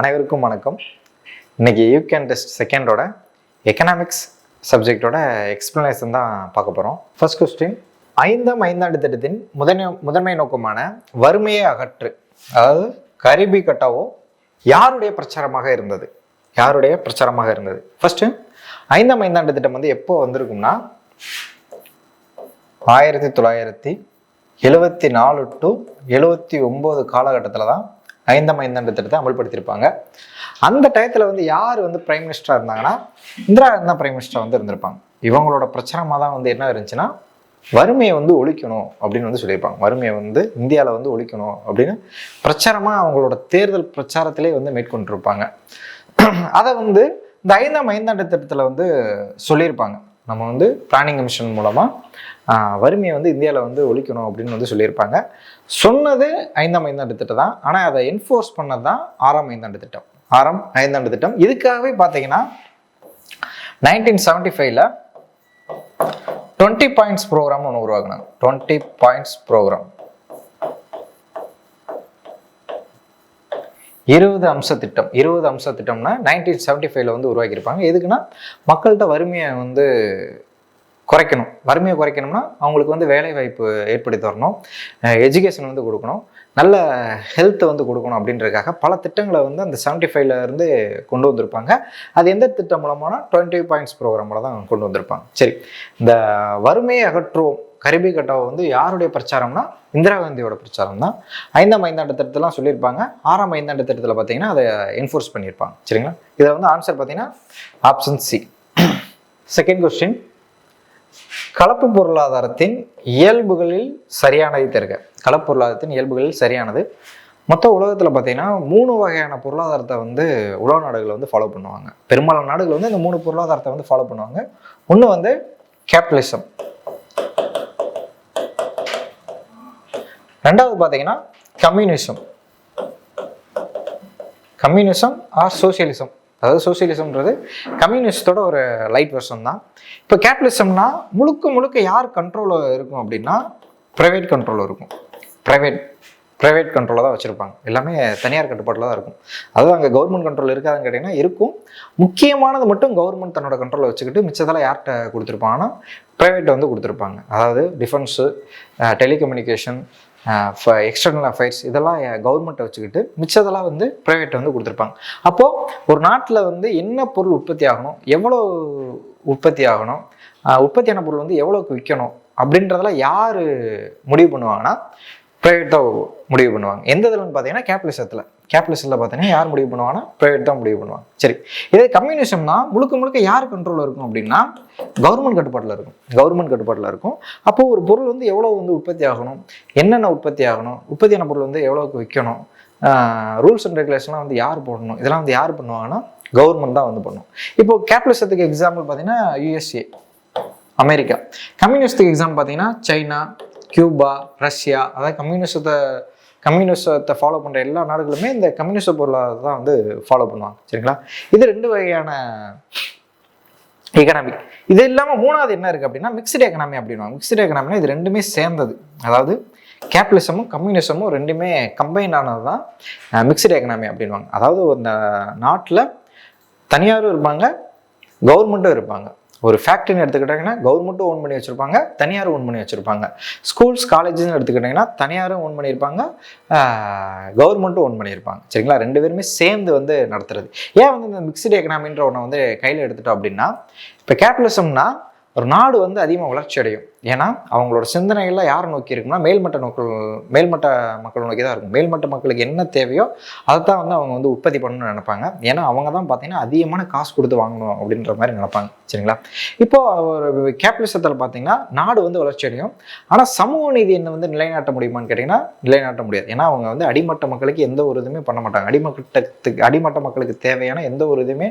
அனைவருக்கும் வணக்கம். இன்னைக்கு யூ கேன் டெஸ்ட் செகண்டோட எக்கனாமிக்ஸ் சப்ஜெக்டோட எக்ஸ்பிளனேஷன் தான் பார்க்க போகிறோம். ஃபர்ஸ்ட் கொஸ்டின், ஐந்தாம் ஐந்தாண்டு திட்டத்தின் முதன்மை நோக்கமான வறுமையை அகற்று, அதாவது கரிபி கட்டாவோ யாருடைய பிரச்சாரமாக இருந்தது? ஃபர்ஸ்ட், ஐந்தாம் ஐந்தாண்டு திட்டம் வந்து எப்போ வந்திருக்கும்னா 1974 to 79 காலகட்டத்தில் தான் ஐந்தாம் ஐந்தாண்டு திட்டத்தை அமல்படுத்தியிருப்பாங்க. அந்த டயத்தில் வந்து யார் வந்து பிரைம் மினிஸ்டராக இருந்தாங்கன்னா இந்திரா காந்தி தான் பிரைம் மினிஸ்டராக வந்து இருந்திருப்பாங்க. இவங்களோட பிரச்சாரமாக தான் வந்து என்ன இருந்துச்சுன்னா வறுமையை வந்து ஒழிக்கணும் அப்படின்னு வந்து சொல்லியிருப்பாங்க. வறுமையை வந்து இந்தியாவில் வந்து ஒழிக்கணும் அப்படின்னு பிரச்சாரமாக அவங்களோட தேர்தல் பிரச்சாரத்திலே வந்து மேற்கொண்டிருப்பாங்க. அதை வந்து இந்த ஐந்தாம் ஐந்தாண்டு திட்டத்தில் வந்து சொல்லியிருப்பாங்க. நம்ம வந்து பிளானிங் கமிஷன் மூலமாக வறுமையை வந்து இந்தியாவில் வந்து ஒழிக்கணும் அப்படின்னு வந்து சொல்லியிருப்பாங்க. சொன்னது ஐந்தாம் ஐந்தாண்டு திட்டம் தான், ஆனால் அதை என்ஃபோர்ஸ் பண்ணது தான் ஆறாம் ஐந்தாண்டு திட்டம். இதுக்காகவே பார்த்தீங்கன்னா 1975 20 பாயிண்ட்ஸ் ப்ரோக்ராம் ஒன்று உருவாக்குனாங்க. 20 பாயிண்ட்ஸ் ப்ரோக்ராம், 20 அம்ச திட்டம்னா 1975 வந்து உருவாக்கியிருப்பாங்க. எதுக்குன்னா மக்கள்கிட்ட வறுமையை வந்து குறைக்கணும்னா அவங்களுக்கு வந்து வேலை வாய்ப்பு ஏற்படுத்தி தரணும், எஜுகேஷன் வந்து கொடுக்கணும், நல்ல ஹெல்த் வந்து கொடுக்கணும் அப்படின்றதுக்காக பல திட்டங்களை வந்து அந்த 75 இருந்து கொண்டு வந்திருப்பாங்க. அது எந்த திட்டம் மூலமான 20 பாயிண்ட்ஸ் ப்ரோக்ராமோட தான் கொண்டு வந்திருப்பாங்க. சரி, இந்த வறுமையை அகற்றுவோம் கரிபி கட்டாவோ வந்து யாருடைய பிரச்சாரம்னா இந்திரா காந்தியோட பிரச்சாரம் தான். ஐந்தாம் ஐந்தாண்டு திட்டத்தெல்லாம் சொல்லியிருப்பாங்க. ஆறாம் ஐந்தாண்டு திட்டத்தில் பார்த்தீங்கன்னா அதை என்ஃபோர்ஸ் பண்ணியிருப்பாங்க. சரிங்களா, இதில் வந்து ஆன்சர் பார்த்தீங்கன்னா ஆப்ஷன் சி. செகண்ட் கொஸ்டின், கலப்பு பொருளாதாரத்தின் இயல்புகளில் சரியானதை தருக. கலப்பு பொருளாதாரத்தின் இயல்புகளில் சரியானது. மொத்த உலகத்தில் பார்த்தீங்கன்னா 3 வகையான பொருளாதாரத்தை வந்து உலக நாடுகளை வந்து ஃபாலோ பண்ணுவாங்க. பெரும்பாலான நாடுகள் வந்து இந்த 3 பொருளாதாரத்தை வந்து ஃபாலோ பண்ணுவாங்க. ஒன்று வந்து கேபிட்டலிசம், ரெண்டாவது பார்த்தீங்கன்னா கம்யூனிசம் ஆர் சோசியலிசம். அதாவது சோசியலிசம்ன்றது கம்யூனிஸ்டோட ஒரு லைட் வெர்ஷன் தான். இப்போ கேபிட்டலிசம்னா முழுக்க யார் கண்ட்ரோலில் இருக்கும் அப்படின்னா ப்ரைவேட் கண்ட்ரோலில் இருக்கும். ப்ரைவேட் கண்ட்ரோலில் தான் வச்சுருப்பாங்க. எல்லாமே தனியார் கட்டுப்பாட்டில் தான் இருக்கும். அதாவது அங்கே கவர்மெண்ட் கண்ட்ரோல் இருக்காதுன்னு கேட்டிங்கன்னா இருக்கும். முக்கியமானது மட்டும் கவர்மெண்ட் தன்னோட கண்ட்ரோலில் வச்சுக்கிட்டு மிச்சத்தெல்லாம் யார்கிட்ட கொடுத்துருப்பாங்கன்னா ப்ரைவேட்டை வந்து கொடுத்துருப்பாங்க. அதாவது டிஃபென்ஸு, டெலிகம்யூனிகேஷன், எக்ஸ்டர்னல் அஃபேர்ஸ் இதெல்லாம் கவர்மெண்ட்டை வச்சுக்கிட்டு மிச்சதெல்லாம் வந்து ப்ரைவேட்டை வந்து கொடுத்துருப்பாங்க. அப்போது ஒரு நாட்டில் வந்து என்ன பொருள் உற்பத்தி ஆகணும், எவ்வளோ உற்பத்தியான பொருள் வந்து எவ்வளோக்கு விற்கணும் அப்படின்றதெல்லாம் யார் முடிவு பண்ணுவாங்கன்னா ப்ரைவேட் தான் முடிவு பண்ணுவாங்க. எந்த இதுலன்னு பார்த்தீங்கன்னா கேபிட்டலிசத்தில் பார்த்தீங்கன்னா யார் முடிவு பண்ணுவாங்கன்னா ப்ரைவேட் தான் முடிவு பண்ணுவாங்க. சரி, இதே கம்யூனிசம்னா முழுக்க யார் கண்ட்ரோலில் இருக்கும் அப்படின்னா கவர்மெண்ட் கட்டுப்பாட்டில் இருக்கும். அப்போது ஒரு பொருள் வந்து எவ்வளோ வந்து உற்பத்தி ஆகணும், என்னென்ன உற்பத்தியான பொருள் வந்து எவ்வளோக்கு விற்கணும், ரூல்ஸ் அண்ட் ரெகுலேஷன்லாம் வந்து யார் போடணும், இதெல்லாம் வந்து யார் பண்ணுவாங்கன்னா கவர்மெண்ட் தான் வந்து பண்ணும். இப்போ கேபிட்டலிசத்துக்கு எக்ஸாம்பிள் பார்த்தீங்கன்னா USA, அமெரிக்கா. கம்யூனிஸ்டுக்கு எக்ஸாம்பிள் பார்த்தீங்கன்னா சைனா, கியூபா, ரஷ்யா. அதாவது கம்யூனிசத்தை ஃபாலோ பண்ணுற எல்லா நாடுகளுமே இந்த கம்யூனிஸ்ட் பொருளாதாரத்தை தான் வந்து ஃபாலோ பண்ணுவாங்க. சரிங்களா, இது 2 வகையான எக்கனாமிக். இது இல்லாமல் மூணாவது என்ன இருக்குது அப்படின்னா மிக்ஸ்டு எக்கனாமி அப்படின்வாங்க. மிக்ஸ்டு எக்கனாமினா இது ரெண்டுமே சேர்ந்தது. அதாவது கேபிட்டலிசமும் கம்யூனிசமும் ரெண்டுமே கம்பைன் ஆனது தான் மிக்ஸ்டு எக்கனாமி அப்படின்வாங்க. அதாவது அந்த நாட்டில் தனியாரும் இருப்பாங்க, கவர்மெண்ட்டும் இருப்பாங்க. ஒரு ஃபேக்ட்ரின்னு எடுத்துக்கிட்டிங்கன்னா கவர்மெண்ட்டும் ஓன் பண்ணி வச்சுருப்பாங்க, தனியாரும் ஓன் பண்ணி வச்சுருப்பாங்க. ஸ்கூல்ஸ், காலேஜஸ்ன்னு எடுத்துக்கிட்டிங்கன்னா தனியாரும் ஓன் பண்ணியிருப்பாங்க, கவர்மெண்ட்டும் ஓன் பண்ணியிருப்பாங்க. சரிங்களா, 2 பேருமே சேர்ந்து வந்து நடத்துறது. ஏன் வந்து இந்த மிக்ஸ்டு எக்கனாமின்ற ஒன்றை வந்து கையில் எடுத்துட்டோம் அப்படின்னா, இப்போ கேபிட்டலிசம்னா ஒரு நாடு வந்து அதிகமாக வளர்ச்சி அடையும். ஏன்னா அவங்களோட சிந்தனைகள்லாம் யாரை நோக்கி இருக்குன்னா மேல்மட்ட மக்கள் நோக்கி தான் இருக்கும். மேல்மட்ட மக்களுக்கு என்ன தேவையோ அதை தான் வந்து அவங்க வந்து உற்பத்தி பண்ணணும்னு நினைப்பாங்க. ஏன்னா அவங்க தான் பார்த்தீங்கன்னா அதிகமான காசு கொடுத்து வாங்கணும் அப்படின்ற மாதிரி நினைப்பாங்க. சரிங்களா, இப்போ ஒரு கேபிட்டலிசத்தில் பார்த்தீங்கன்னா நாடு வந்து வளர்ச்சி அடையும். ஆனால் சமூக நீதி என்ன வந்து நிலைநாட்ட முடியுமான்னு கேட்டிங்கன்னா நிலைநாட்ட முடியாது. ஏன்னா அவங்க வந்து அடிமட்ட மக்களுக்கு எந்த ஒரு இதுவுமே பண்ண மாட்டாங்க. அடிமட்ட மக்களுக்கு தேவையான எந்த ஒரு இதுவுமே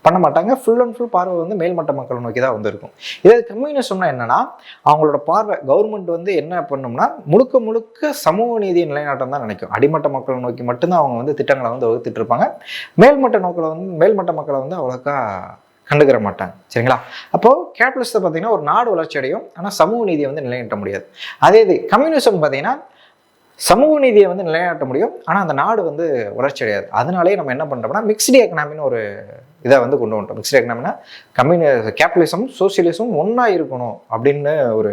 பண்ண மாட்டாங்க. ஃபுல் அண்ட் ஃபுல் பார்வை வந்து மேல்மட்ட மக்கள் நோக்கி தான் வந்து இருக்கும். இதே கம்யூனிசம்னா என்னன்னா அவங்களோட பார்வை கவர்மெண்ட் வந்து என்ன பண்ணும்னா முழுக்க சமூக நீதியை நிலைநாட்டம் தான் நினைக்கும். அடிமட்ட மக்களை நோக்கி மட்டும்தான் அவங்க வந்து திட்டங்களை வந்து வகுத்துட்டு இருப்பாங்க. மேல்மட்ட மக்களை வந்து அவ்வளோக்கா கண்டுக்கிற மாட்டாங்க. சரிங்களா, அப்போது கேபிட்டலிஸ்ட்டை பார்த்தீங்கன்னா ஒரு நாடு வளர்ச்சி அடையும், ஆனால் சமூக நீதியை வந்து நிலைநாட்ட முடியாது. அதே இது கம்யூனிசம் பார்த்தீங்கன்னா சமூக நீதியை வந்து நிலைநாட்ட முடியும், ஆனால் அந்த நாடு வந்து வளர்ச்சி அடையாது. அதனாலே நம்ம என்ன பண்ணுறோம்னா மிக்ஸ்டு எக்கனாமின்னு ஒரு இதை வந்து கொண்டு வந்துட்டோம். மிக்ஸ்டு எக்கனாமினா கேபிட்டலிசம் சோசியலிசம் ஒன்றா இருக்கணும் அப்படின்னு ஒரு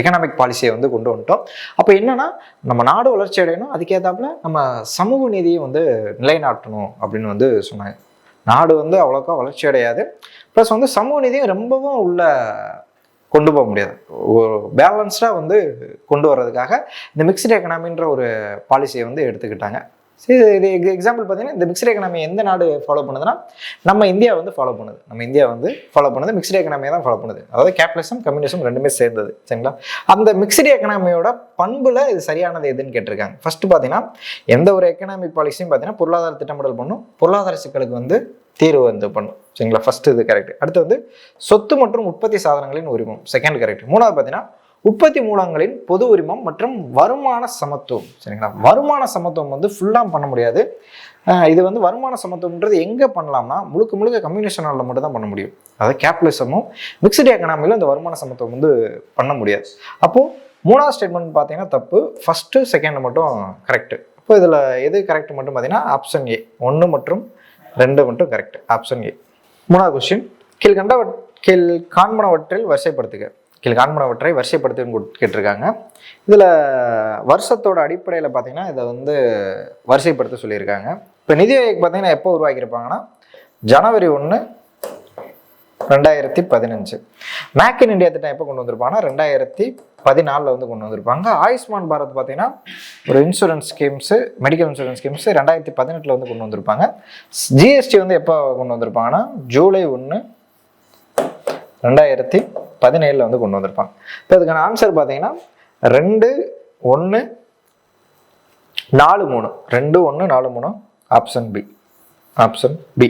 எக்கனாமிக் பாலிசியை வந்து கொண்டு வந்துட்டோம். அப்போ என்னன்னா நம்ம நாடு வளர்ச்சி அடையணும், அதுக்கேற்றாப்புல நம்ம சமூக நீதியை வந்து நிலைநாட்டணும் அப்படின்னு வந்து சொன்னாங்க. நாடு வந்து அவ்வளோக்கா வளர்ச்சி அடையாது, ப்ளஸ் வந்து சமூக நீதியும் ரொம்பவும் உள்ள கொண்டு போக முடியாது. ஒரு பேலன்ஸ்டாக வந்து கொண்டு வர்றதுக்காக இந்த மிக்ஸ்டு எக்கனாமின்ற ஒரு பாலிசியை வந்து எடுத்துக்கிட்டாங்க. சரி, இது எக்ஸாம்பிள் பார்த்தீங்கன்னா இந்த மிக்ஸ்டு எக்கனாமி எந்த நாடு ஃபாலோ பண்ணுதுன்னா நம்ம இந்தியா வந்து ஃபாலோ பண்ணுது. நம்ம இந்தியா வந்து ஃபாலோ பண்ணுது மிக்ஸ்டு எக்கனாமியை தான் ஃபாலோ பண்ணுது. அதாவது கேபிட்டலிசம் கம்யூனிசம் ரெண்டுமே சேர்ந்தது. சரிங்களா? அந்த மிக்ஸ்டு எக்கனாமியோட பண்புல இது சரியானது எதுன்னு கேட்டிருக்காங்க. ஃபர்ஸ்ட் பார்த்தீங்கன்னா எந்த ஒரு எக்கனாமிக் பாலிசியும் பார்த்தீங்கன்னா பொருளாதார திட்டமிடல் பண்ணும், பொருளாதார சிக்கலுக்கு வந்து தீர்வு வந்து பண்ணும். சரிங்களா? ஃபர்ஸ்ட் இது கரெக்ட். அடுத்து வந்து சொத்து மற்றும் உற்பத்தி சாதனங்களின் உரிமம், செகண்ட் கரெக்ட். மூணாவது பார்த்தீங்கன்னா உற்பத்தி மூலங்களின் பொது உரிமம் மற்றும் வருமான சமத்துவம். சரிங்களா? வருமான சமத்துவம் வந்து ஃபுல்லாக பண்ண முடியாது. இது வந்து வருமான சமத்துவம்ன்றது எங்கே பண்ணலாம்னா முழுக்க முழுக்க கம்யூனிஸ்ட் நாளில் மட்டும் தான் பண்ண முடியும். அதாவது கேபிட்டலிசமும் மிக்ஸ்டு எக்கனாமியில் இந்த வருமான சமத்துவம் வந்து பண்ண முடியாது. அப்போது மூணாவது ஸ்டேட்மெண்ட் பார்த்தீங்கன்னா தப்பு, ஃபஸ்ட்டு செகண்ட் மட்டும் கரெக்டு. இப்போ இதில் எது கரெக்ட் மட்டும் பார்த்தீங்கன்னா ஆப்ஷன் ஏ 1 மற்றும் 2 மட்டும் கரெக்ட். Option A. மூணாவது கொஸ்டின், கீழ்காண்பனவற்றில் வரிசைப்படுத்துக. கீழ்காண்பனவற்றை வரிசைப்படுத்துன்னு கேட்டிருக்காங்க. இதில் வருஷத்தோட அடிப்படையில் பார்த்தீங்கன்னா இதை வந்து வரிசைப்படுத்த சொல்லியிருக்காங்க. இப்போ நிதி ஆயோக் பார்த்தீங்கன்னா எப்போ உருவாக்கியிருப்பாங்கன்னா ஜனவரி 1, 2015. மேக் இன் இந்தியா திட்டம் எப்போ கொண்டு வந்திருப்பாங்கன்னா 2014 வந்து கொண்டு வந்திருப்பாங்க. ஆயுஷ்மான் பாரத் பார்த்தீங்கன்னா ஒரு insurance schemes, medical insurance schemes 2018 வந்து கொண்டு வந்திருப்பாங்க. ஜிஎஸ்டி வந்து எப்போ கொண்டு வந்திருப்பாங்கன்னா ஜூலை 1, 2017 வந்து கொண்டு வந்திருப்பாங்க. இப்போ அதுக்கான ஆன்சர் பார்த்தீங்கன்னா 2, 1, 4, 3. 2, 1, 4, 3. Option B. Option B.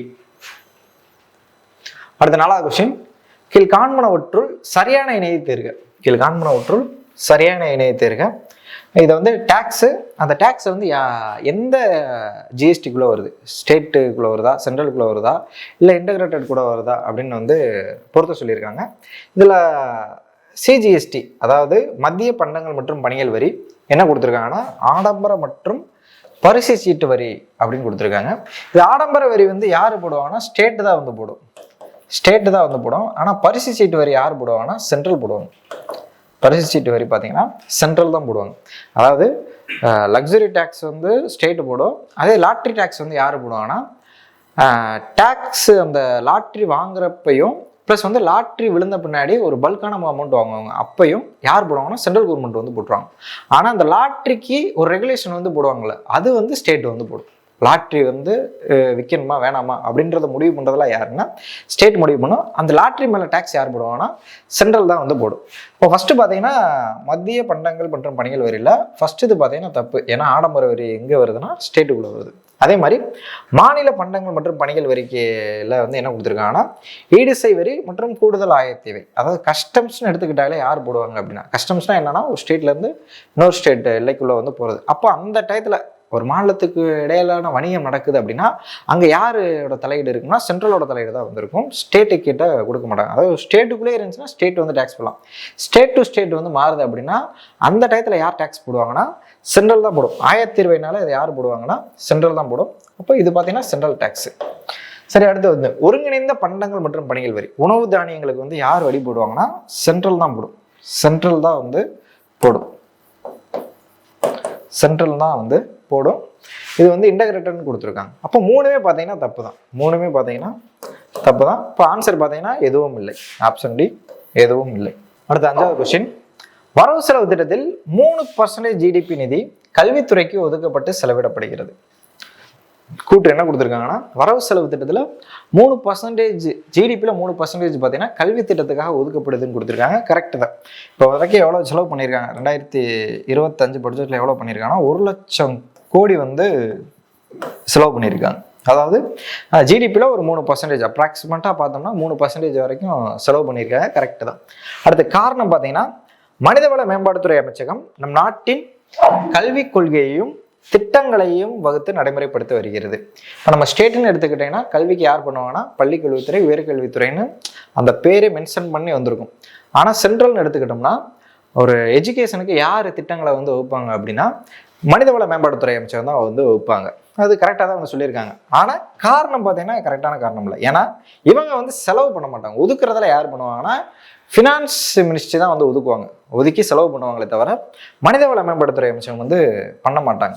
அடுத்த 4வது கொஸ்டின், கீழ்காண்பனவற்றுள் சரியான இணையை தேர்க. கீழ்காண்பனவற்றுள் சரியான இணையை தேர்க. இதை வந்து டேக்ஸு, அந்த டேக்ஸ் வந்து எந்த ஜிஎஸ்டிக்குள்ளே வருது, ஸ்டேட்டுக்குள்ளே வருதா, சென்ட்ரலுக்குள்ளே வருதா, இல்லை இன்டகிரேட்டட் கூட வருதா அப்படின்னு வந்து பொறுத்த சொல்லியிருக்காங்க. இதில் சிஜிஎஸ்டி அதாவது மத்திய பண்டங்கள் மற்றும் பணிகள் வரி என்ன கொடுத்துருக்காங்கன்னா ஆடம்பர மற்றும் பரிசு சீட்டு வரி அப்படின்னு கொடுத்துருக்காங்க. இது ஆடம்பர வரி வந்து யார் போடுவாங்கன்னா ஸ்டேட்டு தான் வந்து போடும். ஸ்டேட்டு தான் வந்து போடும். ஆனால் பரிசு சீட்டு வரி யார் போடுவாங்கன்னா சென்ட்ரல் போடுவாங்க. பரிசு சீட்டு வரி பார்த்தீங்கன்னா சென்ட்ரல் தான் போடுவாங்க. அதாவது லக்ஸுரி டேக்ஸ் வந்து ஸ்டேட்டு போடும். அதே லாட்ரி டேக்ஸ் வந்து யார் போடுவாங்கன்னா டேக்ஸ் அந்த லாட்ரி வாங்குறப்பையும் ப்ளஸ் வந்து லாட்ரி விழுந்த பின்னாடி ஒரு பல்கான அமௌண்ட் வாங்குவாங்க, அப்பையும் யார் போடுவாங்கன்னா சென்ட்ரல் கவர்மெண்ட் வந்து போட்டுருவாங்க. ஆனால் அந்த லாட்ரிக்கு ஒரு ரெகுலேஷன் வந்து போடுவாங்கள்ல, அது வந்து ஸ்டேட் வந்து போடும். லாட்ரி வந்து விற்கணுமா வேணாமா அப்படின்றத முடிவு பண்ணுறதுலாம் யாருன்னா ஸ்டேட் முடிவு பண்ணும். அந்த லாட்ரி மேலே டேக்ஸ் யார் போடுவாங்கன்னா சென்ட்ரல் தான் வந்து போடும். இப்போ ஃபஸ்ட்டு பார்த்தீங்கன்னா மத்திய பண்டங்கள் மற்றும் பணிகள் வரியில் ஃபஸ்ட்டு இது பார்த்தீங்கன்னா தப்பு. ஏன்னா ஆடம்பர வரி எங்கே வருதுன்னா ஸ்டேட்டுக்குள்ளே வருது. அதே மாதிரி மாநில பண்டங்கள் மற்றும் பணிகள் வரிக்கையில் வந்து என்ன கொடுத்துருக்காங்கன்னா ஈடுசை வரி மற்றும் கூடுதல் ஆயத்தேவை, அதாவது கஸ்டம்ஸ்னு எடுத்துக்கிட்டாலே யார் போடுவாங்க அப்படின்னா, கஸ்டம்ஸ்னால் என்னன்னா ஒரு ஸ்டேட்லேருந்து இன்னொரு ஸ்டேட் எல்லைக்குள்ளே வந்து போகிறது. அப்போ அந்த டயத்தில் ஒரு மாநிலத்துக்கு இடையிலான வணிகம் நடக்குது அப்படின்னா அங்கே யாரோட தலையீடு இருக்குன்னா சென்ட்ரலோட தலையீடு தான் வந்திருக்கும். ஸ்டேட்டு கிட்ட கொடுக்க மாட்டாங்க. அதாவது ஸ்டேட்டுக்குள்ளே இருந்துச்சுன்னா ஸ்டேட் வந்து டேக்ஸ் போடலாம். ஸ்டேட் டு ஸ்டேட் வந்து மாறுது அப்படின்னா அந்த டயத்தில் யார் டேக்ஸ் போடுவாங்கன்னா சென்ட்ரல் தான் போடும். ஆயத்தீர்வைனால இதை யார் போடுவாங்கன்னா சென்ட்ரல் தான் போடும். அப்போ இது பார்த்தீங்கன்னா சென்ட்ரல் டேக்ஸ். சரி, அடுத்து வந்து ஒருங்கிணைந்த பண்டங்கள் மற்றும் பணிகள் வரி, உணவு தானியங்களுக்கு வந்து யார் வரி போடுவாங்கன்னா சென்ட்ரல் தான் போடும். சென்ட்ரல் தான் வந்து போடும். சென்ட்ரல் தான் வந்து போடும். இது வந்து இன்டகிரேட்டட்னு கொடுத்துருக்காங்க. அப்போ மூணுமே பார்த்தீங்கன்னா தப்பு தான். மூணுமே பார்த்தீங்கன்னா தப்பு தான். இப்போ ஆன்சர் பார்த்தீங்கன்னா எதுவும் இல்லை. ஆப்ஷன் டி எதுவும் இல்லை. அடுத்த 5வது கொஸ்டின், வரவு செலவு திட்டத்தில் 3% ஜிடிபி நிதி கல்வித்துறைக்கு ஒதுக்கப்பட்டு செலவிடப்படுகிறது. கூட்டு என்ன கொடுத்துருக்காங்கன்னா வரவு செலவு திட்டத்தில் 3% ஜிடிபியில் 3% பார்த்தீங்கன்னா கல்வி திட்டத்துக்காக ஒதுக்கப்படுதுன்னு கொடுத்துருக்காங்க. கரெக்டு தான். இப்போ வரைக்கும் எவ்வளோ செலவு பண்ணியிருக்காங்க, 2025 பட்ஜெட்டில் எவ்வளோ பண்ணியிருக்காங்கன்னா 1 லட்சம் கோடி வந்து செலவு பண்ணியிருக்காங்க. அதாவது ஜிடிபியில் ஒரு 3% அப்ராக்சிமேட்டாக பார்த்தோம்னா 3% வரைக்கும் செலவு பண்ணியிருக்காங்க. கரெக்டு தான். அடுத்த காரணம் பார்த்தீங்கன்னா மனிதவள மேம்பாட்டுத்துறை அமைச்சகம் நம் நாட்டின் கல்விக் கொள்கையையும் திட்டங்களையும் வகுத்து நடைமுறைப்படுத்த வருகிறது. இப்போ நம்ம ஸ்டேட்டுன்னு எடுத்துக்கிட்டீங்கன்னா கல்விக்கு யார் பண்ணுவாங்கன்னா பள்ளிக்கல்வித்துறை, உயர்கல்வித்துறைன்னு அந்த பேரை மென்ஷன் பண்ணி வந்திருக்கும். ஆனால் சென்ட்ரல்னு எடுத்துக்கிட்டோம்னா ஒரு எஜுகேஷனுக்கு யார் திட்டங்களை வந்து வகுப்பாங்க அப்படின்னா மனிதவள மேம்பாட்டுத்துறை அமைச்சர் தான் வந்து வகுப்பாங்க. அது கரெக்டாக தான் வந்து சொல்லியிருக்காங்க. ஆனால் காரணம் பார்த்தீங்கன்னா கரெக்டான காரணம் இல்லை. ஏன்னா இவங்க வந்து செலவு பண்ண மாட்டாங்க. ஒதுக்குறதுல யார் பண்ணுவாங்கன்னா ஃபினான்ஸ் மினிஸ்ட்ரி தான் வந்து ஒதுக்குவாங்க, ஒதுக்கி செலவு பண்ணுவாங்களே தவிர மனிதவள மேம்பாட்டுத்துறை அமைச்சர் வந்து பண்ண மாட்டாங்க.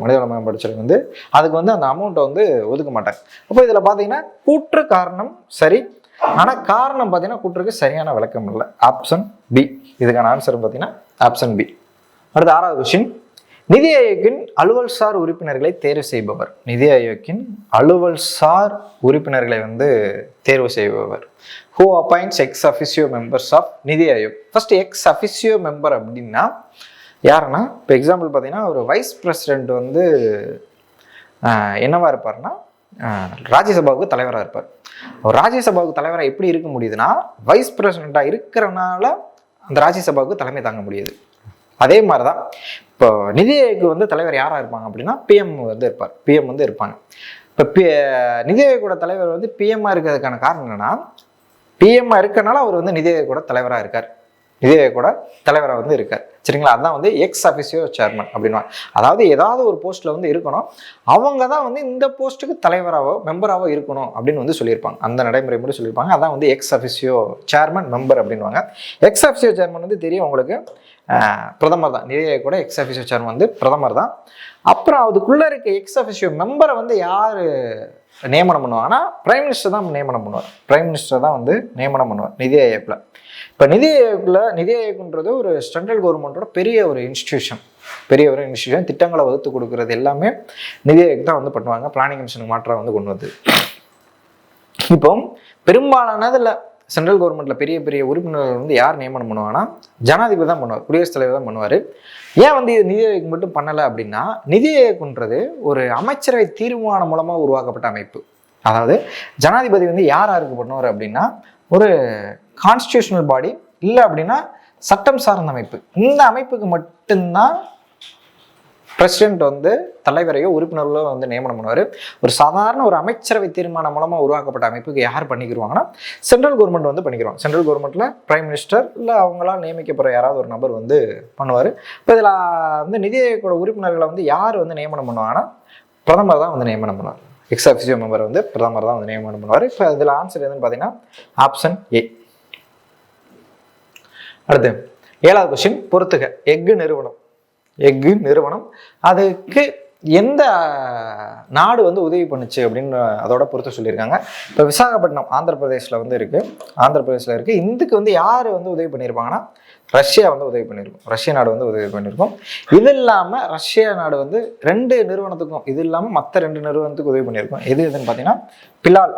மனிதவள மேம்பாட்டுத்துறை வந்து அதுக்கு வந்து அந்த அமௌண்ட்டை வந்து ஒதுக்க மாட்டாங்க. அப்போ இதில் பார்த்தீங்கன்னா கூற்று காரணம் சரி, ஆனால் காரணம் பார்த்தீங்கன்னா கூற்றுக்கு சரியான விளக்கம் இல்லை. ஆப்ஷன் பி இதுக்கான ஆன்சர் பார்த்தீங்கன்னா ஆப்ஷன் பி. அடுத்து 6வது கொஸ்டின். நிதி ஆயோக்கின் அலுவல்சார் உறுப்பினர்களை தேர்வு செய்பவர். நிதி ஆயோக்கின் அலுவல்சார் உறுப்பினர்களை வந்து தேர்வு செய்பவர். Who appoints ex officio members of NITI Aayog. First ex officio member அப்படின்னா யாருன்னா, இப்போ எக்ஸாம்பிள் பார்த்தீங்கன்னா ஒரு வைஸ் பிரசிடென்ட் வந்து என்னவா இருப்பார்னா ராஜ்யசபாவுக்கு தலைவராக இருப்பார். அவர் ராஜ்யசபாவுக்கு தலைவராக எப்படி இருக்க முடியுதுன்னா வைஸ் பிரசிடெண்ட்டாக இருக்கிறனால அந்த ராஜ்யசபாவுக்கு தலைமை தாங்க முடியுது. அதே மாதிரி தான் இப்போ நிதி ஆயோக் வந்து தலைவர் யாராக இருப்பாங்க அப்படின்னா பிஎம் வந்து இருப்பார், பிஎம் வந்து இருப்பாங்க. இப்போ நிதி ஆயோக்கோட தலைவர் வந்து பிஎம்மாக இருக்கிறதுக்கான காரணம் என்னன்னா, பிஎம்மாக இருக்கிறனால அவர் வந்து நிதி ஆயோக்கோட தலைவராக இருக்கார், நிதி ஆயோக்கோட தலைவராக வந்து இருக்கார். சரிங்களா? அதுதான் வந்து எக்ஸ் அஃபிஷியோ சேர்மன் அப்படின்னா, அதாவது ஏதாவது ஒரு போஸ்ட்டில் வந்து இருக்கணும், அவங்க தான் வந்து இந்த போஸ்ட்டுக்கு தலைவராகவோ மெம்பராகவோ இருக்கணும் அப்படின்னு வந்து சொல்லியிருப்பாங்க. அந்த நடைமுறை மட்டும் சொல்லியிருப்பாங்க. அதான் வந்து எக்ஸ் அஃபிஷியோ சேர்மன் மெம்பர் அப்படின்வாங்க. எக்ஸ் அஃபிஷியோ சேர்மன் வந்து தெரியும் உங்களுக்கு, பிரதமர் தான். நிதி ஆயோக் கூட எக்ஸ் அஃபிஷியோ சேர்மன் வந்து பிரதமர் தான். அப்புறம் அதுக்குள்ளே இருக்க எக்ஸ் அஃபிஷியோ மெம்பரை வந்து யார் நியமனம் பண்ணுவாங்கன்னா பிரைம் மினிஸ்டர் தான் நியமனம் பண்ணுவார். பிரைம் மினிஸ்டர் தான் வந்து நியமனம் பண்ணுவார் நிதி ஆயோக்கில். இப்போ நிதி ஆயோக்ன்றது ஒரு சென்ட்ரல் கவர்மெண்ட்டோட பெரிய ஒரு இன்ஸ்டிடியூஷன், திட்டங்களை வகுத்து கொடுக்கறது எல்லாமே நிதி ஆயோக் தான் வந்து பண்ணுவாங்க. பிளானிங் கமிஷனுக்கு மாற்றம் வந்து கொண்டு வந்து இப்போ பெரும்பாலானதில் சென்ட்ரல் கவர்மெண்ட்டில் பெரிய பெரிய உறுப்பினர்கள் வந்து யார் நியமனம் பண்ணுவாங்கன்னா ஜனாதிபதி தான் பண்ணுவார், குடியரசுத் தலைவர் தான் பண்ணுவார். ஏன் வந்து இது நிதி ஆயோக் மட்டும் பண்ணலை அப்படின்னா, நிதி ஆயோக்ன்றது ஒரு அமைச்சரவை தீர்மானம் மூலமாக உருவாக்கப்பட்ட அமைப்பு. அதாவது ஜனாதிபதி வந்து யாருக்கு பண்ணுவார் அப்படின்னா ஒரு கான்ஸ்டியூஷனல் பாடி, இல்லை அப்படின்னா சட்டம் சார்ந்த அமைப்பு. இந்த அமைப்புக்கு மட்டும்தான் பிரசிடென்ட் வந்து தலைவரையோ உறுப்பினர்களோ வந்து நியமனம் பண்ணுவார். ஒரு சாதாரண ஒரு அமைச்சரவை தீர்மானம் மூலமாக உருவாக்கப்பட்ட அமைப்புக்கு யார் பண்ணிக்கிடுவாங்கன்னா சென்ட்ரல் கவர்மெண்ட் வந்து பண்ணிக்கிடுவாங்க. சென்ட்ரல் கவர்மெண்ட்டில் பிரைம் மினிஸ்டர் இல்லை அவங்களால் நியமிக்கப்படுற யாராவது ஒரு நபர் வந்து பண்ணுவார். இப்போ இதில் வந்து நிதி ஆயோக்கோட உறுப்பினர்களை வந்து யார் வந்து நியமனம் பண்ணுவாங்கன்னா பிரதமர் தான் வந்து நியமனம் பண்ணுவார். எக்ஸ் அஃபிஷியோ மெம்பர் வந்து பிரதமர் தான் வந்து நியமனம் பண்ணுவார். இப்போ இதில் ஆன்சர் எதுன்னு பார்த்தீங்கன்னா ஆப்ஷன் ஏ. அடுத்து 7வது கொஸ்டின். பொறுத்துக. எஃகு நிறுவனம் அதுக்கு எந்த நாடு வந்து உதவி பண்ணுச்சு அப்படின்னு அதோட பொறுத்து சொல்லியிருக்காங்க. இப்போ விசாகப்பட்டினம் ஆந்திர பிரதேசில் வந்து இருக்குது. இதுக்கு வந்து யார் வந்து உதவி பண்ணியிருப்பாங்கன்னா ரஷ்யா வந்து உதவி பண்ணியிருக்கும். ரஷ்ய நாடு வந்து உதவி பண்ணியிருக்கும். இது இல்லாமல் ரஷ்ய நாடு வந்து 2 நிறுவனத்துக்கும், இது இல்லாமல் மற்ற 2 நிறுவனத்துக்கும் உதவி பண்ணியிருக்கும். எதுன்னு பார்த்தீங்கன்னா பிலால்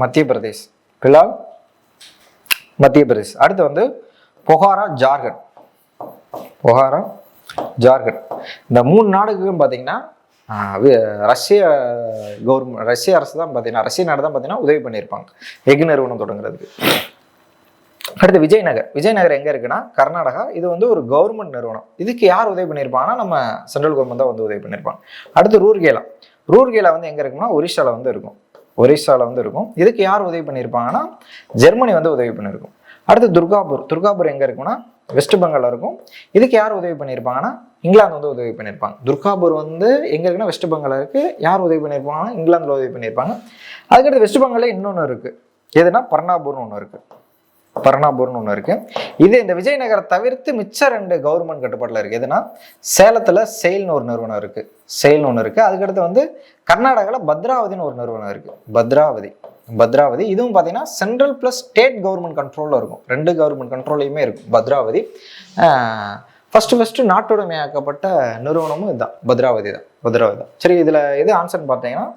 மத்திய பிரதேஷ். அடுத்து வந்து பொகாரா ஜார்க்கண்ட். இந்த 3 நாடுகளுக்கும் பார்த்தீங்கன்னா ரஷ்ய அரசு தான் பார்த்தீங்கன்னா, ரஷ்ய நாடு தான் பார்த்தீங்கன்னா உதவி பண்ணியிருப்பாங்க எஃகு நிறுவனம் தொடங்குறதுக்கு. அடுத்து விஜயநகர் எங்கே இருக்குன்னா கர்நாடகா. இது வந்து ஒரு கவர்மெண்ட் நிறுவனம். இதுக்கு யார் உதவி பண்ணியிருப்பாங்கன்னா நம்ம சென்ட்ரல் கவர்மெண்ட் தான் வந்து உதவி பண்ணியிருப்பாங்க. அடுத்து ரூர்கேலா வந்து எங்கே இருக்குன்னா ஒரிசாவில் வந்து இருக்கும். இதுக்கு யார் உதவி பண்ணியிருப்பாங்கன்னா ஜெர்மனி வந்து உதவி பண்ணியிருக்கும். அடுத்து துர்காபூர் எங்கே இருக்குன்னா வெஸ்ட் பெங்கால் இருக்கும். இதுக்கு யார் உதவி பண்ணியிருப்பாங்கன்னா இங்கிலாந்து வந்து உதவி பண்ணியிருப்பாங்க. துர்காபூர் வந்து எங்கே இருக்குன்னா வெஸ்ட் பெங்கால் இருக்குது. யார் உதவி பண்ணியிருப்பாங்கன்னா இங்கிலாந்தில் உதவி பண்ணியிருப்பாங்க. அதுக்கடுத்து வெஸ்ட் பெங்காலில் இன்னொன்று இருக்குது, எதுனா பர்னாபூர்னு ஒன்று இருக்குது. இது இந்த விஜயநகரை தவிர்த்து மிச்ச 2 கவர்மெண்ட் கட்டுப்பாட்டில் இருக்குது. எதுனா சேலத்தில் செயல்னு ஒரு நிறுவனம் இருக்குது. அதுக்கடுத்து வந்து கர்நாடகாவில் பத்ராவதினு ஒரு நிறுவனம் இருக்குது. பத்ராவதி இதுவும் பார்த்தீங்கன்னா சென்ட்ரல் ப்ளஸ் ஸ்டேட் கவர்மெண்ட் கண்ட்ரோலில் இருக்கும். 2 கவர்மெண்ட் கண்ட்ரோல்லையுமே இருக்கும் பத்ராவதி. ஃபஸ்ட்டு நாட்டுடைமையாக்கப்பட்ட நிறுவனமும் இதுதான், பத்ராவதி தான். சரி, இதில் எது ஆன்சர்னு பார்த்தீங்கன்னா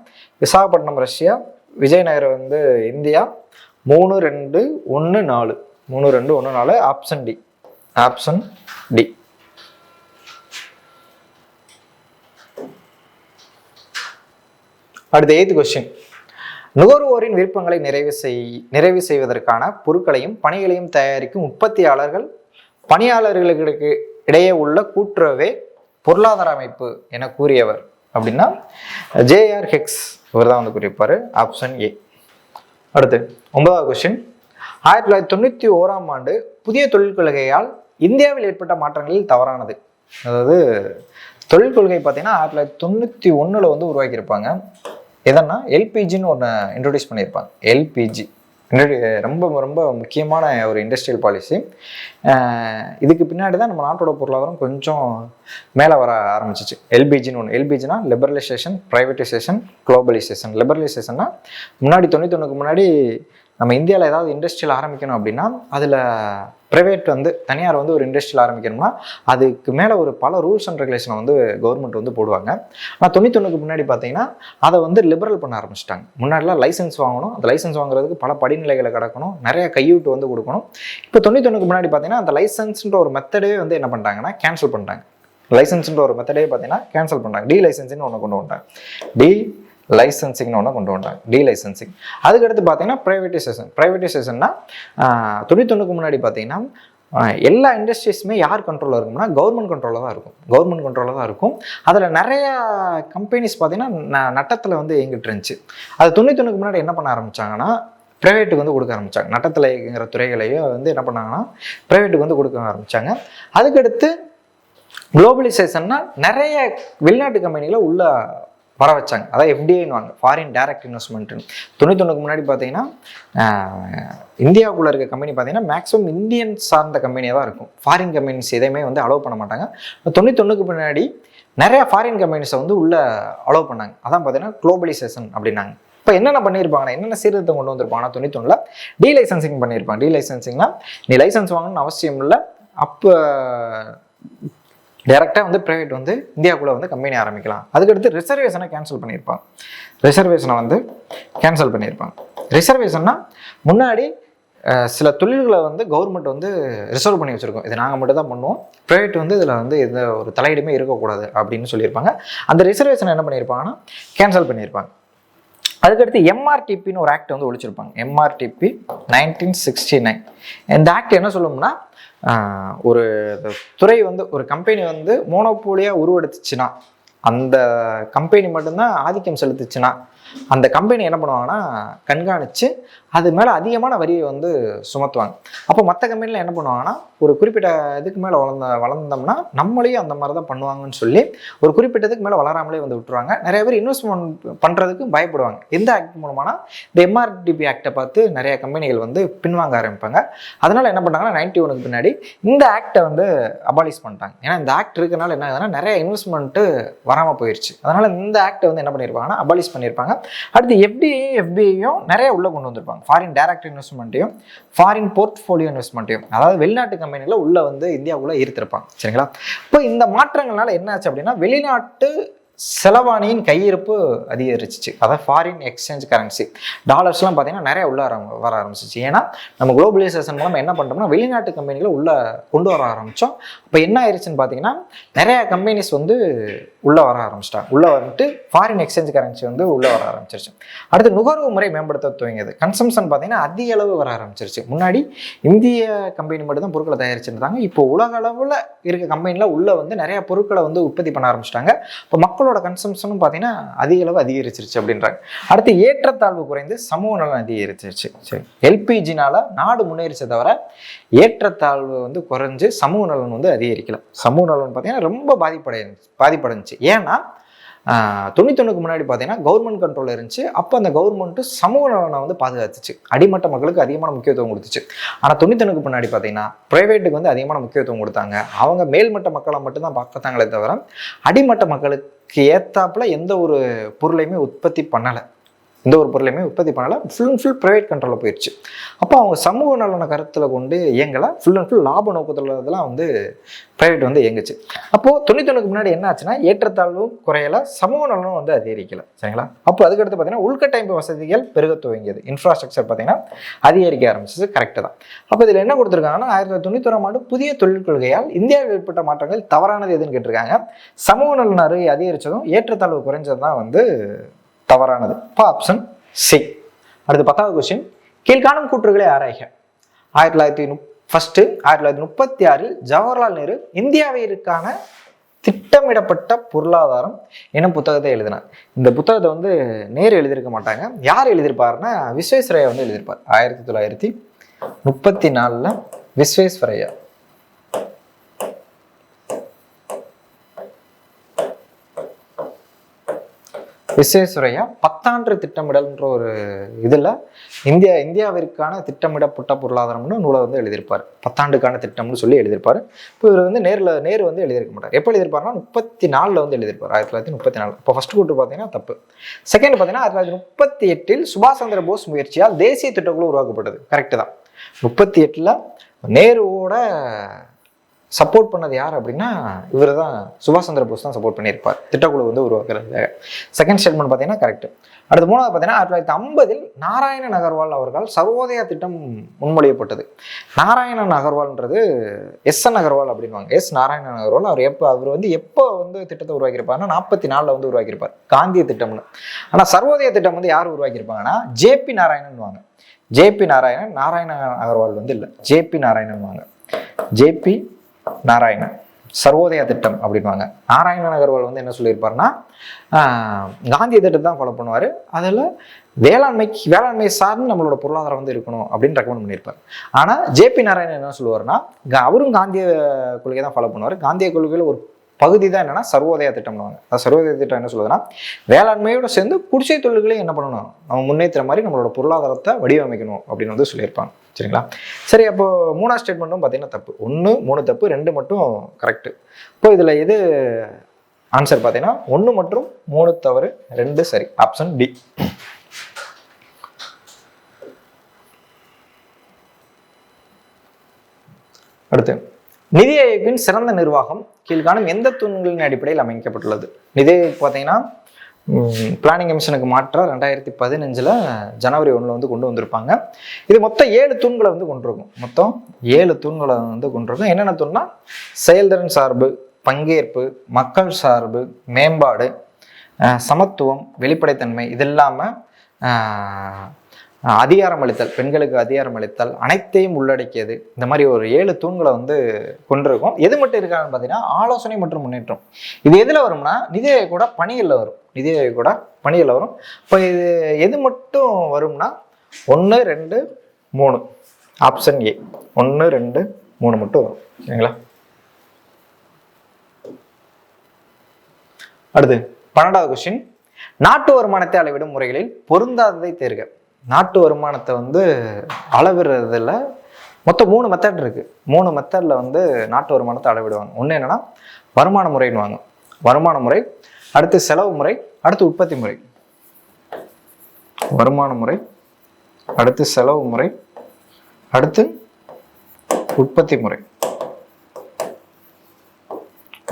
விசாகப்பட்டினம் ரஷ்யா, விஜயநகரம் வந்து இந்தியா. 3-2-1-4 option D. அடுத்த 8th கொஸ்டின். நுகர்வோரின் விருப்பங்களை நிறைவு செய்வதற்கான பொருட்களையும் பணிகளையும் தயாரிக்கும் உற்பத்தியாளர்கள் பணியாளர்களுக்கு இடையே உள்ள கூட்டுறவே பொருளாதார அமைப்பு என கூறியவர் அப்படின்னா ஜே.ஆர். ஹெக்ஸ் இவர் தான் வந்து கூறியிருப்பாரு. Option A. அடுத்து 9வது கொஸ்டின். 1991 புதிய தொழில் கொள்கையால் இந்தியாவில் ஏற்பட்ட மாற்றங்களில் தவறானது. அதாவது தொழில் கொள்கை பார்த்தீங்கன்னா 1991 வந்து உருவாக்கியிருப்பாங்க. எதன்னா எல்பிஜின்னு ஒன்று இன்ட்ரடியூஸ் பண்ணியிருப்பாங்க. எல்பிஜி ரொம்ப ரொம்ப முக்கியமான ஒரு இண்டஸ்ட்ரியல் பாலிசி. இதுக்கு பின்னாடி தான் நம்ம நாட்டோட பொருளாதாரம் கொஞ்சம் மேலே வர ஆரம்பிச்சிச்சு. எல்பிஜின்னு ஒன்று. எல்பிஜினா லிபரலைசேஷன், ப்ரைவேட்டைசேஷன், குளோபலைசேஷன். லிபரலைசேஷன்னா முன்னாடி 91க்கு முன்னாடி நம்ம இந்தியாவில் ஏதாவது இண்டஸ்ட்ரியல் ஆரம்பிக்கணும் அப்படின்னா அதில் ப்ரைவேட் வந்து தனியார் வந்து ஒரு இண்டஸ்ட்ரியல் ஆரம்பிக்கணும்னா அதுக்கு மேலே ஒரு பல ரூல்ஸ் அண்ட் ரெகுலேஷனை வந்து கவர்மெண்ட் வந்து போடுவாங்க. ஆனால் 91க்கு முன்னாடி பார்த்தீங்கன்னா அதை வந்து லிபரல் பண்ண ஆரம்பிச்சிட்டாங்க. முன்னாடிலாம் லைசன்ஸ் வாங்கணும், அந்த லைசன்ஸ் வாங்குறதுக்கு பல படிநிலைகளை கடக்கணும், நிறைய கையூட்டு வந்து கொடுக்கணும். இப்போ 91க்கு முன்னாடி பார்த்தீங்கன்னா அந்த லைசன்ஸ்ன்ற ஒரு மெத்தடே வந்து என்ன பண்ணிட்டாங்கன்னா கேன்சல் பண்ணிட்டாங்க. லைசன்ஸ்ன்ற ஒரு மெத்தடே பார்த்தீங்கன்னா கேன்சல் பண்ணிட்டாங்க. டி லைசன்ஸ்னு ஒன்று கொண்டு வந்துட்டாங்க. லைசன்சிங்னு ஒன்று கொண்டு வந்தாங்க. லைசன்சிங். அதுக்கடுத்து பார்த்தீங்கன்னா ப்ரைவேட்டைசேஷன்னா 91க்கு முன்னாடி பார்த்தீங்கன்னா எல்லா இண்டஸ்ட்ரீஸுமே யார் கண்ட்ரோலில் இருக்கும்னா கவர்மெண்ட் கண்ட்ரோலில் தான் இருக்கும். அதில் நிறைய கம்பெனிஸ் பார்த்தீங்கன்னா நட்டத்தில் வந்து இயங்கிட்டு இருந்துச்சு. அது 91க்கு முன்னாடி என்ன பண்ண ஆரம்பித்தாங்கன்னா ப்ரைவேட்டுக்கு வந்து கொடுக்க ஆரம்பித்தாங்க. நட்டத்தில் இயங்குகிற துறைகளையும் வந்து என்ன பண்ணாங்கன்னா ப்ரைவேட்டுக்கு வந்து கொடுக்க ஆரம்பித்தாங்க. அதுக்கடுத்து குளோபலைசேஷன்னா நிறைய வெளிநாட்டு கம்பெனிகளை உள்ள வர வச்சாங்க. அதான் எஃப்டிஐன்னு வாங்க, ஃபாரின் டைரக்ட் இன்வெஸ்ட்மெண்ட்னு. 91க்கு முன்னாடி பார்த்தீங்கன்னா இந்தியாவுக்குள்ளே இருக்க கம்பெனி பார்த்தீங்கன்னா மேக்ஸிமம் இந்தியன் சார்ந்த கம்பெனியாக தான் இருக்கும். ஃபாரின் கம்பெனிஸ் எதையுமே வந்து அலோவ் பண்ண மாட்டாங்க. 91க்கு முன்னாடி நிறைய ஃபாரின் கம்பெனிஸை வந்து உள்ளே அலோவ் பண்ணாங்க. அதான் பார்த்தீங்கன்னா குளோபலைசேஷன் அப்படின்னாங்க. இப்போ என்னென்ன பண்ணியிருப்பாங்கன்னா என்னென்ன சீர்திருத்தம் கொண்டு வந்திருப்பாங்கன்னா 91ல் லைசன்சிங் பண்ணியிருப்பாங்க. லைசன்சிங்னா நீ லைசன்ஸ் வாங்கணும்னு அவசியம் இல்லை. அப்போ டைரெக்டாக வந்து ப்ரைவேட் வந்து இந்தியாவுக்குள்ளே வந்து கம்பெனி ஆரம்பிக்கலாம். அதுக்கடுத்து ரிசர்வேஷனை கேன்சல் பண்ணியிருப்பாங்க. ரிசர்வேஷன்னா முன்னாடி சில தொழில்களை வந்து கவர்மெண்ட் வந்து ரிசர்வ் பண்ணி வச்சுருக்கோம். இது நாங்கள் மட்டும் தான் பண்ணுவோம், ப்ரைவேட் வந்து இதில் வந்து எந்த ஒரு தலையிடுமே இருக்கக்கூடாது அப்படின்னு சொல்லியிருப்பாங்க. அந்த ரிசர்வேஷனை என்ன பண்ணியிருப்பாங்கன்னா கேன்சல் பண்ணியிருப்பாங்க. அதுக்கடுத்து எம்ஆர்டிபின்னு ஒரு ஆக்ட் வந்து ஒழிச்சிருப்பாங்க. எம்ஆர்டிபி 1969. இந்த ஆக்ட் என்ன சொல்லும்னா ஒரு துறை வந்து ஒரு கம்பெனி வந்து மோனோபோலியாக உருவெடுத்துச்சுன்னா அந்த கம்பெனி மட்டும்தான் ஆதிக்கம் செலுத்துச்சுன்னா அந்த கம்பெனி என்ன பண்ணுவாங்கன்னா கண்காணித்து அது மேலே அதிகமான வரியை வந்து சுமத்துவாங்க. அப்போ மற்ற கம்பெனியில் என்ன பண்ணுவாங்கன்னா ஒரு குறிப்பிட்ட இதுக்கு மேலே வளர்ந்தோம்னா நம்மளையும் அந்த மாதிரி தான் பண்ணுவாங்கன்னு சொல்லி ஒரு குறிப்பிட்டதுக்கு மேலே வளராமலே வந்து விட்டுருவாங்க. நிறைய பேர் இன்வெஸ்ட்மெண்ட் பண்ணுறதுக்கு பயப்படுவாங்க. எந்த ஆக்ட் மூலமானா இந்த எம்ஆர்டிபி ஆக்டை பார்த்து நிறைய கம்பெனிகள் வந்து பின்வாங்க ஆரம்பிப்பாங்க. அதனால் என்ன பண்ணாங்கன்னா 91க்கு பின்னாடி இந்த ஆக்டை வந்து அபாலிஷ் பண்ணிட்டாங்க. ஏன்னா இந்த ஆக்ட் இருக்கிறனால என்ன ஆகுதுன்னா நிறைய இன்வெஸ்ட்மெண்ட்டு வராமல் போயிடுச்சு. அதனால் இந்த ஆக்டை வந்து என்ன பண்ணியிருப்பாங்கன்னா அபாலிஷ் பண்ணியிருப்பாங்க. அடுத்து எஃப்டிஐயும் நிறைய உள்ள கொண்டு வந்திருப்பாங்க. ஃபாரின் டைரக்ட் இன்வெஸ்ட்மெண்ட்டையும் ஃபாரின் போர்ட்ஃபோலியோ இன்வெஸ்ட்மெண்ட்டையும், அதாவது வெளிநாட்டு கம்பெனிகளை உள்ள வந்து இந்தியாவுக்குள்ள ஈர்த்திருப்பாங்க. சரிங்களா? இப்போ இந்த மாற்றங்கள்னால என்ன ஆச்சு அப்படின்னா வெளிநாட்டு செலவாணியின் கையிருப்பு அதிகரிச்சிச்சு. அதாவது ஃபாரின் எக்ஸ்சேஞ்ச் கரன்சி டாலர்ஸ்லாம் பார்த்தீங்கன்னா நிறைய உள்ள வர ஆரம்பிச்சிச்சு. ஏன்னா நம்ம குளோபலைசேஷன் மூலம் என்ன பண்ணுறோம்னா வெளிநாட்டு கம்பெனிகளை உள்ள கொண்டு வர ஆரம்பித்தோம். இப்போ என்ன ஆயிடுச்சுன்னு பார்த்தீங்கன்னா நிறைய கம்பெனிஸ் வந்து உள்ளே வர ஆரம்பிச்சிட்டாங்க. உள்ளே வந்துட்டு ஃபாரின் எக்ஸ்சேஞ்ச் கரன்சி வந்து உள்ளே வர ஆரம்பிச்சிருச்சு. அடுத்து நுகர்வு முறை மேம்படுத்த துவங்கியது. கன்சம்ஷன் பார்த்தீங்கன்னா அதிக அளவு வர ஆரம்பிச்சிருச்சு. முன்னாடி இந்திய கம்பெனி மட்டும் தான் பொருட்களை தயாரிச்சிருந்தாங்க. இப்போ உலக அளவில் இருக்க கம்பெனியில் உள்ள வந்து நிறைய பொருட்களை வந்து உற்பத்தி பண்ண ஆரம்பிச்சிட்டாங்க. இப்போ மக்களோட கன்சம்ஷனும் பார்த்தீங்கன்னா அதிக அளவு அதிகரிச்சிருச்சு அப்படின்றாங்க. அடுத்து ஏற்றத்தாழ்வு குறைந்து சமூக நலன் அதிகரிச்சிருச்சு. சரி, எல்பிஜினால நாடு முன்னேறிச்ச தவிர ஏற்றத்தாழ்வு வந்து குறைஞ்சு சமூக நலன் வந்து அதிகரிக்கல. சமூக நலன் பார்த்தீங்கன்னா ரொம்ப பாதிப்படைஞ்சிச்சு. ஏன்னா 91க்கு முன்னாடி பார்த்தீங்கன்னா கவர்மெண்ட் கண்ட்ரோல் இருந்துச்சு. அப்போ அந்த கவர்மெண்ட்டு சமூக நலனை வந்து பாதுகாத்துச்சு, அடிமட்ட மக்களுக்கு அதிகமான முக்கியத்துவம் கொடுத்துச்சு. ஆனால் 91க்கு முன்னாடி பார்த்தீங்கன்னா ப்ரைவேட்டுக்கு வந்து அதிகமான முக்கியத்துவம் கொடுத்தாங்க. அவங்க மேல்மட்ட மக்களை மட்டும்தான் பார்த்தாங்களே தவிர அடிமட்ட மக்களுக்கு ஏத்தாப்புல எந்த ஒரு பொருளையுமே உற்பத்தி பண்ணலை. ஃபுல் அண்ட் ஃபுல் ப்ரைவேட் கண்ட்ரோலில் போயிடுச்சு. அப்போ அவங்க சமூக நலனை கருத்தில் கொண்டு இயங்கலை, ஃபுல் அண்ட் ஃபுல் லாப நோக்கத்தில் இதெல்லாம் வந்து ப்ரைவேட் வந்து இயங்குச்சு. அப்போது 91க்கு முன்னாடி என்ன ஆச்சுன்னா ஏற்றத்தாழ்வும் குறையலை, சமூக நலனும் வந்து அதிகரிக்கலை. சரிங்களா? அப்போ அதுக்கடுத்து பார்த்தீங்கன்னா உள்கட்டமைப்பு வசதிகள் பெருக துவங்கியது. இன்ஃப்ராஸ்ட்ரக்சர் பார்த்தீங்கன்னா அதிகரிக்க ஆரம்பிச்சது. கரெக்டு தான். அப்போ இதில் என்ன கொடுத்துருக்காங்கன்னா 1991 புதிய தொழில் கொள்கையால் இந்தியாவில் ஏற்பட்ட மாற்றங்கள் தவறானது எதுன்னு கேட்டிருக்காங்க. சமூக நலன் அதிகரித்ததும் ஏற்றத்தாழ்வு குறைஞ்சது தான் வந்து தவறானது. இப்போ ஆப்ஷன் சி. அடுத்து 10வது கொஸ்டின். கீழ்காணும் கூற்றுகளை ஆராய்க. 1936 ஜவஹர்லால் நேரு இந்தியாவிற்கான திட்டமிடப்பட்ட பொருளாதாரம் எனும் புத்தகத்தை எழுதினார். இந்த புத்தகத்தை வந்து நேரு எழுதியிருக்க மாட்டாங்க. யார் எழுதியிருப்பாருன்னா விஸ்வேஸ்வரய்யா வந்து எழுதியிருப்பார். 1936 34 விஸ்வேஸ்வரையா. விஸ்வேஸ்வரையா 10 ஆண்டு திட்டமிடல்ன்ற ஒரு இதில் இந்தியாவிற்கான திட்டமிடப்பட்ட பொருளாதாரம்னு நூலை வந்து எழுதியிருப்பார். 10 ஆண்டுக்கான திட்டம்னு சொல்லி எழுதியிருப்பார். இப்போ இவர் வந்து நேரு வந்து எழுதியிருக்க மாட்டார். எப்போ எழுதியிருப்பாருன்னா 34 வந்து எழுதியிருப்பார், 1934. இப்போ ஃபர்ஸ்ட் கூட்டு பார்த்தீங்கன்னா தப்பு. செகண்ட் பார்த்தீங்கன்னா 1938 சுபாஷ் சந்திர போஸ் முயற்சியால் தேசிய திட்டக்குழு உருவாக்கப்பட்டது. கரெக்டு தான். 38 நேருவோட சப்போர்ட் பண்ணது யார் அப்படின்னா இவர் தான், சுபாஷ் சந்திர போஸ் தான் சப்போர்ட் பண்ணியிருப்பார் திட்டக்குழு வந்து உருவாக்குறது. செகண்ட் ஸ்டேட்மெண்ட் பார்த்தீங்கன்னா கரெக்ட். அடுத்து மூணாவது பார்த்தீங்கன்னா 1950 நாராயணன் அகர்வால் அவர்கள் சர்வோதயா திட்டம் முன்மொழியப்பட்டது. நாராயணன் அகர்வால்ன்றது எஸ்என் அகர்வால் அப்படின்வாங்க. நாராயணன் அகர்வால் அவர் வந்து எப்போ வந்து திட்டத்தை உருவாக்கியிருப்பாருன்னா 44 வந்து உருவாக்கியிருப்பார், காந்திய திட்டம்னு. ஆனால் சர்வோதயா திட்டம் வந்து யார் உருவாக்கியிருப்பாங்கன்னா ஜேபி நாராயணன் வாங்க. ஜேபி நாராயணன், நாராயணன் அகர்வால் வந்து இல்லை, ஜேபி நாராயணன் வாங்க. ஜேபி நாராயணன் சர்வோதயா திட்டம் அப்படின்வாங்க. நாராயணன் அகர்வால் வந்து என்ன சொல்லியிருப்பாருன்னா காந்திய திட்டத்தை தான் ஃபாலோ பண்ணுவார். அதில் வேளாண்மை சார்ந்து நம்மளோட பொருளாதாரம் வந்து இருக்கணும் அப்படின்னு ரெக்கமெண்ட் பண்ணியிருப்பார். ஆனால் ஜேபி நாராயணன் என்ன சொல்லுவார்னா அவரும் காந்திய கொள்கையை தான் ஃபாலோ பண்ணுவார். காந்திய கொள்கையில் ஒரு பகுதி தான் என்னன்னா சர்வோதயா திட்டம்னுவாங்க. அது சர்வோதயா திட்டம் என்ன சொல்லுதுன்னா வேளாண்மையோட சேர்ந்து குடிசை தொழில்களையும் என்ன பண்ணணும், நம்ம முன்னேற்ற மாதிரி நம்மளோட பொருளாதாரத்தை வடிவமைக்கணும் அப்படின்னு வந்து சொல்லியிருப்பாங்க. சரிங்களா? சரி, அப்போ மூணாவது ஸ்டேட்மெண்ட்டும் பார்த்தீங்கன்னா தப்பு. 1 3 தப்பு, 2 மட்டும் கரெக்டு. இப்போ இதில் எது ஆன்சர் பார்த்தீங்கன்னா 1 மற்றும் 3 தவறு, 2 சரி. Option D. அடுத்து, நிதி ஆயோக்கின் சிறந்த நிர்வாகம் கீழ்காணும் எந்த தூண்களின் அடிப்படையில் அமைக்கப்பட்டுள்ளது? நிதி ஆயோக் பார்த்தீங்கன்னா பிளானிங் கமிஷனுக்கு மாற்ற 2015 ஜனவரி 1 வந்து கொண்டு வந்திருப்பாங்க. இது மொத்தம் 7 தூண்களை வந்து கொண்டிருக்கும். மொத்தம் 7 தூண்களை வந்து கொண்டிருக்கும். என்னென்ன தூண்னா செயல்திறன் சார்பு, பங்கேற்பு, மக்கள் சார்பு, மேம்பாடு, சமத்துவம், வெளிப்படைத்தன்மை, இது இல்லாமல் அதிகாரம் அளித்தல், பெண்களுக்கு அதிகாரம் அளித்தல், அனைத்தையும் உள்ளடக்கியது. இந்த மாதிரி ஒரு 7 தூண்களை வந்து கொண்டிருக்கும். எது மட்டும் இருக்கான்னு பார்த்தீங்கன்னா ஆலோசனை மற்றும் முன்னேற்றம். இது எதில் வரும்னா நிதி ஆயோக் கூட பணியில் வரும். நிதி ஆயோக் கூட பணியில் வரும். இப்போ இது எது மட்டும் வரும்னா 1 2 3 ஆப்ஷன் ஏ. 1 2 3 மட்டும் வரும். சரிங்களா? அடுத்து 12வது கொஸ்டின், நாட்டு வருமானத்தை அளவிடும் முறைகளில் பொருந்தாததை தேர்க. நாட்டு வருமானத்தை வந்து அளவிடுறதுல மொத்தம் 3 மெத்தட் இருக்கு. 3 மெத்தட்ல வந்து நாட்டு வருமானத்தை அளவிடுவாங்க. ஒன்று என்னன்னா வருமான முறைன்னுவாங்க. வருமான முறை, அடுத்து செலவு முறை, அடுத்து உற்பத்தி முறை. வருமான முறை, அடுத்து செலவு முறை, அடுத்து உற்பத்தி முறை.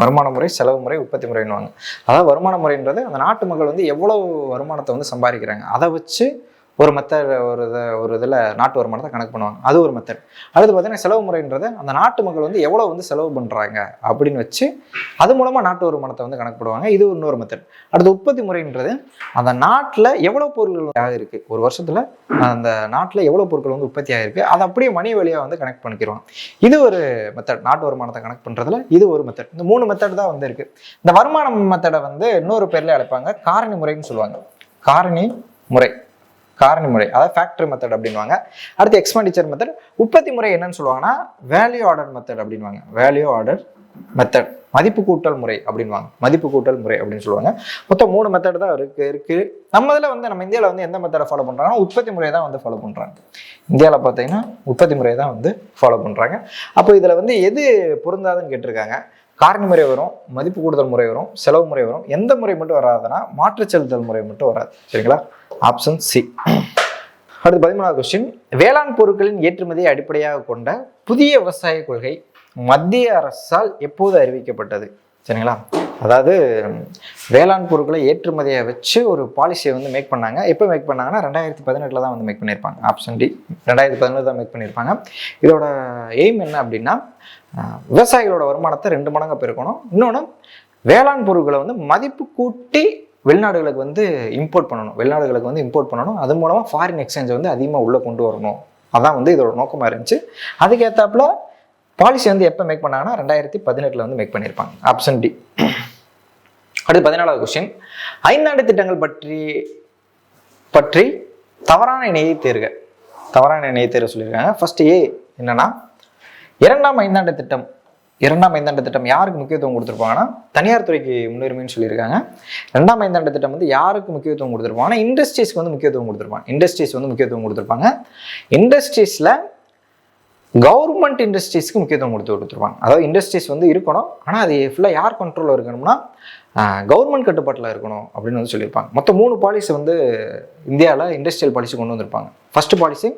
வருமான முறை, செலவு முறை, உற்பத்தி முறைன்னுவாங்க. அதாவது வருமான முறைன்றது அந்த நாட்டு மக்கள் வந்து எவ்வளவு வருமானத்தை வந்து சம்பாதிக்கிறாங்க அதை வச்சு ஒரு மெத்தட் ஒரு இதில் நாட்டு வருமானத்தை கணக்கு பண்ணுவாங்க. அது ஒரு மெத்தட். அடுத்து பார்த்தீங்கன்னா செலவு முறைன்றது அந்த நாட்டு மக்கள் வந்து எவ்வளோ வந்து செலவு பண்ணுறாங்க அப்படின்னு வச்சு அது மூலமாக நாட்டு வருமானத்தை வந்து கணக்கு பண்ணுவாங்க. இது இன்னொரு மெத்தட். அடுத்து உற்பத்தி முறைன்றது அந்த நாட்டில் எவ்வளோ பொருட்கள் ஆகிருக்கு, ஒரு வருஷத்தில் அந்த நாட்டில் எவ்வளோ பொருட்கள் வந்து உற்பத்தி ஆகிருக்கு அதை அப்படியே மணி வழியாக வந்து கனெக்ட் பண்ணிக்கிறோம். இது ஒரு மெத்தட். நாட்டு வருமானத்தை கனெக்ட் பண்ணுறதுல இது ஒரு மெத்தட். இந்த 3 மெத்தட் தான் வந்து இருக்குது. இந்த வருமான மெத்தடை வந்து இன்னொரு பேர்ல அழைப்பாங்க காரணி முறைன்னு சொல்லுவாங்க. காரணி முறை, காரணி முறை, அதாவது ஃபேக்டரி மெத்தட் அப்படின்வாங்க. அடுத்து எக்ஸ்பெண்டிச்சர் மெத்தட். உற்பத்தி முறை என்னன்னு சொல்லுவாங்கன்னா வேல்யூ ஆர்டர் மெத்தட் அப்படின்வாங்க. வேல்யூ ஆர்டர் மெத்தட், மதிப்பு கூட்டல் முறை அப்படின்வாங்க. மதிப்பு கூட்டல் முறை அப்படின்னு சொல்லுவாங்க. மொத்தம் 3 மெத்தட் தான் இருக்கு. நம்ம இந்தியாவில் வந்து எந்த மெத்தடை ஃபாலோ பண்ணுறாங்கன்னா உற்பத்தி முறையை தான் வந்து ஃபாலோ பண்ணுறாங்க. இந்தியாவில் பார்த்தீங்கன்னா உற்பத்தி முறையை தான் வந்து ஃபாலோ பண்ணுறாங்க. அப்போ இதில் வந்து எது பொருந்தாதுன்னு கேட்டிருக்காங்க. காரணி முறை வரும், மதிப்பு கூடுதல் முறை வரும், செலவு முறை வரும். எந்த முறை மட்டும் வராதுன்னா மாற்று செலுத்தல் முறை மட்டும் வராது. சரிங்களா? Option C. அடுத்து 13வது கொஸ்டின், வேளாண் பொருட்களின் ஏற்றுமதியை அடிப்படையாக கொண்ட புதிய விவசாய கொள்கை மத்திய அரசால் எப்போது அறிவிக்கப்பட்டது? சரிங்களா? அதாவது வேளாண் பொருட்களை ஏற்றுமதியை வச்சு ஒரு பாலிசியை வந்து மேக் பண்ணாங்க. எப்போ மேக் பண்ணாங்கன்னா 2018 தான் வந்து மேக் பண்ணியிருப்பாங்க. ஆப்ஷன் டி, 2018 தான் மேக் பண்ணியிருப்பாங்க. இதோட எய்ம் என்ன அப்படின்னா விவசாயிகளோட வருமானத்தை 2 மடங்கு பெருக்கணும். இன்னொன்று வேளாண் பொருட்களை வந்து மதிப்பு கூட்டி வெளிநாடுகளுக்கு வந்து இம்போர்ட் பண்ணணும். அது மூலமாக ஃபாரின் எக்ஸ்சேஞ்சை வந்து அதிகமாக உள்ளே கொண்டு வரணும். அதான் வந்து இதோட நோக்கமாக இருந்துச்சு. அதுக்கேற்றாப்புல பாலிசி வந்து எப்போ மேக் பண்ணாங்கன்னா 2018 வந்து மேக் பண்ணியிருப்பாங்க. Option D. அடுத்து 14வது கொஸ்டின், 5 ஆண்டு திட்டங்கள் பற்றி தவறான இணையை தேர்க. தவறான இணையை தேர்வு சொல்லியிருக்காங்க. ஃபர்ஸ்ட் ஏ என்னன்னா இரண்டாம் ஐந்தாண்டு திட்டம். இரண்டாம் ஐந்தாண்டு திட்டம் யாருக்கு முக்கியத்துவம் கொடுத்துருப்பாங்கன்னா தனியார் துறைக்கு முன்னுரிமைன்னு சொல்லியிருக்காங்க. ரெண்டாம் ஐந்தாண்டு திட்டம் வந்து யாருக்கு முக்கியத்துவம் கொடுத்துருப்பாங்கன்னா இண்டஸ்ட்ரீஸ்க்கு வந்து முக்கியத்துவம் கொடுத்துருப்பாங்க. இண்டஸ்ட்ரீஸ் வந்து முக்கியத்துவம் கொடுத்துருப்பாங்க. இண்டஸ்ட்ரீஸில் கவர்மெண்ட் இண்டஸ்ட்ரீஸ்க்கு முக்கியத்துவம் கொடுத்துருப்பாங்க. அதாவது இண்டஸ்ட்ரீஸ் வந்து இருக்கணும், ஆனால் அது ஃபுல்லாக யார் கண்ட்ரோலில் இருக்கணும்னா கவர்மெண்ட் கட்டுப்பாட்டில் இருக்கணும் அப்படின்னு வந்து சொல்லியிருப்பாங்க. மொத்தம் 3 பாலிசி வந்து இந்தியாவில் இண்டஸ்ட்ரியல் பாலிசி கொண்டு வந்திருப்பாங்க. ஃபர்ஸ்ட் பாலிசி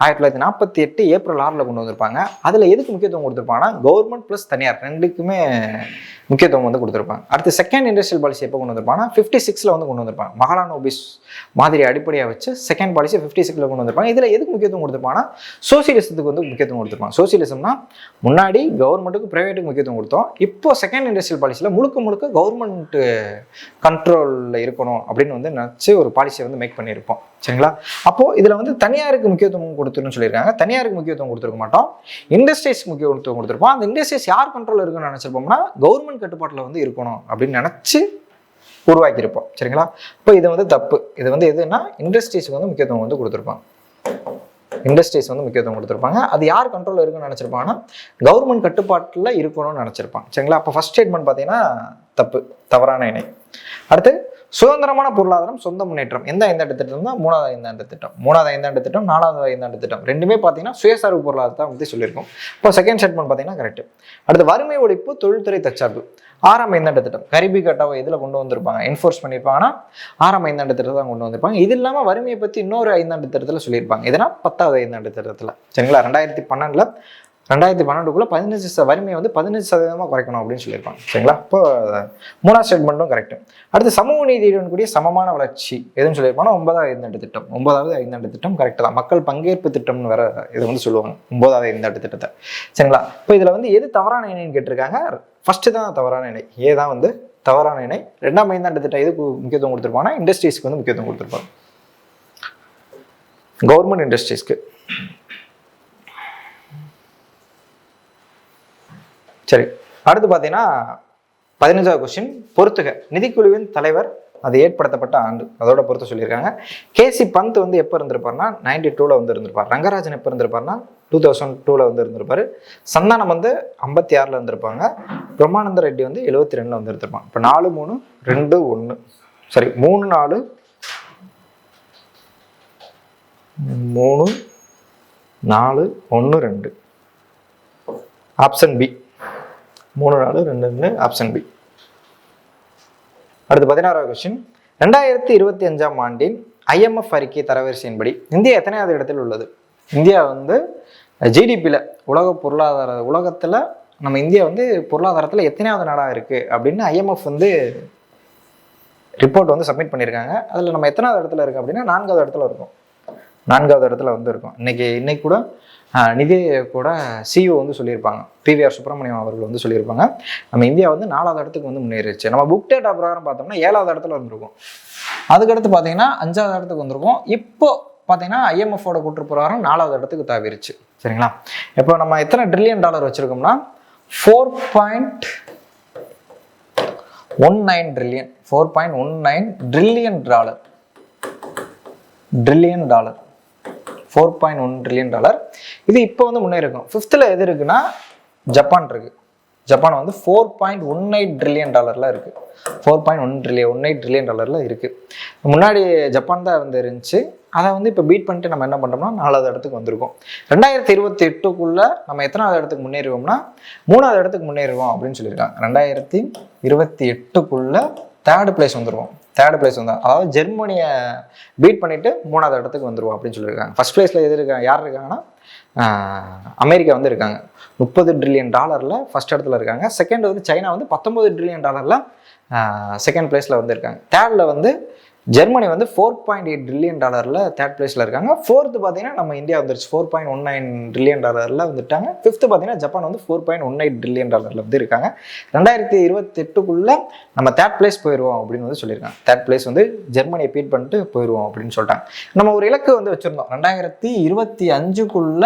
1948 ஏப்ரல் 6 கொண்டு வந்திருப்பாங்க. அதில் எதுக்கு முக்கியத்துவம் கொடுத்துருப்பாங்கன்னா கவர்மெண்ட் ப்ளஸ் தனியார் ரெண்டுக்குமே முக்கியத்துவம் வந்து கொடுத்துருப்பாங்க. அடுத்து செகண்ட் இண்டஸ்ட்ரியல் பாலிசி எப்போ கொண்டு வந்திருப்பாங்கன்னா 56 வந்து கொண்டு வந்திருப்பாங்க. மகாலானோபிஸ் மாதிரி அடிப்படையாக வச்சு செகண்ட் பாலிசி 56 கொண்டு வந்திருப்பாங்க. இதில் எதுக்கு முக்கியத்துவம் கொடுத்துருப்பாங்கன்னா சோசியலிசத்துக்கு வந்து முக்கியத்துவம் கொடுத்துருப்பாங்க. சோசியலிசம்னா முன்னாடி கவர்மெண்ட்டுக்கு பிரைவேட்டுக்கு முக்கியத்துவம் கொடுத்தோம். இப்போ செகண்ட் இண்டஸ்ட்ரியல் பாலிசியில் முழுக்க கவர்மெண்ட் கண்ட்ரோலில் இருக்கணும் அப்படின்னு வந்து நினச்சி ஒரு பாலிசியை வந்து மேக் பண்ணியிருப்போம். சரிங்களா? அப்போது இதில் வந்து தனியாருக்கு முக்கியத்துவம் கொடுத்துருன்னு சொல்லியிருக்காங்க. தனியாருக்கு முக்கியத்துவம் கொடுத்துருக்க மாட்டோம், இண்டஸ்ட்ரீஸ்க்கு முக்கியத்துவம் கொடுத்துருப்போம். அந்த இண்டஸ்ட்ரீஸ் யார் கண்ட்ரோலில் இருக்குன்னு நினச்சிருப்போம்னா கவர்மெண்ட் கட்டுப்பாட்டில் வந்து இருக்கணும் அப்படின்னு நினச்சி உருவாக்கியிருப்போம். சரிங்களா? இப்போ இது வந்து தப்பு. இது வந்து எதுன்னா இண்டஸ்ட்ரீஸ்க்கு வந்து முக்கியத்துவம் வந்து கொடுத்துருப்பாங்க. இண்டஸ்ட்ரீஸ் வந்து முக்கியத்துவம் கொடுத்துருப்பாங்க. அது யார் கண்ட்ரோலில் இருக்குன்னு நினச்சிருப்பாங்கன்னா கவர்மெண்ட் கட்டுப்பாட்டில் இருக்கணும்னு நினச்சிருப்பாங்க. சரிங்களா? அப்போ ஃபர்ஸ்ட் ஸ்டேட்மெண்ட் பார்த்தீங்கன்னா தப்பு, தவறான இணை. அடுத்து சுதந்திரமான பொருளாதாரம் சொந்த முன்னேற்றம் எந்த ஐந்தாண்டு திட்டம் தான்? 3வது ஐந்தாண்டு திட்டம். 3வது ஐந்தாண்டு திட்டம், 4வது ஐந்தாண்டு திட்டம் ரெண்டுமே பார்த்தீங்கன்னா சுயசார்பு பொருளாதாரத்தை பற்றி சொல்லியிருக்கோம். இப்போ செகண்ட் ஸ்டேட்மெண்ட் பார்த்தீங்கன்னா கரெக்ட். அடுத்து வறுமை ஒழிப்பு தொழில்துறை தற்சார்பு 6ஆம் ஐந்தாண்டு திட்டம். கரிபி கட்டாவை இதில் கொண்டு வந்திருப்பாங்க, என்ஃபோர்ஸ் பண்ணியிருப்பாங்கன்னா 6ஆம் ஐந்தாண்டு திட்டத்தை தான் கொண்டு வந்திருப்பாங்க. இது இல்லாமல் வறுமையை பற்றி இன்னொரு ஐந்தாண்டு திட்டத்தில் சொல்லியிருப்பாங்க. இதனால் 10வது ஐந்தாண்டு திட்டத்தில். சரிங்களா? 2012க்குள்ள 15% வறுமையை வந்து 15% குறைக்கணும் அப்படின்னு சொல்லியிருப்பாங்க. சரிங்களா? இப்போ 3வது ஸ்டேட்மெண்ட்டும் கரெக்ட். அடுத்து சமூக நீதியுடன் கூடிய சமமான வளர்ச்சி எதுன்னு சொல்லியிருப்பாங்கன்னா 9வது ஐந்தாண்டு திட்டம். 9வது ஐந்தாண்டு திட்டம் கரெக்ட் தான். மக்கள் பங்கேற்பு திட்டம்னு வேற இதை வந்து சொல்லுவாங்க 9வது ஐந்தாண்டு திட்டத்தை. சரிங்களா? இப்போ இதில் வந்து எது தவறான இணைன்னு கேட்டிருக்காங்க. ஃபர்ஸ்ட் தான் தவறான இணை, ஏ தான் வந்து தவறான இணை. 2ஆம் ஐந்தாண்டு திட்டம் எதுக்கு முக்கியத்துவம் கொடுத்துருப்பாங்கன்னா இண்டஸ்ட்ரீஸ்க்கு வந்து முக்கியத்துவம் கொடுத்துருப்பாங்க, கவர்மெண்ட் இண்டஸ்ட்ரீஸ்க்கு. சரி, அடுத்து பார்த்தீங்கன்னா 15வது கொஸ்டின். பொறுத்துக நிதிக்குழுவின் தலைவர் அது ஏற்படுத்தப்பட்ட ஆண்டு அதோட பொறுத்து சொல்லியிருக்காங்க. கேசி பந்த் வந்து எப்போ இருந்திருப்பாருன்னா 92ல் வந்து இருந்திருப்பார். ரங்கராஜன் எப்போ இருந்திருப்பாருன்னா 2002ல் வந்து இருந்திருப்பாரு. சந்தானம் வந்து 56ல் இருந்திருப்பாங்க. பிரம்மானந்த ரெட்டி வந்து 72ல் வந்து இருந்திருப்பாங்க. இப்போ 4-3-2-1 சரி 3-4-3-4-1-2 ஆப்ஷன் பி. 3-4-2-1 option B. அடுத்து 16வது கொஸ்டின். 2025ஆம் ஆண்டின் IMF அறிக்கை தரவரிசையின்படி இந்தியா எத்தனையாவது இடத்தில் உள்ளது? இந்தியா வந்து ஜிடிபியில் உலகத்தில் நம்ம இந்தியா வந்து பொருளாதாரத்தில் எத்தனையாவது நாடாக இருக்குது அப்படின்னு IMF வந்து ரிப்போர்ட் வந்து சப்மிட் பண்ணியிருக்காங்க. அதில் நம்ம எத்தனாவது இடத்துல இருக்குது அப்படின்னா 4வது இடத்துல இருக்கும். 4வது இடத்துல வந்து இருக்கும். இன்னைக்கு கூட நிதி கூட சிஇஓ வந்து சொல்லியிருப்பாங்க, PVR சுப்பிரமணியம் அவர்கள் வந்து சொல்லியிருப்பாங்க, நம்ம இந்தியா வந்து 4வது இடத்துக்கு வந்து முன்னேறிச்சு. நம்ம புக் டேட்டா பிரகாரம் பார்த்தோம்னா 7வது இடத்துல வந்துருக்கும். அதுக்கடுத்து பார்த்தீங்கன்னா 5வது இடத்துக்கு வந்திருக்கும். இப்போ பார்த்தீங்கன்னா IMF-ஓட கூற்று பிரகாரம் 4வது இடத்துக்கு தாவிருச்சு. சரிங்களா? இப்போ நம்ம எத்தனை $1 ட்ரில்லியன் வச்சிருக்கோம்னா 4.19 trillion. 4.19 trillion dollar. 4.1 trillion dollar. இது இப்போ வந்து முன்னேறிக்கும். 5th எது இருக்குன்னா ஜப்பான் இருக்கு. ஜப்பான் வந்து 4.18 ட்ரில்லியன் டாலர்ல இருக்கு. 4.18 ட்ரில்லியன் டாலர்ல இருக்கு. முன்னாடி ஜப்பான் தான் வந்து இருந்துச்சு. அதை வந்து இப்போ பீட் பண்ணிட்டு நம்ம என்ன பண்ணுறோம்னா 4வது இடத்துக்கு வந்திருக்கோம். 2028க்குள்ள நம்ம எத்தனாவது இடத்துக்கு முன்னேறுவோம்னா 3வது இடத்துக்கு முன்னேறுவோம் அப்படின்னு சொல்லியிருக்காங்க. 2028க்குள்ள 3rd பிளேஸ் வந்துருவோம். 3rd பிளேஸ் வந்தா, அதாவது ஜெர்மனியை பீட் பண்ணிட்டு 3வது இடத்துக்கு வந்துருவோம் அப்படின்னு சொல்லியிருக்காங்க. ஃபர்ஸ்ட் பிளேஸ்ல எது இருக்காங்க, யார் இருக்காங்கன்னா அமெரிக்கா வந்து இருக்காங்க. 30 ட்ரில்லியன் டாலர்ல ஃபர்ஸ்ட் இடத்துல இருக்காங்க. செகண்ட் வந்து சைனா வந்து 19 ட்ரில்லியன் டாலர்ல செகண்ட் பிளேஸ்ல வந்து இருக்காங்க. தேர்ட்ல வந்து ஜெர்மனி வந்து 4.8 ட்ரில்லியன் டாலர்ல 3rd பிளேஸ்ல இருக்காங்க. 4th பார்த்தீங்கன்னா நம்ம இந்தியா வந்துருச்சு, 4.19 ட்ரில்லியன் டாலர்ல வந்துட்டாங்க. 5th பார்த்தீங்கன்னா ஜப்பான் வந்து 4.18 ட்ரில்லியன் டாலர்ல வந்து இருக்காங்க. 2028க்குள்ள நம்ம 3rd பிளேஸ் போயிடுவோம் அப்படின்னு வந்து சொல்லியிருக்காங்க. 3rd பிளேஸ் வந்து ஜெர்மனியை பீட் பண்ணிட்டு போயிடுவோம் அப்படின்னு சொல்லிட்டாங்க. நம்ம ஒரு இலக்கு வந்து வச்சிருந்தோம், 2025க்குள்ள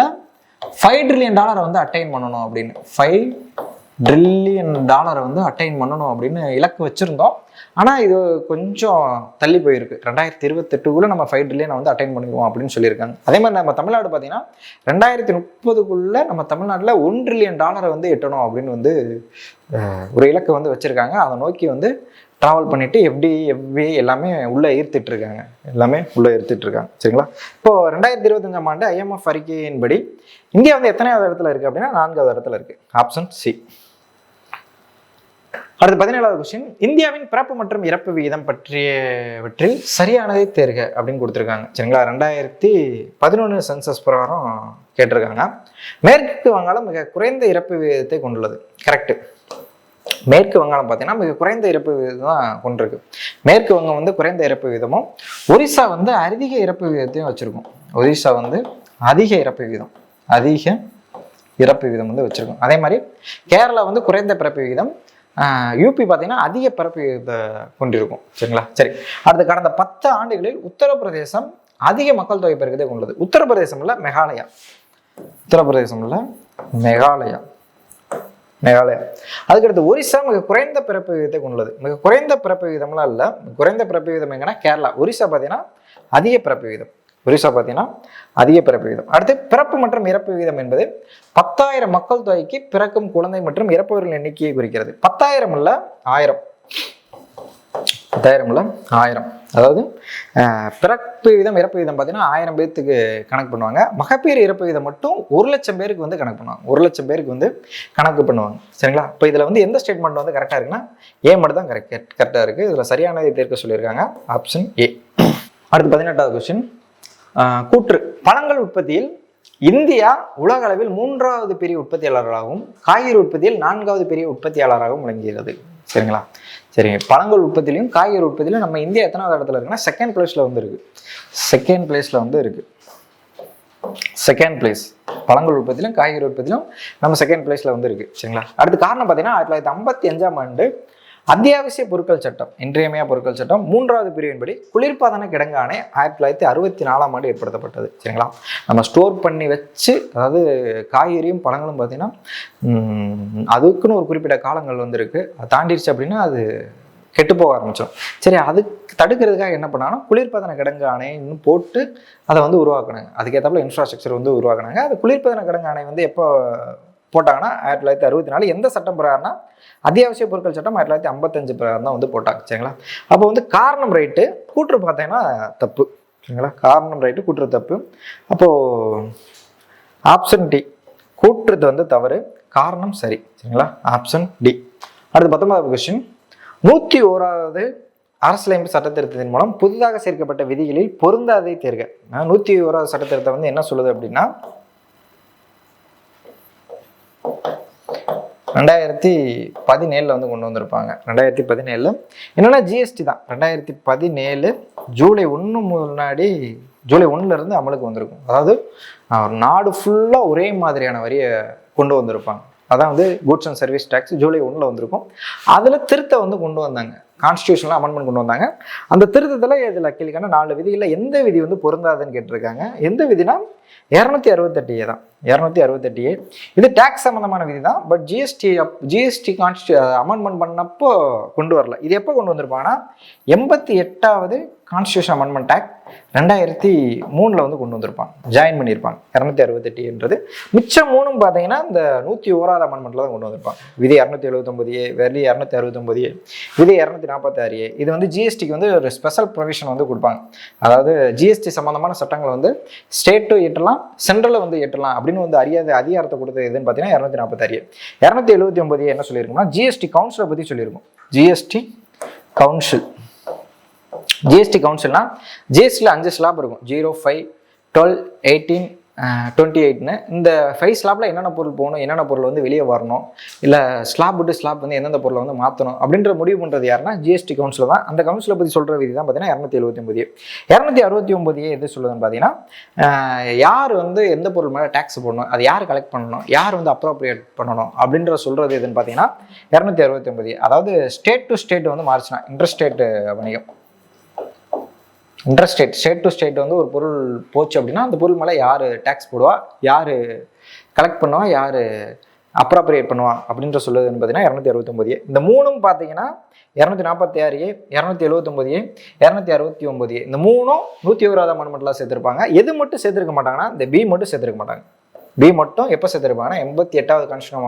$5 ட்ரில்லியன் வந்து அட்டைன் பண்ணணும் அப்படின்னு. $5 ட்ரில்லியன் டாலரை வந்து அட்டைன் பண்ணணும் அப்படின்னு இலக்கு வச்சுருந்தோம். ஆனால் இது கொஞ்சம் தள்ளி போயிருக்கு. 2028 நம்ம 5 ட்ரில்லியனை வந்து அட்டைன் பண்ணிடுவோம் அப்படின்னு சொல்லியிருக்காங்க. அதே மாதிரி நம்ம தமிழ்நாடு பார்த்தீங்கன்னா 2030 நம்ம தமிழ்நாட்டில் 1 ட்ரில்லியன் டாலரை வந்து எட்டணும் அப்படின்னு வந்து ஒரு இலக்கு வந்து வச்சுருக்காங்க. அதை நோக்கி வந்து ட்ராவல் பண்ணிட்டு எஃப்டி எல்லாமே உள்ளே ஈர்த்துட்டு இருக்காங்க. சரிங்களா? இப்போ 2025 ஆண்டு IMF அறிக்கையின்படி இந்தியா வந்து எத்தனையாவது இடத்துல இருக்குது அப்படின்னா 4வது இடத்துல இருக்குது. Option C. அடுத்து 17வது கொஸ்டின், இந்தியாவின் பிறப்பு மற்றும் இறப்பு விகிதம் பற்றியவற்றில் சரியானதை தேர்க அப்படின்னு கொடுத்துருக்காங்க. சரிங்களா? 2011 சென்சஸ் பிரகாரம் கேட்டிருக்காங்க. மேற்கு வங்காளம் மிக குறைந்த இறப்பு விகிதத்தை கொண்டுள்ளது. கரெக்டு. மேற்கு வங்காளம் பார்த்தீங்கன்னா மிக குறைந்த இறப்பு விகிதம் தான் கொண்டிருக்கு. மேற்கு வங்கம் வந்து குறைந்த இறப்பு விகிதமும், ஒரிசா வந்து அதிக இறப்பு விகிதத்தையும் வச்சிருக்கும். ஒரிசா வந்து அதிக இறப்பு விகிதம் வந்து வச்சிருக்கும். அதே மாதிரி கேரளா வந்து குறைந்த பிறப்பு விகிதம், யூபி பார்த்தீங்கன்னா அதிக பிறப்பு விகிதத்தை கொண்டிருக்கும். சரிங்களா? சரி, அடுத்து கடந்த 10 ஆண்டுகளில் உத்தரப்பிரதேசம் அதிக மக்கள் தொகை பெருக்கத்தை கொண்டது. உத்தரப்பிரதேசம் இல்ல மேகாலயா. அதுக்கடுத்து ஒரிசா மிக குறைந்த பிறப்பு விகிதத்தை கொண்டுள்ளது. மிக குறைந்த பிறப்பு விகிதம்லாம் இல்லை, குறைந்த பிறப்பு விகிதம் எங்கன்னா கேரளா. ஒரிசா பார்த்தீங்கன்னா அதிக பிறப்பு விகிதம். அடுத்து பிறப்பு மற்றும் இறப்பு விகிதம் என்பது 10,000 மக்கள் தொகைக்கு பிறக்கும் குழந்தை மற்றும் இறப்பவர்களின் எண்ணிக்கையை குறிக்கிறது. 10,000 இல்ல 1000. அதாவது பிறப்பு விகிதம் இறப்பு விகிதம் பார்த்தீங்கன்னா 1000 பேருக்கு கணக்கு பண்ணுவாங்க. மகப்பேறு இறப்பு விகிதம் மட்டும் 1,00,000 பேருக்கு வந்து கணக்கு பண்ணுவாங்க. 1,00,000 பேருக்கு வந்து கணக்கு பண்ணுவாங்க. சரிங்களா? இப்போ இதில் வந்து எந்த ஸ்டேட்மெண்ட் வந்து கரெக்டாக இருக்குன்னா ஏ மட்டும் தான் கரெக்டாக இருக்குது. இதில் சரியானதை தேர்க்க சொல்லியிருக்காங்க. Option A. அடுத்து 18வது கொஸ்டின், கூற்று. பழங்கள் உற்பத்தியில் இந்தியா உலக அளவில் 3வது பெரிய உற்பத்தியாளராகவும் காய்கறி உற்பத்தியில் 4வது பெரிய உற்பத்தியாளராகவும் விளங்குகிறது. சரிங்களா? சரி, பழங்கள் உற்பத்திலையும் காய்கறி உற்பத்திலையும் நம்ம இந்தியா எத்தனாவது இடத்துல இருக்குன்னா செகண்ட் பிளேஸ்ல வந்து இருக்கு. பழங்கள் உற்பத்திலும் காய்கறி உற்பத்திலும் நம்ம செகண்ட் பிளேஸ்ல வந்து இருக்கு. சரிங்களா? அடுத்து காரணம் பார்த்தீங்கன்னா 1955 ஆண்டு அத்தியாவசிய பொருட்கள் சட்டம், இன்றியமையா பொருட்கள் சட்டம் 3வது பிரிவின்படி குளிர்பதன கிடங்கு ஆணை 1964 ஆண்டு ஏற்படுத்தப்பட்டது. சரிங்களா? நம்ம ஸ்டோர் பண்ணி வச்சு, அதாவது காய்கறியும் பழங்களும் பார்த்தீங்கன்னா அதுக்குன்னு ஒரு குறிப்பிட்ட காலங்கள் வந்து இருக்கு. அது தாண்டிடுச்சு அப்படின்னா அது கெட்டு போக ஆரம்பிச்சோம். சரி, அது தடுக்கிறதுக்காக என்ன பண்ணாங்கன்னா குளிர்பதன கிடங்கு ஆணைன்னு போட்டு அதை வந்து உருவாக்குனாங்க. அதுக்கேற்றாப்புல இன்ஃப்ராஸ்ட்ரக்சர் வந்து உருவாக்குனாங்க. அது குளிர்பதன கிடங்கு ஆணை வந்து எப்போ போட்டாங்கன்னா 1964. எந்த சட்டம் பிரகாரம்னா அத்தியாவசிய பொருட்கள் சட்டம் 1955 பிரகாரம் தான் வந்து போட்டாங்க. சரிங்களா? அப்போ வந்து காரணம் ரைட்டு, கூற்று பார்த்தீங்கன்னா தப்பு. சரிங்களா? காரணம் ரைட்டு, கூற்று தப்பு. அப்போ ஆப்ஷன் டி, கூற்றுது வந்து தவறு, காரணம் சரி. சரிங்களா? Option D. அடுத்து 19வது கொஸ்டின், 101வது அரசியலமைப்பு சட்டத்திருத்தத்தின் மூலம் புதிதாக சேர்க்கப்பட்ட விதிகளில் பொருந்தாதை தேர்க. 101வது சட்டத்திருத்தம் வந்து என்ன சொல்லுது அப்படின்னா 2017 வந்து கொண்டு வந்திருப்பாங்க. 2017 என்னன்னா ஜிஎஸ்டி தான். 2017 ஜூலை 1 முன்னாடி, ஜூலை 1ல இருந்து அமலுக்கு வந்திருக்கும். அதாவது நாடு ஃபுல்லா ஒரே மாதிரியான வரியை கொண்டு வந்திருப்பாங்க. அதான் வந்து goods and service tax July 1ல வந்திருக்கும். அதுல திருத்தம் வந்து கொண்டு வந்தாங்க. கான்ஸ்டியூஷன்ல அமெண்ட்மெண்ட் கொண்டு வந்தாங்க. அந்த திருத்தத்துல இதுல கேள்விக்கான 4 விதிகளில் எந்த விதி வந்து பொருந்தாதுன்னு கேட்டிருக்காங்க. எந்த விதினா 268 தான். 268 இது டேக்ஸ் சம்பந்தமான விதி தான். பட் ஜிஎஸ்டி அமெண்ட்மெண்ட் பண்ணப்போ கொண்டு வரல. இது எப்போ கொண்டு வந்திருப்பாங்கன்னா 88வது கான்ஸ்டியூஷன் அமெண்ட்மெண்ட் ஆக்ட் 2003 வந்து கொண்டு வந்திருப்பாங்க, ஜாயின் பண்ணியிருப்பாங்க. 268 மிச்சம் 3 பார்த்தீங்கன்னா இந்த 101வது அமெண்ட்மெண்ட்ல தான் கொண்டு வந்திருப்பாங்க. விதி 279A, விதி 269A, விதி 246A. இது வந்து ஜிஎஸ்டிக்கு வந்து ஒரு ஸ்பெஷல் ப்ரொவிஷன் வந்து கொடுப்பாங்க. அதாவது ஜிஎஸ்டி சம்பந்தமான சட்டங்களை வந்து ஸ்டேட்டும் ஏற்றலாம், சென்ட்ரலும் வந்து ஏற்றலாம் அப்படின்னு வந்து அதிகாரத்தை கொடுத்தது எதுன்னு பார்த்தீங்கன்னா 246A. 279A என்ன சொல்லியிருக்கோம்னா ஜிஎஸ்டி கவுன்சிலை பற்றி சொல்லியிருக்கோம். ஜிஎஸ்டி கவுன்சில்னா ஜிஎஸ்டியில் 5 ஸ்லாப் இருக்கும். 0, 5, 12, 18, 28ன்னு. இந்த 5 ஸ்லாப்ல என்னென்ன பொருள் போகணும், என்னென்ன பொருள் வந்து வெளியே வரணும், இல்லை ஸ்லாப் விட்டு ஸ்லாப் வந்து எந்தெந்த பொருளை வந்து மாற்றணும் அப்படின்ற முடிவு பண்ணுறது யாருன்னா ஜிஎஸ்டி கவுன்சில் தான். அந்த கவுன்சிலை பற்றி சொல்கிற விதி தான் பார்த்தீங்கன்னா 279A. 269A எது சொல்லுதுன்னு பார்த்தீங்கன்னா யார் வந்து எந்த பொருள் மேலே டேக்ஸ் போடணும், அது யார் கலெக்ட் பண்ணணும், யார் வந்து அப்ரோப்ரியேட் பண்ணணும் அப்படின்ற சொல்கிறது எதுன்னு பார்த்தீங்கன்னா 269A. அதாவது ஸ்டேட் டு ஸ்டேட் வந்து மாறிச்சுன்னா இன்டர்ஸ்டேட் வணிகம், ஸ்டேட் டு ஸ்டேட் வந்து ஒரு பொருள் போச்சு அப்படின்னா அந்த பொருள் மேலே யார் டேக்ஸ் போடுவா, யார் கலெக்ட் பண்ணுவா, யார் அப்ராப்ரியேட் பண்ணுவான் அப்படின்ற சொல்லுதுன்னு பார்த்தீங்கன்னா 269A. இந்த மூணும் பார்த்தீங்கன்னா 246A, 279A, 269A, இந்த மூணும் 101ஆவது அமெண்ட்மெண்ட்லாம் சேர்த்திருப்பாங்க. எது மட்டும் சேர்த்திருக்க மாட்டாங்கன்னா இந்த பி மட்டும் சேர்த்திருக்க மாட்டாங்க. பி மட்டும் எப்போ சேர்த்திருப்பாங்கன்னா 88வது கான்ஸ்டியூஷன்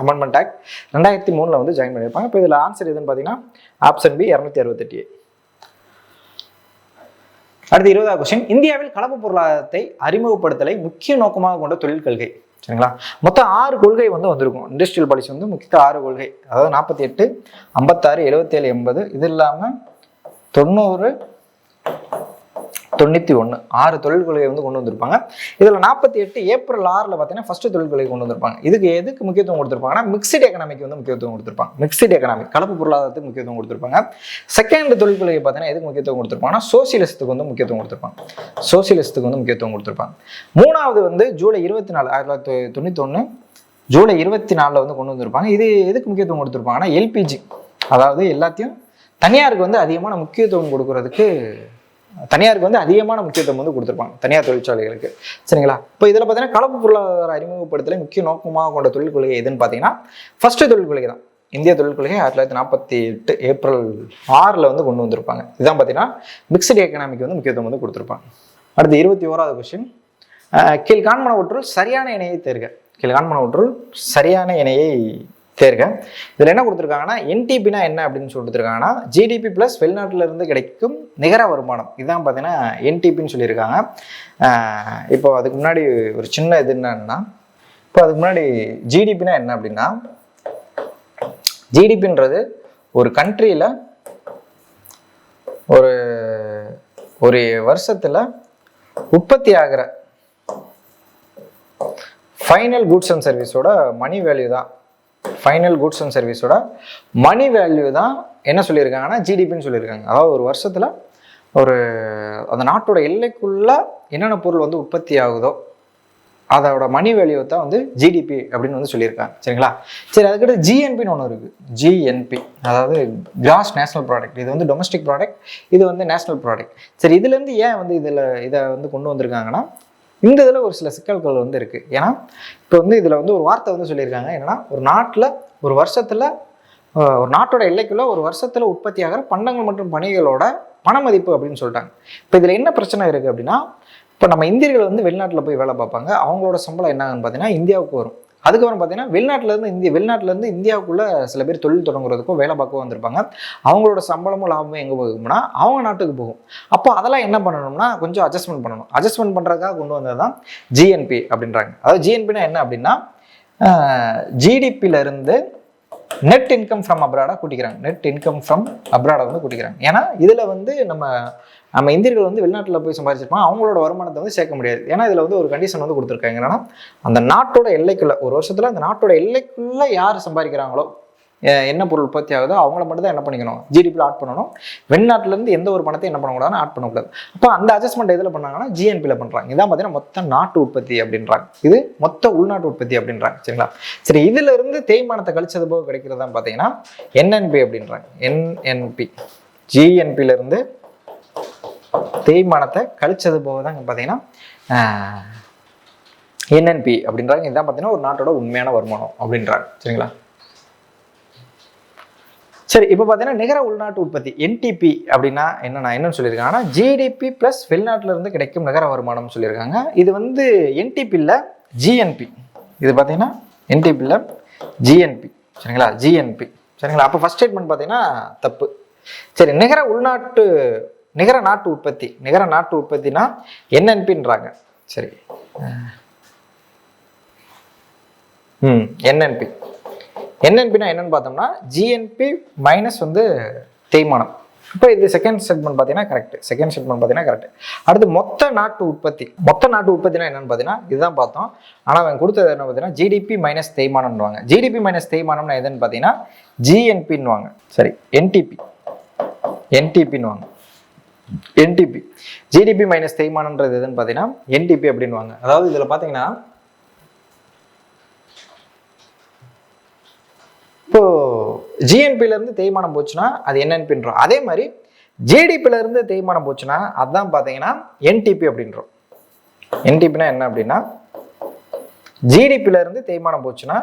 அமெண்ட்மெண்ட் ஆக்ட் 2003 வந்து ஜாயின் பண்ணியிருப்பாங்க. இப்போ இதில் ஆன்சர் எதுன்னு பார்த்தீங்கன்னா ஆப்ஷன் பி 268A. அடுத்து 20வது கொஸ்டின், இந்தியாவில் கலப்பு பொருளாதாரத்தை அறிமுகப்படுத்தலை முக்கிய நோக்கமாக கொண்ட தொழில் கொள்கை. சரிங்களா, மொத்தம் 6 கொள்கை வந்து வந்திருக்கும். இண்டஸ்ட்ரியல் பாலிசி வந்து முக்கிய 6 கொள்கை, அதாவது 48, 56, 77, 80, இது இல்லாமல் 90, 91 6 தொழில் கொள்கை வந்து கொண்டு வந்திருப்பாங்க. இதில் 48 ஏப்ரல் 6 பார்த்தீங்கன்னா ஃபர்ஸ்ட் தொழில் கொள்கை கொண்டு வந்திருப்பாங்க. இதுக்கு எதுக்கு முக்கியத்துவம் கொடுத்துருப்பாங்கன்னா மிக்சட் எக்கனாமிக்கு வந்து முக்கியத்துவம் கொடுத்துருப்பாங்க. மிக்சட் எக்கனாமி கலப்பு பொருளாதாரத்துக்கு முக்கியத்துவம் கொடுத்துருப்பாங்க. செகண்ட் தொழில் கொள்கை பார்த்தீங்கன்னா எதுக்கு முக்கியத்துவம் கொடுத்துருப்பாங்கன்னா சோசியலிசத்துக்கு வந்து முக்கியத்துவம் கொடுத்துருப்பாங்க. சோசியலிசத்துக்கு வந்து முக்கியத்துவம் கொடுத்துருப்பாங்க. மூணாவது வந்து ஜூலை 24, 1991 ஜூலை 24 வந்து கொண்டு வந்திருப்பாங்க. இது எதுக்கு முக்கியத்துவம் கொடுத்துருப்பாங்கன்னா எல்பிஜி, அதாவது எல்லாத்தையும் தனியாருக்கு வந்து அதிகமான முக்கியத்துவம் கொடுக்கறதுக்கு, தனியாருக்கு வந்து அதிகமான முக்கியத்துவம் வந்து கொடுத்துருப்பாங்க, தனியார் தொழிற்சாலைகளுக்கு. சரிங்களா, இப்போ இதில் பார்த்தீங்கன்னா கலப்பு பொருளாதார அறிமுகப்படுத்தலை முக்கிய நோக்கமாக கொண்ட தொழில் கொள்கை எதுன்னு பார்த்தீங்கன்னா ஃபர்ஸ்ட் தொழில் கொள்கை தான். இந்திய தொழில் கொள்கை 1948 ஏப்ரல் 6 வந்து கொண்டு வந்திருப்பாங்க. இதுதான் பார்த்தீங்கன்னா மிக்சட் எக்கனாமிக்கு வந்து முக்கியத்துவம் வந்து கொடுத்துருப்பாங்க. அடுத்து 21வது கொஸ்டின், கீழ்காண்பனவற்றுள் சரியான இணையை தேர்க. கீழ்காண்பனவற்றுள் சரியான இணையை தேர்க. இதில் என்ன கொடுத்துருக்காங்கன்னா என்டிபினா என்ன அப்படின்னு சொல்லிட்டுருக்காங்கன்னா ஜிடிபி ப்ளஸ் வெளிநாட்டில் இருந்து கிடைக்கும் நிகர வருமானம். இதுதான் பார்த்தீங்கன்னா என்டிபின்னு சொல்லியிருக்காங்க. இப்போ அதுக்கு முன்னாடி ஒரு சின்ன இது என்னன்னா, இப்போ அதுக்கு முன்னாடி ஜிடிபினா என்ன அப்படின்னா, ஜிடிபின்றது ஒரு கண்ட்ரியில் ஒரு வருஷத்தில் உற்பத்தி ஆகிற ஃபைனல் குட்ஸ் அண்ட் சர்வீஸோட மணி வேல்யூ தான். ஃபைனல் குட்ஸ் அண்ட் சர்வீஸோட மணி வேல்யூ தான் என்ன சொல்லியிருக்காங்கன்னா ஜிடிபின்னு சொல்லியிருக்காங்க. அதாவது ஒரு வருஷத்தில் அந்த நாட்டோட எல்லைக்குள்ள என்னென்ன பொருள் வந்து உற்பத்தி ஆகுதோ அதோட மணி வேல்யூ தான் வந்து ஜிடிபி அப்படின்னு வந்து சொல்லியிருக்காங்க. சரிங்களா, சரி, அதுக்கிட்ட ஜிஎன்பின்னு ஒன்று இருக்குது. ஜிஎன்பி அதாவது கிராஸ் நேஷனல் ப்ராடக்ட். இது வந்து டொமஸ்டிக் ப்ராடக்ட், இது வந்து நேஷனல் ப்ராடக்ட். சரி, இதுலேருந்து ஏன் வந்து இதை வந்து கொண்டு வந்திருக்காங்கன்னா இந்த இதில் ஒரு சில சிக்கல்கள் வந்து இருக்குது. ஏன்னா இப்போ வந்து இதில் வந்து ஒரு வார்த்தை வந்து சொல்லியிருக்காங்க என்னன்னா, ஒரு நாட்டில் ஒரு வருஷத்தில் ஒரு நாட்டோட எல்லைக்குள்ள ஒரு வருஷத்தில் உற்பத்தி ஆகிற பண்டங்கள் மற்றும் பணிகளோட பண மதிப்பு அப்படின்னு சொல்லிட்டாங்க. இப்போ இதில் என்ன பிரச்சனை இருக்குது அப்படின்னா, இப்போ நம்ம இந்தியர்கள் வந்து வெளிநாட்டில் போய் வேலை பார்ப்பாங்க, அவங்களோட சம்பளம் என்னன்னு பார்த்தீங்கன்னா இந்தியாவுக்கு வரும். அதுக்கப்புறம் பார்த்தீங்கன்னா வெளிநாட்டிலேருந்து இந்தியாவுக்குள்ளே சில பேர் தொழில் தொடங்குறதுக்கும் வேலை பார்க்கவும் வந்திருப்பாங்க. அவங்களோட சம்பளமும் லாபமும் எங்கே போகும்னா அவங்க நாட்டுக்கு போகும். அப்போ அதெல்லாம் என்ன பண்ணணும்னா கொஞ்சம் அட்ஜஸ்ட்மெண்ட் பண்ணணும். அட்ஜஸ்ட்மெண்ட் பண்ணுறதுக்காக கொண்டு வந்தது தான் ஜிஎன்பி அப்படின்றாங்க. அதாவது ஜிஎன்பினா என்ன அப்படின்னா ஜிடிபியிலேருந்து நெட் இன்கம் ஃப்ரம் அப்ராடாக கூட்டிக்கிறாங்க. நெட் இன்கம் ஃப்ரம் அப்ராடை வந்து கூட்டிக்கிறாங்க. ஏன்னா இதில் வந்து நம்ம இந்தியர்கள் வந்து வெளிநாட்டில் போய் சம்பாதிச்சிருப்பாங்க, அவங்களோட வருமானத்தை வந்து சேர்க்க முடியாது. ஏன்னா இதில் வந்து ஒரு கண்டிஷன் வந்து கொடுத்துருக்காங்க என்னன்னா, அந்த நாட்டோட எல்லைக்குள்ள ஒரு வருஷத்தில் அந்த நாட்டோட எல்லைக்குள்ள யார் சம்பாதிக்கிறாங்களோ என்ன பொருள் உற்பத்தி ஆகுதோ அவங்கள மட்டும் தான் என்ன பண்ணிக்கணும், ஜிடிபியில் ஆட் பண்ணணும். வெளிநாட்டிலேருந்து எந்த ஒரு பணத்தையும் என்ன பண்ணக்கூடாதுன்னு ஆட் பண்ணக்கூடாது. அப்போ அந்த அட்ஜஸ்ட்மெண்ட் எதில் பண்ணாங்கன்னா ஜிஎன்பியில் பண்ணுறாங்க. இதான் பார்த்தீங்கன்னா மொத்த நாட்டு உற்பத்தி அப்படின்றாங்க, இது மொத்த உள்நாட்டு உற்பத்தி அப்படின்றாங்க. சரிங்களா, சரி, இதுல இருந்து தேய்மானத்தை கழிச்சது போக கிடைக்கிறதா பார்த்தீங்கன்னா என்என்பி அப்படின்றாங்க. என்என்பி ஜிஎன்பியிலேருந்து தேய்மானத்தை கழிச்சது போக தான் பார்த்தீங்கன்னா என்என்பி அப்படின்றாங்க. இதுதான் பார்த்தீங்கன்னா ஒரு நாட்டோட உண்மையான வருமானம் அப்படின்றாங்க. சரிங்களா, சரி, இப்போ பார்த்தீங்கன்னா நிகர உள்நாட்டு உற்பத்தி என்டிபி அப்படின்னா என்னன்னு சொல்லியிருக்காங்கன்னா ஜிடிபி ப்ளஸ் வெளிநாட்டில் இருந்து கிடைக்கும் நிகர வருமானம் சொல்லியிருக்காங்க. இது வந்து என்டிபியில் ஜிஎன்பி, இது பார்த்தீங்கன்னா என்டிபியில் ஜிஎன்பி. சரிங்களா, ஜிஎன்பி. சரிங்களா, அப்போ ஃபர்ஸ்ட் ஸ்டேட்மெண்ட் பார்த்தீங்கன்னா தப்பு. சரி, நிகர நாட்டு உற்பத்தினா என்என்பின்றாங்க. சரி, என்என்பினா என்னன்னு பார்த்தோம்னா ஜிஎன்பி மைனஸ் வந்து தேய்மானம். இப்போ இது செகண்ட் ஸ்டேட்மெண்ட் பார்த்தீங்கன்னா கரெக்ட். அடுத்து மொத்த நாட்டு உற்பத்தினா என்னன்னு பார்த்தீங்கன்னா இதுதான் பார்த்தோம். ஆனால் அவங்க கொடுத்தது என்ன பார்த்தீங்கன்னா ஜிடிபி மைனஸ் தேய்மானம்னுவாங்க. ஜிடிபி மைனஸ் தேய்மானம்னா எதுன்னு பார்த்தீங்கன்னா ஜிஎன்பின்னுவாங்க. சரி, என்டிபின்னுவாங்க. என்டிபி ஜிடிபி மைனஸ் தேய்மானம்ன்றது எதுன்னு பார்த்தீங்கன்னா என்டிபி அப்படின்வாங்க. அதாவது இதில் பார்த்தீங்கன்னா இப்போ ஜிஎன்பியிலேருந்து தேய்மானம் போச்சுன்னா அது என்என்பின்றோம். அதே மாதிரி ஜிடிபியிலேருந்து தேய்மானம் போச்சுன்னா அதுதான் பார்த்தீங்கன்னா என்டிபி அப்படின்றோம். என்டிபினா என்ன அப்படின்னா ஜிடிபியிலேருந்து தேய்மானம் போச்சுன்னா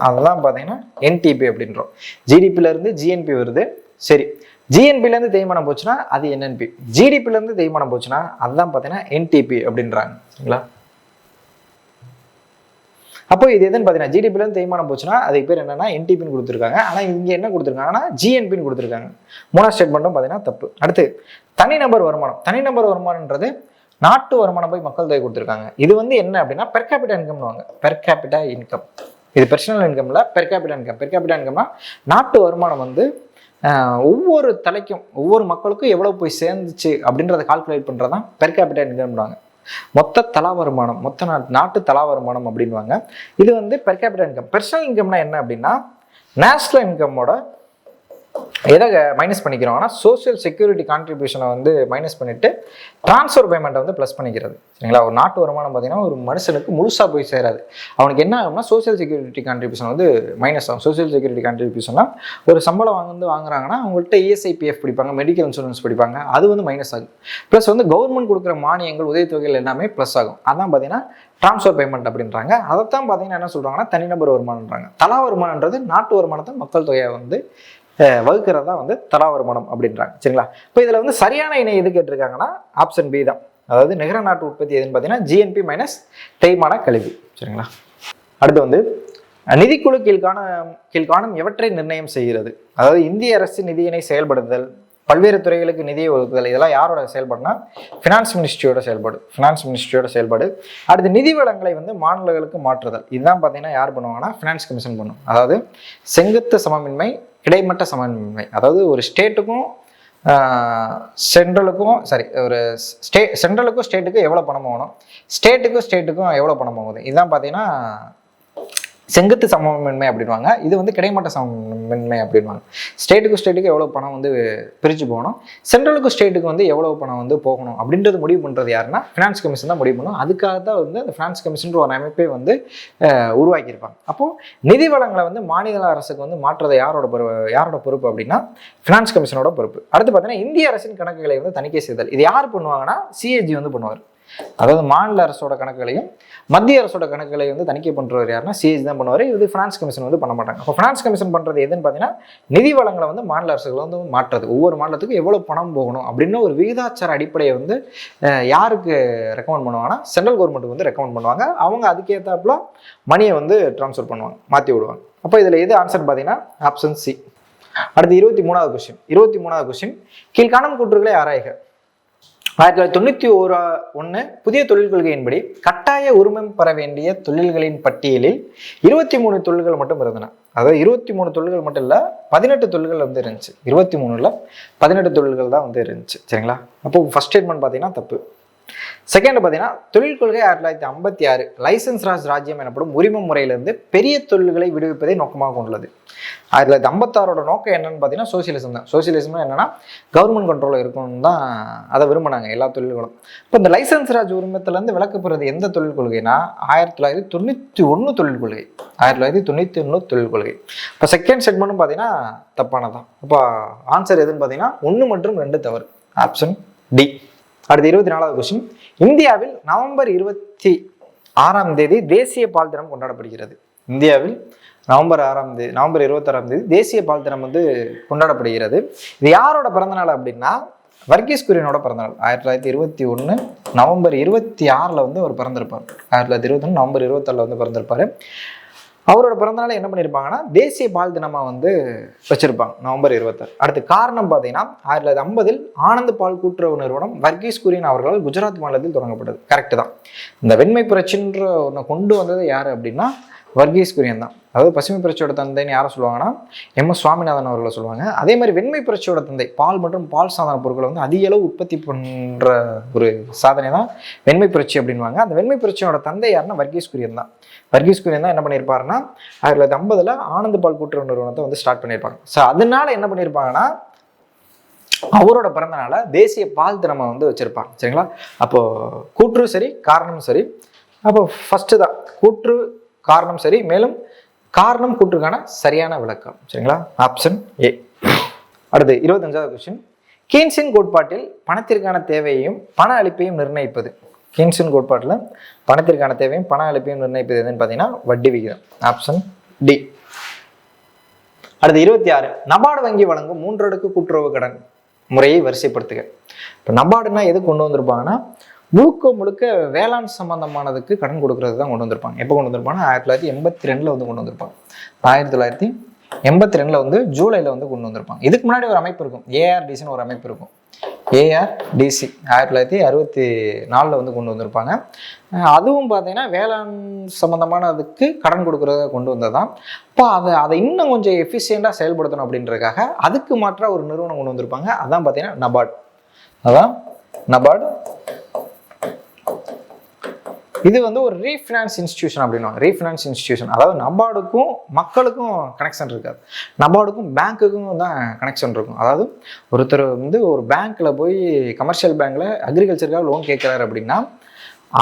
அதுதான் பார்த்தீங்கன்னா என்டிபி அப்படின்றோம். ஜிடிபியிலேருந்து ஜிஎன்பி வருது. சரி, ஜிஎன்பிலேருந்து தேய்மானம் போச்சுன்னா அது என்என்பி, ஜிடிபிலேருந்து தேய்மானம் போச்சுன்னா அதுதான் பார்த்தீங்கன்னா என்டிபி அப்படின்றாங்க. சரிங்களா? அப்போ இது எதுன்னு பார்த்தீங்கன்னா ஜிடிபிலேருந்து தேய்மானம் போச்சுன்னா அதுக்கு பேர் என்னன்னா என்டிபின்னு கொடுத்துருக்காங்க. ஆனால் இங்கே என்ன கொடுத்துருக்காங்கன்னா ஜிஎன்பின்னு கொடுத்துருக்காங்க. மூணாவது ஸ்டேட்மெண்ட்டும் பார்த்தீங்கன்னா தப்பு. அடுத்து தனிநபர் வருமானம். தனிநபர் வருமானம்ன்றது நாட்டு வருமானம் போய் மக்கள் தொகை கொடுத்துருக்காங்க. இது வந்து என்ன அப்படின்னா பெர் கேபிட்டா இன்கம்னுவாங்க. பெர் கேபிட்டா இன்கம், இது பர்சனல் இன்கம்ல per capita income. Per capita இன்கம்னா நாட்டு வருமானம் வந்து ஒவ்வொரு தலைக்கும் ஒவ்வொரு மக்களுக்கும் எவ்வளோ போய் சேர்ந்துச்சு அப்படின்றத கால்குலேட் பண்ணுறதான் பெர் கேபிட்டா இன்கம்னுவாங்க. மொத்த தலா வருமானம், மொத்த நாட்டு தலா வருமானம் அப்படின்வாங்க. இது வந்து பெர் கேபிட்டல் இன்கம். பர்சனல் இன்கம்னா என்ன அப்படின்னா நேஷனல் இன்கம்மோட எதை மைனஸ் பண்ணிக்கிறோம்னா சோசியல் செக்யூரிட்டி கான்ட்ரிபியூஷனை வந்து மைனஸ் பண்ணிட்டு டிரான்ஸ்ஃபர் பேமெண்ட்டை வந்து ப்ளஸ் பண்ணிக்கிறது. சரிங்களா? ஒரு நாட்டு வருமானம் பார்த்தீங்கன்னா ஒரு மனுஷனுக்கு முழுசாக போய் சேராது. அவனுக்கு என்ன ஆகும்னா சோசியல் செக்யூரிட்டி கான்ட்ரிபியூஷன் வந்து மைனஸ் ஆகும். சோசியல் செக்யூரிட்டி கான்ட்ரிபியூஷன்னா ஒரு சம்பளம் வாங்குறாங்கன்னா அவங்கள்ட்ட இஎஸ்ஐபிஎஃப் பிடிப்பாங்க, மெடிக்கல் இன்சூரன்ஸ் பிடிப்பாங்க, அது வந்து மைனஸ் ஆகும். ப்ளஸ் வந்து கவர்மெண்ட் கொடுக்குற மானியங்கள் உதவித்தொகைகள் எல்லாமே ப்ளஸ் ஆகும். அதான் பார்த்தீங்கன்னா டிரான்ஸ்ஃபர் பேமெண்ட் அப்படின்றாங்க. அதைத்தான் பார்த்தீங்கன்னா என்ன சொல்கிறாங்கன்னா தனிநபர் வருமானம்ன்றாங்க. தலா வருமானன்றது நாட்டு வருமானத்தை மக்கள் தொகையை வந்து வகுக்கிறது தான் வந்து தலா வருமானம் அப்படின்றாங்க. சரிங்களா? இப்போ இதில் வந்து சரியான இணை எது கேட்டிருக்காங்கன்னா ஆப்ஷன் பி தான். அதாவது நிகர நாட்டு உற்பத்தி எதுன்னு பார்த்தீங்கன்னா ஜிஎன்பி மைனஸ் தேய்மான கழிவு. சரிங்களா? அடுத்து வந்து நிதிக்குழு கீழ்காணும் எவற்றை நிர்ணயம் செய்கிறது? அதாவது இந்திய அரசு நிதியினை செயல்படுத்துதல், பல்வேறு துறைகளுக்கு நிதியை ஒதுக்குதல், இதெல்லாம் யாரோட செயல்பாடுனா ஃபினான்ஸ் மினிஸ்ட்ரியோட செயல்பாடு. ஃபினான்ஸ் மினிஸ்ட்ரியோட செயல்பாடு. அடுத்து நிதி வளங்களை வந்து மாநிலங்களுக்கு மாற்றுதல், இதுதான் பார்த்தீங்கன்னா யார் பண்ணுவாங்கன்னா ஃபினான்ஸ் கமிஷன் பண்ணும். அதாவது செங்குத்து சமமின்மை, கிடைமட்ட சமமின்மை, அதாவது ஒரு ஸ்டேட்டுக்கும் சென்ட்ரலுக்கும் சென்ட்ரலுக்கும் ஸ்டேட்டுக்கும் எவ்வளோ பணம் ஆகணும், ஸ்டேட்டுக்கும் எவ்வளோ பணம் ஆகுது, இதுதான் பார்த்தீங்கன்னா செங்குத்து சமமின்மை அப்படின்வாங்க. இது வந்து கிடைமட்ட சமமின்மை அப்படின்வாங்க. ஸ்டேட்டுக்கு எவ்வளோ பணம் வந்து பிரித்து போகணும், ஸ்டேட்டுக்கு வந்து எவ்வளோ பணம் வந்து போகணும் அப்படின்றது முடிவு பண்ணுறது யாருன்னா ஃபினான்ஸ் கமிஷன் தான் முடிவு பண்ணணும். அதுக்காக தான் வந்து அந்த ஃபினான்ஸ் கமிஷன் ஒரு அமைப்பை வந்து உருவாக்கியிருப்பாங்க. அப்போது நிதி வளங்களை வந்து மாநில அரசுக்கு வந்து மாற்றுறது யாரோட பொறுப்பு அப்படின்னா ஃபினான்ஸ் கமிஷனோட பொறுப்பு. அடுத்து பார்த்தீங்கன்னா இந்திய அரசின் கணக்குகளை வந்து தணிக்கை செய்தல், இது யார் பண்ணுவாங்கன்னா சிஏஜி வந்து பண்ணுவார். அதாவது மாநில அரசோட கணக்குகளையும் மத்திய அரசோட கணக்குகளை வந்து தணிக்கை பண்ணுறவர் யாருன்னா சிஏஜி தான் பண்ணுவார். இது ஃபினான்ஸ் கமிஷன் வந்து பண்ண மாட்டாங்க. அப்போ ஃபினான்ஸ் கமிஷன் பண்ணுறது எதுன்னு பார்த்தீங்கன்னா நிதி வளங்களை வந்து மாநில அரசுகளை வந்து மாற்றுறது. ஒவ்வொரு மாநிலத்துக்கும் எவ்வளோ பணம் போகணும் அப்படின்னு ஒரு விகிதாச்சார அடிப்படையை வந்து யாருக்கு ரெக்கமெண்ட் பண்ணுவாங்கன்னா சென்ட்ரல் கவர்மெண்ட்டுக்கு வந்து ரெக்கமெண்ட் பண்ணுவாங்க. அவங்க அதுக்கேற்றாப்புல மணியை வந்து ட்ரான்ஸ்ஃபர் பண்ணுவாங்க, மாற்றி விடுவாங்க. அப்போ இதில் எது ஆன்சர் பார்த்தீங்கன்னா ஆப்ஷன் சி. அடுத்து 23வது கொஸ்டின் கீழ்காணும் கூற்றுகளை ஆராய்க. 1991 புதிய தொழில் கொள்கையின்படி கட்டாய உரிமம் பெற வேண்டிய தொழில்களின் பட்டியலில் 23 தொழில்கள் மட்டும் இருந்தன. அதாவது 23 தொழில்கள் மட்டும் இல்லை, 18 தொழில்கள் வந்து இருந்துச்சு. 23ல் 18 தொழில்கள் தான் வந்து இருந்துச்சு. சரிங்களா? அப்போ ஃபர்ஸ்ட் ஸ்டேட்மெண்ட் பார்த்தீங்கன்னா தப்பு. செகண்ட் பார்த்தீங்கன்னா தொழில் கொள்கை 1956 லைசன்ஸ் ராஜ் ராஜ்யம் எனப்படும் உரிமை முறையிலிருந்து பெரிய தொழில்களை விடுவிப்பதை நோக்கமாக கொண்டுள்ளது. 1956 நோக்கம் என்னன்னு பார்த்தீங்கன்னா சோசியலிசம் தான். சோசியலிசம் என்னன்னா கவர்மெண்ட் கண்ட்ரோலில் இருக்கணும்னு தான் அதை விரும்பினாங்க எல்லா தொழில்களும். இப்போ இந்த லைசன்ஸ் ராஜ் உரிமத்திலேருந்து விலக்கப்படுறது எந்த தொழில் கொள்கைனா 1991 தொழில் கொள்கை. 1991 தொழில் கொள்கை. இப்போ செகண்ட் செக்மெண்ட்டும் பார்த்தீங்கன்னா தப்பானதான். இப்போ ஆன்சர் எதுன்னு பார்த்தீங்கன்னா 1 மற்றும் 2 தவறு. Option D. அடுத்து 24வது கொஸ்டின் இந்தியாவில் நவம்பர் 26 தேசிய பால் தினம் கொண்டாடப்படுகிறது. இந்தியாவில் நவம்பர் 26 தேசிய பால் தினம் வந்து கொண்டாடப்படுகிறது. இது யாரோட பிறந்தநாள் அப்படின்னா வர்கீஸ் குரியனோட பிறந்தநாள். 1921 நவம்பர் 26 வந்து அவர் பிறந்திருப்பார். 1921 நவம்பர் 26 வந்து பிறந்திருப்பாரு. அவரோட பிறந்தநாளை என்ன பண்ணியிருப்பாங்கன்னா தேசிய பால் தினமாக வந்து வச்சிருப்பாங்க நவம்பர் 26. அடுத்து காரணம் பார்த்தீங்கன்னா 1950 ஆனந்த் பால் கூட்டுறவு நிறுவனம் வர்கீஸ் குரியன் அவர்களால் குஜராத் மாநிலத்தில் தொடங்கப்பட்டது. கரெக்டு தான். இந்த வெண்மை புரட்சின்ற ஒன்று கொண்டு வந்தது யார் அப்படின்னா வர்கீஸ் குரியன் தான். அதாவது பசுமை புரட்சியோட தந்தைன்னு யாரை சொல்லுவாங்கன்னா எம்.எஸ். சுவாமிநாதன் அவர்களை சொல்லுவாங்க. அதே மாதிரி வெண்மை புரட்சியோட தந்தை பால் மற்றும் பால் சாதன பொருட்களை வந்து அதிக அளவு உற்பத்தி பண்ணுற ஒரு சாதனை தான் வெண்மை புரட்சி அப்படின்வாங்க. அந்த வெண்மை புரட்சியோட தந்தை யாருன்னா வர்கீஸ் குரியன் தான். வர்கீஸ் குரியன் தான் என்ன பண்ணியிருப்பாருன்னா 1950 ஆனந்த் பால் கூட்டுறவு நிறுவனத்தை வந்து ஸ்டார்ட் பண்ணியிருப்பாங்க. ஸோ அதனால என்ன பண்ணியிருப்பாங்கன்னா அவரோட பிறந்தனால தேசிய பால் தினமாக வந்து வச்சிருப்பாங்க. சரிங்களா? அப்போ கூற்று சரி, காரணம் சரி. அப்போ ஃபர்ஸ்ட் தான் கூற்று காரணம் சரி, மேலும் காரணம் கூற்றுக்கான சரியான விளக்கம். சரிங்களா? Option A. அடுத்து 25வது கொஸ்டின் கீன்ஸின் கோட்பாட்டில் பணத்திற்கான தேவையையும் பண அளிப்பையும் நிர்ணயிப்பது. கீன்ஸின் கோட்பாட்டில் பணத்திற்கான தேவையும் பண அளிப்பையும் நிர்ணயிப்பது எதுன்னு பார்த்தீங்கன்னா வட்டி விகிதம். Option D. அடுத்து 26, நபார்டு வங்கி வழங்கும் 3 அடுக்கு கூட்டுறவு கடன் முறையை வரிசைப்படுத்துக. இப்போ நபார்டுனா எது கொண்டு வந்திருப்பாங்கன்னா முழுக்க முழுக்க வேளாண் சம்பந்தமானதுக்கு கடன் கொடுக்கறது தான் கொண்டு வந்திருப்பாங்க. எப்போ கொண்டு வந்திருப்பாங்கன்னா 1982 வந்து கொண்டு வந்திருப்பாங்க. 1982 வந்து ஜூலைல வந்து கொண்டு வந்திருப்பாங்க. இதுக்கு முன்னாடி ஒரு அமைப்பு இருக்கும், ஏஆர்டிசின்னு ஒரு அமைப்பு இருக்கும். ஏஆர்டிசி 1964 வந்து கொண்டு வந்திருப்பாங்க. அதுவும் பார்த்தீங்கன்னா வேளாண் சம்மந்தமானதுக்கு கடன் கொடுக்குறத கொண்டு வந்ததான். இப்போ அதை இன்னும் கொஞ்சம் எஃபிஷியண்டாக செயல்படுத்தணும் அப்படின்றதுக்காக அதுக்கு மாற்ற ஒரு நிறுவனம் கொண்டு வந்திருப்பாங்க. அதான் பார்த்தீங்கன்னா நபார்டு. அதான் நபார்டு. இது வந்து ஒரு ரீஃபினான்ஸ் இன்ஸ்டிடியூஷன் அப்படின்வாங்க. ரீஃபினான்ஸ் இன்ஸ்டிடியூஷன், அதாவது நபார்டுக்கும் மக்களுக்கும் கனெக்ஷன் இருக்காது, நபார்டுக்கும் பேங்க்குக்கும் தான் கனெக்ஷன் இருக்கும். அதாவது ஒருத்தர் வந்து ஒரு பேங்க்ல போய் கமர்ஷியல் பேங்க்ல அக்ரிகல்ச்சருக்காக லோன் கேட்குறாரு அப்படின்னா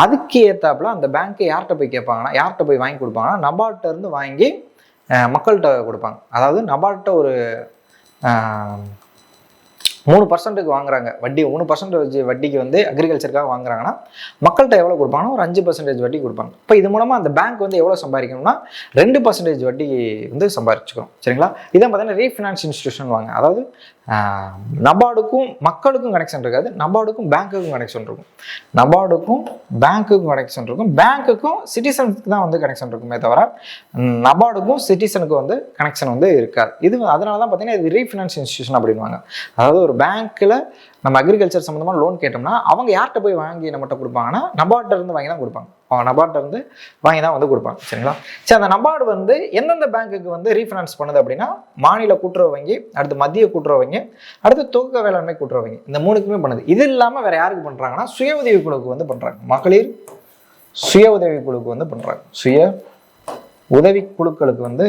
அதுக்கு ஏற்றாப்புல அந்த பேங்க்கு யார்கிட்ட போய் கேட்பாங்கன்னா, யார்கிட்ட போய் வாங்கி கொடுப்பாங்கன்னா நபார்ட்ட இருந்து வாங்கி மக்கள்கிட்ட கொடுப்பாங்க. அதாவது நபார்ட்ட ஒரு 3% வாங்குறாங்க வட்டி, 3% வட்டிக்கு வந்து அக்ரிகல்ச்சருக்காக வாங்குறாங்கன்னா மக்கள்கிட்ட எவ்வளோ கொடுப்பாங்கன்னா ஒரு 5% வட்டி கொடுப்பாங்க. இப்போ இது மூலமாக அந்த பேங்க் வந்து எவ்வளோ சம்பாதிக்கணும்னா 2% வட்டி வந்து சம்பாதிச்சுக்கணும். சரிங்களா? இதான் பார்த்தீங்கன்னா ரீஃபினான்ஸ் இன்ஸ்டிடியூஷன் வாங்க. அதாவது நபார்டுக்கும் மக்களுக்கும் கனெக்ஷன் இருக்காது, நபார்டுக்கும் பேங்க்குக்கும் கனெக்ஷன் இருக்கும். நபார்டுக்கும் பேங்க்குக்கும் கனெக்ஷன் இருக்கும், பேங்க்குக்கும் சிட்டிசனுக்கு தான் வந்து கனெக்ஷன் இருக்குமே தவிர நபார்டுக்கும் சிட்டிசனுக்கு வந்து கனெக்ஷன் வந்து இருக்காது. இது அதனால தான் பார்த்தீங்கன்னா இது ரீஃபினான்ஸ் இன்ஸ்டிடியூஷன் அப்படின்வாங்க. அதாவது ஒரு பேங்க்கில் நம்ம அக்ரிகல்ச்சர் சம்மந்தமாக லோன் கேட்டோம்னா அவங்க யார்கிட்ட போய் வாங்கி நம்மகிட்ட கொடுப்பாங்கன்னா நபார்ட்ட இருந்து வாங்கி தான் கொடுப்பாங்க. நபார்ட்ட இருந்து வாங்கி தான் வந்து கொடுப்பாங்க. சரிங்களா? சரி, அந்த நபார்டு வந்து எந்தெந்த பேங்க்குக்கு வந்து ரீஃபினான்ஸ் பண்ணுது அப்படின்னா மாநில கூட்டுறவு வங்கி, அடுத்து மத்திய கூட்டுறவு வங்கி, அடுத்து துவக்க வேளாண்மை கூட்டுறவு வங்கி, இந்த 3க்குமே பண்ணுது. இது இல்லாமல் வேற யாருக்கு பண்ணுறாங்கன்னா சுய உதவி குழுக்கு வந்து பண்ணுறாங்க. மகளிர் சுய உதவி குழுக்கு வந்து பண்ணுறாங்க. சுய உதவி குழுக்களுக்கு வந்து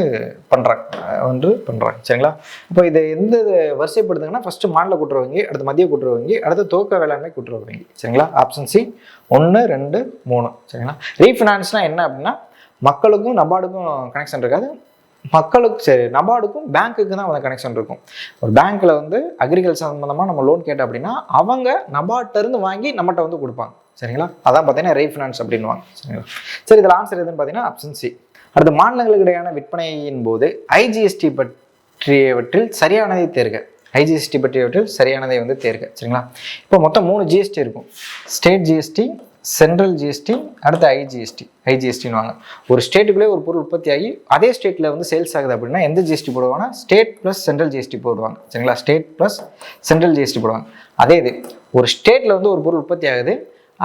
பண்ணுறாங்க. சரிங்களா? இப்போ இதை எந்த வரிசைப்படுத்துங்கன்னா ஃபர்ஸ்ட் மாநில கூட்டுறவு வங்கி, அடுத்து மத்திய கூட்டுறவு வங்கி, அடுத்து துவக்க வேளாண்மை கூட்டுறவு வங்கி. சரிங்களா? Option C 1, 2, 3. சரிங்களா? ரீஃபினான்ஸ்னா என்ன அப்படின்னா மக்களுக்கும் நபார்டுக்கும் கனெக்ஷன் இருக்காது, நபார்டுக்கும் பேங்க்குக்கு தான் வந்து கனெக்ஷன் இருக்கும். ஒரு பேங்க்ல வந்து அக்ரிகல்ச்சர் சம்பந்தமாக நம்ம லோன் கேட்டோம் அப்படின்னா அவங்க நபார்ட்ட இருந்து வாங்கி நம்மகிட்ட வந்து கொடுப்பாங்க. சரிங்களா? அதான் பார்த்தீங்கன்னா ரீஃபினான்ஸ் அப்படின்வாங்க. சரிங்களா? சரி, இதில் ஆன்சர் எதுன்னு பார்த்தீங்கன்னா ஆப்ஷன் சி. அடுத்த மாநிலங்களுக்கு இடையான விற்பனையின் போது ஐஜிஎஸ்டி பற்றியவற்றில் சரியானதை தேர்க. ஐஜிஎஸ்டி பற்றியவற்றில் சரியானதை வந்து தேர்க. சரிங்களா? இப்போ மொத்தம் 3 ஜிஎஸ்டி இருக்கும். ஸ்டேட் ஜிஎஸ்டி, சென்ட்ரல் ஜிஎஸ்டி, அடுத்து ஐஜிஎஸ்டின்னு வாங்க. ஒரு ஸ்டேட்டுக்குள்ளே ஒரு பொருள் உற்பத்தி ஆகி அதே ஸ்டேட்டில் வந்து சேல்ஸ் ஆகுது அப்படின்னா எந்த ஜிஎஸ்டி போடுவாங்கன்னா ஸ்டேட் ப்ளஸ் சென்ட்ரல் ஜிஎஸ்டி போடுவாங்க. சரிங்களா? ஸ்டேட் ப்ளஸ் சென்ட்ரல் ஜிஎஸ்டி போடுவாங்க. அதே இது ஒரு ஸ்டேட்டில் வந்து ஒரு பொருள் உற்பத்தி ஆகுது,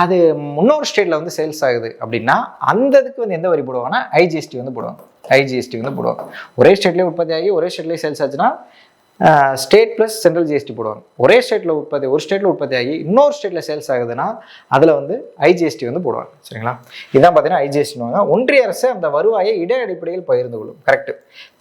அது இன்னொரு ஸ்டேட்டில் வந்து சேல்ஸ் ஆகுது அப்படின்னா அந்த இதுக்கு வந்து எந்த வரி போடுவாங்கன்னா ஐஜிஎஸ்டி வந்து போடுவாங்க. ஒரே ஸ்டேட்லேயே உற்பத்தி ஆகி ஒரே ஸ்டேட்லேயே சேல்ஸ் ஆச்சுன்னா ஸ்டேட் ப்ளஸ் சென்ட்ரல் ஜிஎஸ்டி போடுவாங்க. ஒரு ஸ்டேட்டில் உற்பத்தி ஆகி இன்னொரு ஸ்டேட்டில் சேல்ஸ் ஆகுதுன்னா அதில் வந்து ஐஜிஎஸ்டி வந்து போடுவாங்க. சரிங்களா? இதான் பார்த்தீங்கன்னா ஐஜிஎஸ்டின்னு. ஒன்றிய அரசு அந்த வருவாயை இட அடிப்படையில் பகிர்ந்து கொள்ளும். கரெக்ட்.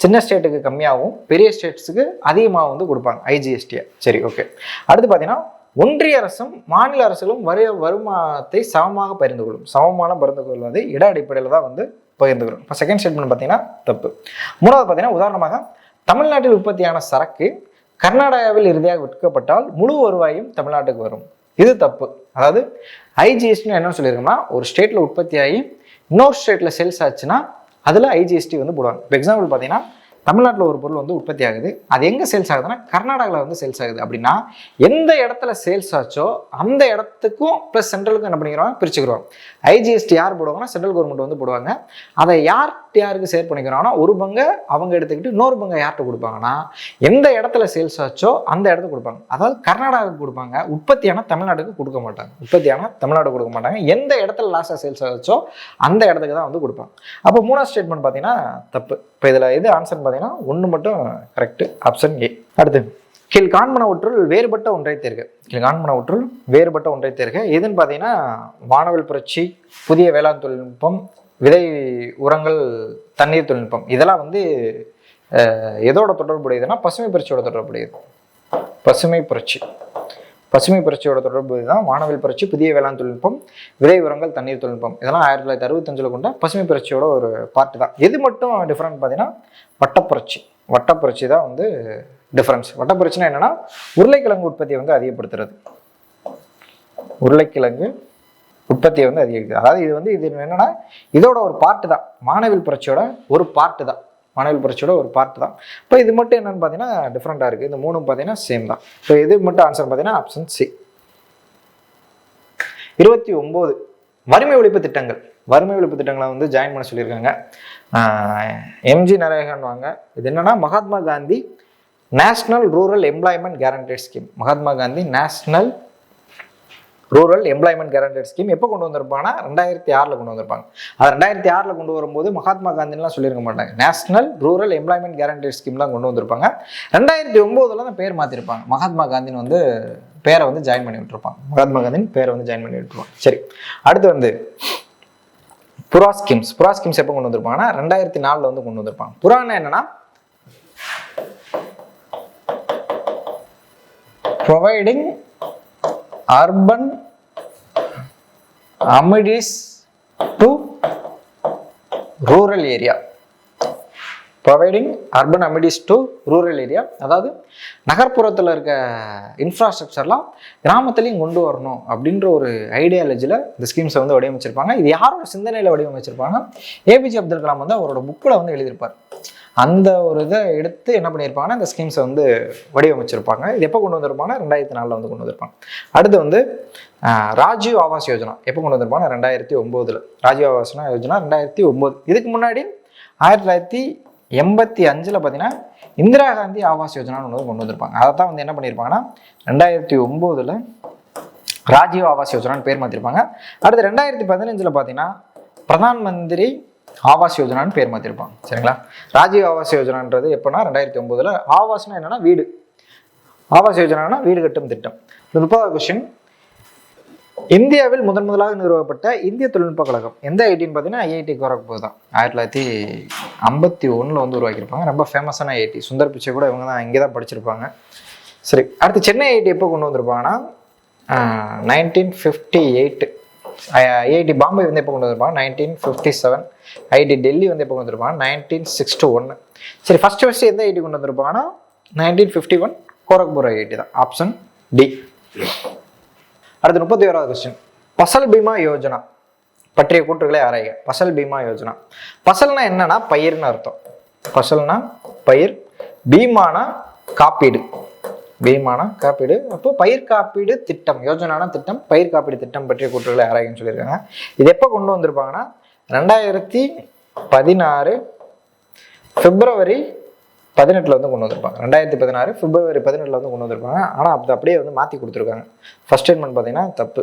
சின்ன ஸ்டேட்டுக்கு கம்மியாகவும் பெரிய ஸ்டேட்ஸுக்கு அதிகமாக வந்து கொடுப்பாங்க ஐஜிஎஸ்டியை. சரி, ஓகே. அடுத்து பார்த்தீங்கன்னா ஒன்றிய அரசும் மாநில அரசுகளும் வருமானத்தை சமமாக பகிர்ந்து கொள்வது இட அடிப்படையில் தான் வந்து பகிர்ந்து கொள்ளும். இப்போ செகண்ட் ஸ்டேட்மெண்ட் பார்த்தீங்கன்னா தப்பு. மூணாவது பார்த்தீங்கன்னா உதாரணமாக தமிழ்நாட்டில் உற்பத்தியான சரக்கு கர்நாடகாவில் இறுதியாக விற்கப்பட்டால் முழு வருவாயும் தமிழ்நாட்டுக்கு வரும். இது தப்பு. அதாவது ஐஜிஎஸ்டின்னு என்னன்னு சொல்லியிருக்கோம்னா ஒரு ஸ்டேட்டில் உற்பத்தி ஆகி இன்னொரு ஸ்டேட்டில் சேல்ஸ் ஆச்சுன்னா அதில் ஐஜிஎஸ்டி வந்து போடுவாங்க. இப்போ எக்ஸாம்பிள் பார்த்தீங்கன்னா தமிழ்நாட்டில் ஒரு பொருள் வந்து உற்பத்தி ஆகுது, அது எங்கே சேல்ஸ் ஆகுதுன்னா கர்நாடகாவில் வந்து சேல்ஸ் ஆகுது அப்படின்னா எந்த இடத்துல சேல்ஸ் ஆச்சோ அந்த இடத்துக்கும் ப்ளஸ் சென்ட்ரலுக்கும் என்ன பண்ணிக்கிறோம், பிரிச்சுக்கிறோம். ஐஜிஎஸ்டி யார் போடுவாங்கன்னா சென்ட்ரல் கவர்மெண்ட் வந்து போடுவாங்க. அதை யாருக்கு ஷேர் பண்ணிக்கிறாங்கன்னா ஒரு பங்கை அவங்க எடுத்துக்கிட்டு இன்னொரு பங்கை யார்கிட்ட கொடுப்பாங்கன்னா எந்த இடத்துல சேல்ஸ் ஆச்சோ அந்த இடத்துக்கு கொடுப்பாங்க. அதாவது கர்நாடகாவுக்கு கொடுப்பாங்க, உற்பத்தியான தமிழ்நாட்டுக்கு கொடுக்க மாட்டாங்க. எந்த இடத்துல லாஸ்ட்டாக சேல்ஸ் ஆச்சோ அந்த இடத்துக்கு தான் வந்து கொடுப்பாங்க. அப்போ மூணாவது ஸ்டேட்மெண்ட் பார்த்தீங்கன்னா தப்பு. இப்போ இதில் எது ஆன்சர் பார்த்தீங்கன்னா 1 மட்டும் கரெக்ட், ஆப்ஷன் ஏ. அடுத்து கீழ்காண்பனவற்றுள் வேறுபட்ட ஒன்றை தேர்க. எதுன்னு பார்த்தீங்கன்னா வானவில் புரட்சி, புதிய வேளாண் தொழில்நுட்பம், விதை உரங்கள், தண்ணீர் தொழில்நுட்பம். இதெல்லாம் வந்து எதோட தொடர்புடையதுன்னா பசுமை புரட்சியோட தொடர்புடையது. பசுமை புரட்சியோட தொடர்பு தான் வானவில் புரட்சி, புதிய வேளாண் தொழில்நுட்பம், விதை உரங்கள், தண்ணீர் தொழில்நுட்பம். இதெல்லாம் 1965 கொண்ட பசுமை புரட்சியோட ஒரு பார்ட்டு தான். எது மட்டும் டிஃப்ரெண்ட் பார்த்தீங்கன்னா வட்டப்புரட்சி தான் வந்து டிஃப்ரென்ஸ். வட்டப்புரட்சினா என்னன்னா உருளைக்கிழங்கு உற்பத்தியை வந்து அதிகப்படுத்துறது. அதாவது இது என்னன்னா இதோட ஒரு பார்ட்டு தான், வானவில் புரட்சியோட ஒரு பார்ட்டு தான். மாணவர் புரட்சியோட ஒரு பார்ட் தான். இப்போ இது மட்டும் என்னன்னு பார்த்தீங்கன்னா டிஃப்ரெண்ட்டாக இருக்குது. இந்த மூணும் பார்த்தீங்கன்னா சேம் தான். இப்போ இது மட்டும் ஆன்சர் பார்த்தீங்கன்னா ஆப்ஷன் சி. 29 வறுமை ஒழிப்பு திட்டங்கள். வறுமை ஒழிப்பு திட்டங்களை வந்து ஜாயின் பண்ண சொல்லியிருக்காங்க. எம்ஜி நரேகான் வாங்க. இது என்னன்னா Mahatma Gandhi national rural employment guaranteed scheme. Mahatma Gandhi national rural employment guaranteed scheme எப்போ கொண்டு வந்திருப்பாங்கன்னா 2006 கொண்டு வந்திருப்பாங்க. அது 2006 கொண்டு வரும்போது மகாத்மா காந்தின்லாம் சொல்லியிருக்க மாட்டாங்க. National rural employment guaranteed scheme தான் கொண்டு வந்திருப்பாங்க. 2009 தான் பேர் மாற்றிருப்பாங்க. மகாத்மா காந்தின்னு வந்து பேரை வந்து ஜாயின் பண்ணி விட்டுருப்பாங்க. மகாத்மா காந்தின்னு பேரை வந்து ஜாயின் பண்ணி விட்டுருப்பாங்க. சரி, அடுத்து வந்து புரா ஸ்கீம்ஸ். புரா ஸ்கீம்ஸ் எப்போ கொண்டு வந்திருப்பாங்கன்னா 2004 வந்து கொண்டு வந்திருப்பாங்க. புரான்னா என்னன்னா providing urban amenities to rural area. Providing urban amenities to rural area. அதாவது நகர்ப்புறத்தில் இருக்க இன்ஃப்ராஸ்ட்ரக்சர்லாம் கிராமத்துலேயும் கொண்டு வரணும் அப்படின்ற ஒரு ஐடியாலஜியில் இந்த ஸ்கீம்ஸை வந்து வடிவமைச்சிருப்பாங்க. இது யாரோட சிந்தனையில் வடிவமைச்சிருப்பாங்க? ஏபிஜே அப்துல் கலாம் வந்து அவரோட புக்கில் வந்து எழுதியிருப்பார். அந்த ஒரு இதை எடுத்து என்ன பண்ணியிருப்பாங்கன்னா இந்த ஸ்கீம்ஸை வந்து வடிவமைச்சிருப்பாங்க. இது எப்போ கொண்டு வந்திருப்பாங்கன்னா 2004 வந்து கொண்டு வந்திருப்பாங்க. அடுத்து வந்து ராஜீவ் ஆவாஸ் யோஜனா எப்போ கொண்டு வந்திருப்பாங்கன்னா 2009. ராஜீவ் ஆவாஸ் யோஜனா 2009. இதுக்கு முன்னாடி 1985 பார்த்தீங்கன்னா இந்திரா காந்தி ஆவாஸ் யோஜனான்னு ஒன்று கொண்டு வந்திருப்பாங்க. அதை தான் வந்து என்ன பண்ணியிருப்பாங்கன்னா 2009 ராஜீவ் ஆவாஸ் யோஜனான்னு பேர் மாற்றிருப்பாங்க. அடுத்து 2015 பார்த்தீங்கன்னா பிரதான் மந்திரி ஆவாஸ் யோஜனான்னு பேர் மாற்றிருப்பாங்க. சரிங்களா? ராஜீவ் ஆவாஸ் யோஜனான்றது எப்போனா 2009. ஆவாஸ்னா என்னன்னா வீடு, ஆவாஸ் யோஜனானா வீடு கட்டும் திட்டம். 30வது கொஸ்டின், இந்தியாவில் முதலாக நிறுவப்பட்ட இந்திய தொழில்நுட்ப கழகம் எந்த ஐடின்னு பார்த்தீங்கன்னா ஐஐடி கோரக்பூர் தான். 1951 வந்து உருவாக்கியிருப்பாங்க. ரொம்ப ஃபேமஸான ஐஐடி. சுந்தர் பிச்சை கூட இவங்க தான் இங்கே தான் படிச்சிருப்பாங்க. சரி, அடுத்து சென்னை ஐஐடி எப்போ கொண்டு வந்திருப்பாங்கன்னா 1958. ஐஐடி பாம்பே வந்து எப்போ கொண்டு வந்திருப்பாங்க 1957. ஐஐடி டெல்லி வந்து எப்போ கொண்டு வந்திருப்பாங்க 1961. சரி, ஃபர்ஸ்ட் எந்த ஐஐடி கொண்டு வந்திருப்பாங்கன்னா 1951 கோரக்பூர் ஐஐடி தான். Option D. அடுத்து 31வது கொஸ்டின், பசல் பீமா யோஜனா பற்றிய கூற்றுகளை ஆராய்க. பசல் பீமா யோஜனா. பசல்னா என்னன்னா பயிர்னு அர்த்தம். பசல்னா பயிர், பீமானா காப்பீடு. பீமானா காப்பீடு. அப்போ பயிர் காப்பீடு திட்டம், யோஜனான திட்டம், பயிர் காப்பீடு திட்டம் பற்றிய கூற்றுகளை ஆராய்ன்னு சொல்லியிருக்காங்க. இது எப்போ கொண்டு வந்திருப்பாங்கன்னா 2016 பிப்ரவரி 18 வந்து கொண்டு வந்திருப்பாங்க. 2016 பிப்ரவரி 18 வந்து கொண்டு வந்திருப்பாங்க. ஆனால் அது அப்படியே வந்து மாற்றி கொடுத்துருக்காங்க. ஃபர்ஸ்ட் ஸ்டேட்மெண்ட் பார்த்தீங்கன்னா தப்பு.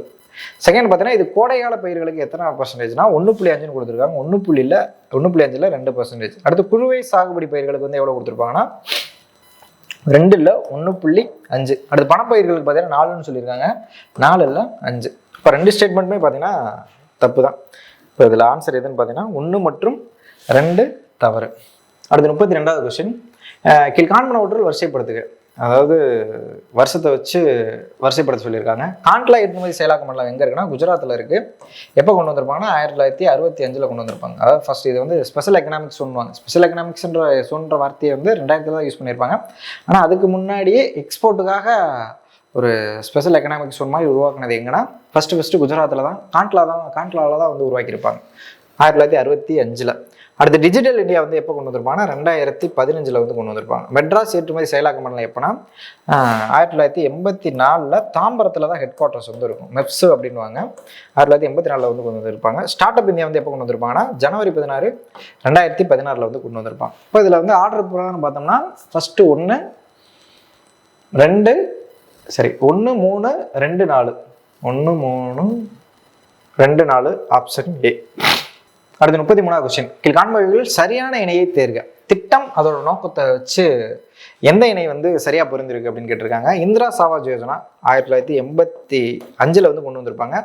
செகண்ட் பார்த்தீங்கன்னா இது கோடைகால பயிர்களுக்கு எத்தனை பர்சன்டேஜ்னா 1.5 கொடுத்துருக்காங்க. 1.5ல் 2%. அடுத்து குழுவை சாகுபடி பயிர்களுக்கு வந்து எவ்வளோ கொடுத்துருப்பாங்கன்னா 2ல் 1.5. அடுத்து பணப்பயிர்களுக்கு பார்த்தீங்கன்னா 4ன்னு சொல்லியிருக்காங்க. 4ல் 5. இப்போ 2 ஸ்டேட்மெண்ட்டுமே பார்த்தீங்கன்னா தப்பு தான். இப்போ இதில் ஆன்சர் எதுன்னு பார்த்தீங்கன்னா 1 மற்றும் 2 தவறு. அடுத்து 32வது கொஸ்டின், கீழ்காண்பனவற்றில் வரிசைப்படுத்துக. அதாவது வருஷத்தை வச்சு வரிசைப்படுத்த சொல்லியிருக்காங்க. காண்ட்லா ஏற்றுமதி செயலாக்க மண்டலம் எங்கே இருக்குன்னா குஜராத்தில் இருக்குது. எப்போ கொண்டு வந்திருப்பாங்கன்னா 1965 கொண்டு வந்திருப்பாங்க. அதாவது ஃபர்ஸ்ட் இது வந்து ஸ்பெஷல் எக்கனாமிக்ஸ் சொல்லுவாங்க. ஸ்பெஷல் எக்கனாமிக்ஸ்ன்ற வார்த்தையை வந்து 2000 தான் யூஸ் பண்ணியிருப்பாங்க. ஆனால் அதுக்கு முன்னாடியே எக்ஸ்போர்ட்டுக்காக ஒரு ஸ்பெஷல் எக்கனாமிக்ஸ் ஒன் மாதிரி உருவாக்குனது எங்கன்னா ஃபர்ஸ்ட் குஜராத்தில் தான், காண்ட்லாவில் தான் வந்து உருவாக்கியிருப்பாங்க 1965. அடுத்து டிஜிட்டல் இந்தியா வந்து எப்போ கொண்டு வந்திருப்பாங்கன்னா 2015 வந்து கொண்டு வந்திருப்பாங்க. மெட்ராஸ் ஏற்றுமதி செயலாக்க மண்டலம் எப்போனா 1984 தாம்பரத்தில் தான் ஹெட் குவார்ட்டர்ஸ் வந்து இருக்கும். மெப்ஸ் அப்படின்வாங்க. 1984 வந்து கொண்டு வந்திருப்பாங்க. ஸ்டார்ட் அப் இந்தியா வந்து எப்போ கொண்டு வந்திருப்பாங்கன்னா ஜனவரி 16 2016 வந்து கொண்டு வந்திருப்பாங்க. இப்போ இதில் வந்து ஆர்டர் பிரகாரம் பார்த்தோம்னா ஃபர்ஸ்ட் 1 2 சரி 1 3 2 4 1 3 2 4 ஆப்ஷன் ஏ. அடுத்து 33வது கொஸ்டின், கீழ்காண்பவைகளில் சரியான இணையை தேர்க. திட்டம் அதோட நோக்கத்தை வச்சு எந்த இணை வந்து சரியா புரிந்திருக்கு அப்படின்னு கேட்டிருக்காங்க. இந்திரா ஆவாஸ் யோஜனா 1985 வந்து கொண்டு வந்திருப்பாங்க.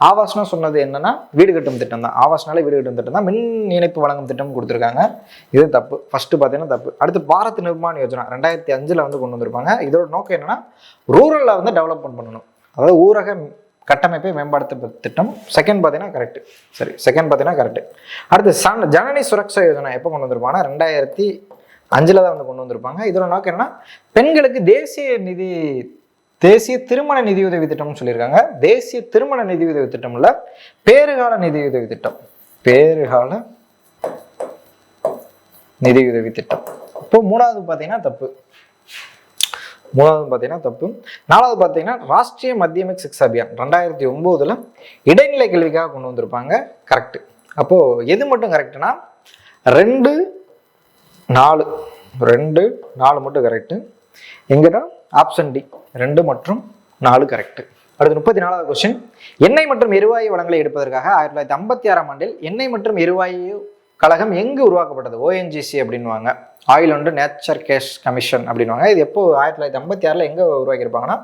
ஆவாஸ்னா சொன்னது என்னன்னா வீடு கட்டும் திட்டம் தான். ஆவாஸ்னாலே வீடு கட்டும் திட்டம் தான். மின் இணைப்பு வழங்கும் திட்டம் கொடுத்துருக்காங்க. இது தப்பு. ஃபர்ஸ்ட் பார்த்தீங்கன்னா தப்பு. அடுத்து பாரத் நிர்மாண் யோஜனா 2005 வந்து கொண்டு வந்திருப்பாங்க. இதோட நோக்கம் என்னன்னா ரூரல்ல வந்து டெவலப்மெண்ட் பண்ணணும். அதாவது ஊரக கட்டமைப்பை மேம்படுத்த திட்டம். செகண்ட் பார்த்தீங்கன்னா கரெக்ட். சரி, செகண்ட் பார்த்தீங்கன்னா கரெக்ட். அடுத்து ஜனனி சுரக்ஷா யோஜனா எப்போ கொண்டு வந்திருப்பாங்கன்னா 2005 தான் வந்து கொண்டு வந்திருப்பாங்க. இதோட நோக்கம் என்ன, பெண்களுக்கு தேசிய திருமண நிதியுதவி திட்டம்னு சொல்லியிருக்காங்க. தேசிய திருமண நிதியுதவி திட்டம் இல்ல, பேறுகால நிதியுதவி திட்டம். பேறுகால நிதியுதவி திட்டம். இப்போ மூணாவது பார்த்தீங்கன்னா தப்பு. நாலாவது பார்த்தீங்கன்னா ராஷ்ட்ரிய மத்தியமிக் சிக்ஷா அபியான் 2009 இடைநிலை கல்விக்காக கொண்டு வந்திருப்பாங்க. கரெக்ட். அப்போ எது மட்டும் கரெக்ட்னா 2, 4 மட்டும் கரெக்ட். எங்கன்னா ஆப்ஷன் டி 2 மற்றும் 4 கரெக்ட். அடுத்து 34வது கொஸ்டின். எண்ணெய் மற்றும் எரிவாயு வளங்களை எடுப்பதற்காக 1956ஆம் ஆண்டில் எண்ணெய் மற்றும் எரிவாயு கழகம் எங்கு உருவாக்கப்பட்டது? ONGC அப்படின்வாங்க, oil and nature gas commission அப்படின்வாங்க. இது எப்போ 1956 எங்கே உருவாக்கியிருப்பாங்கன்னா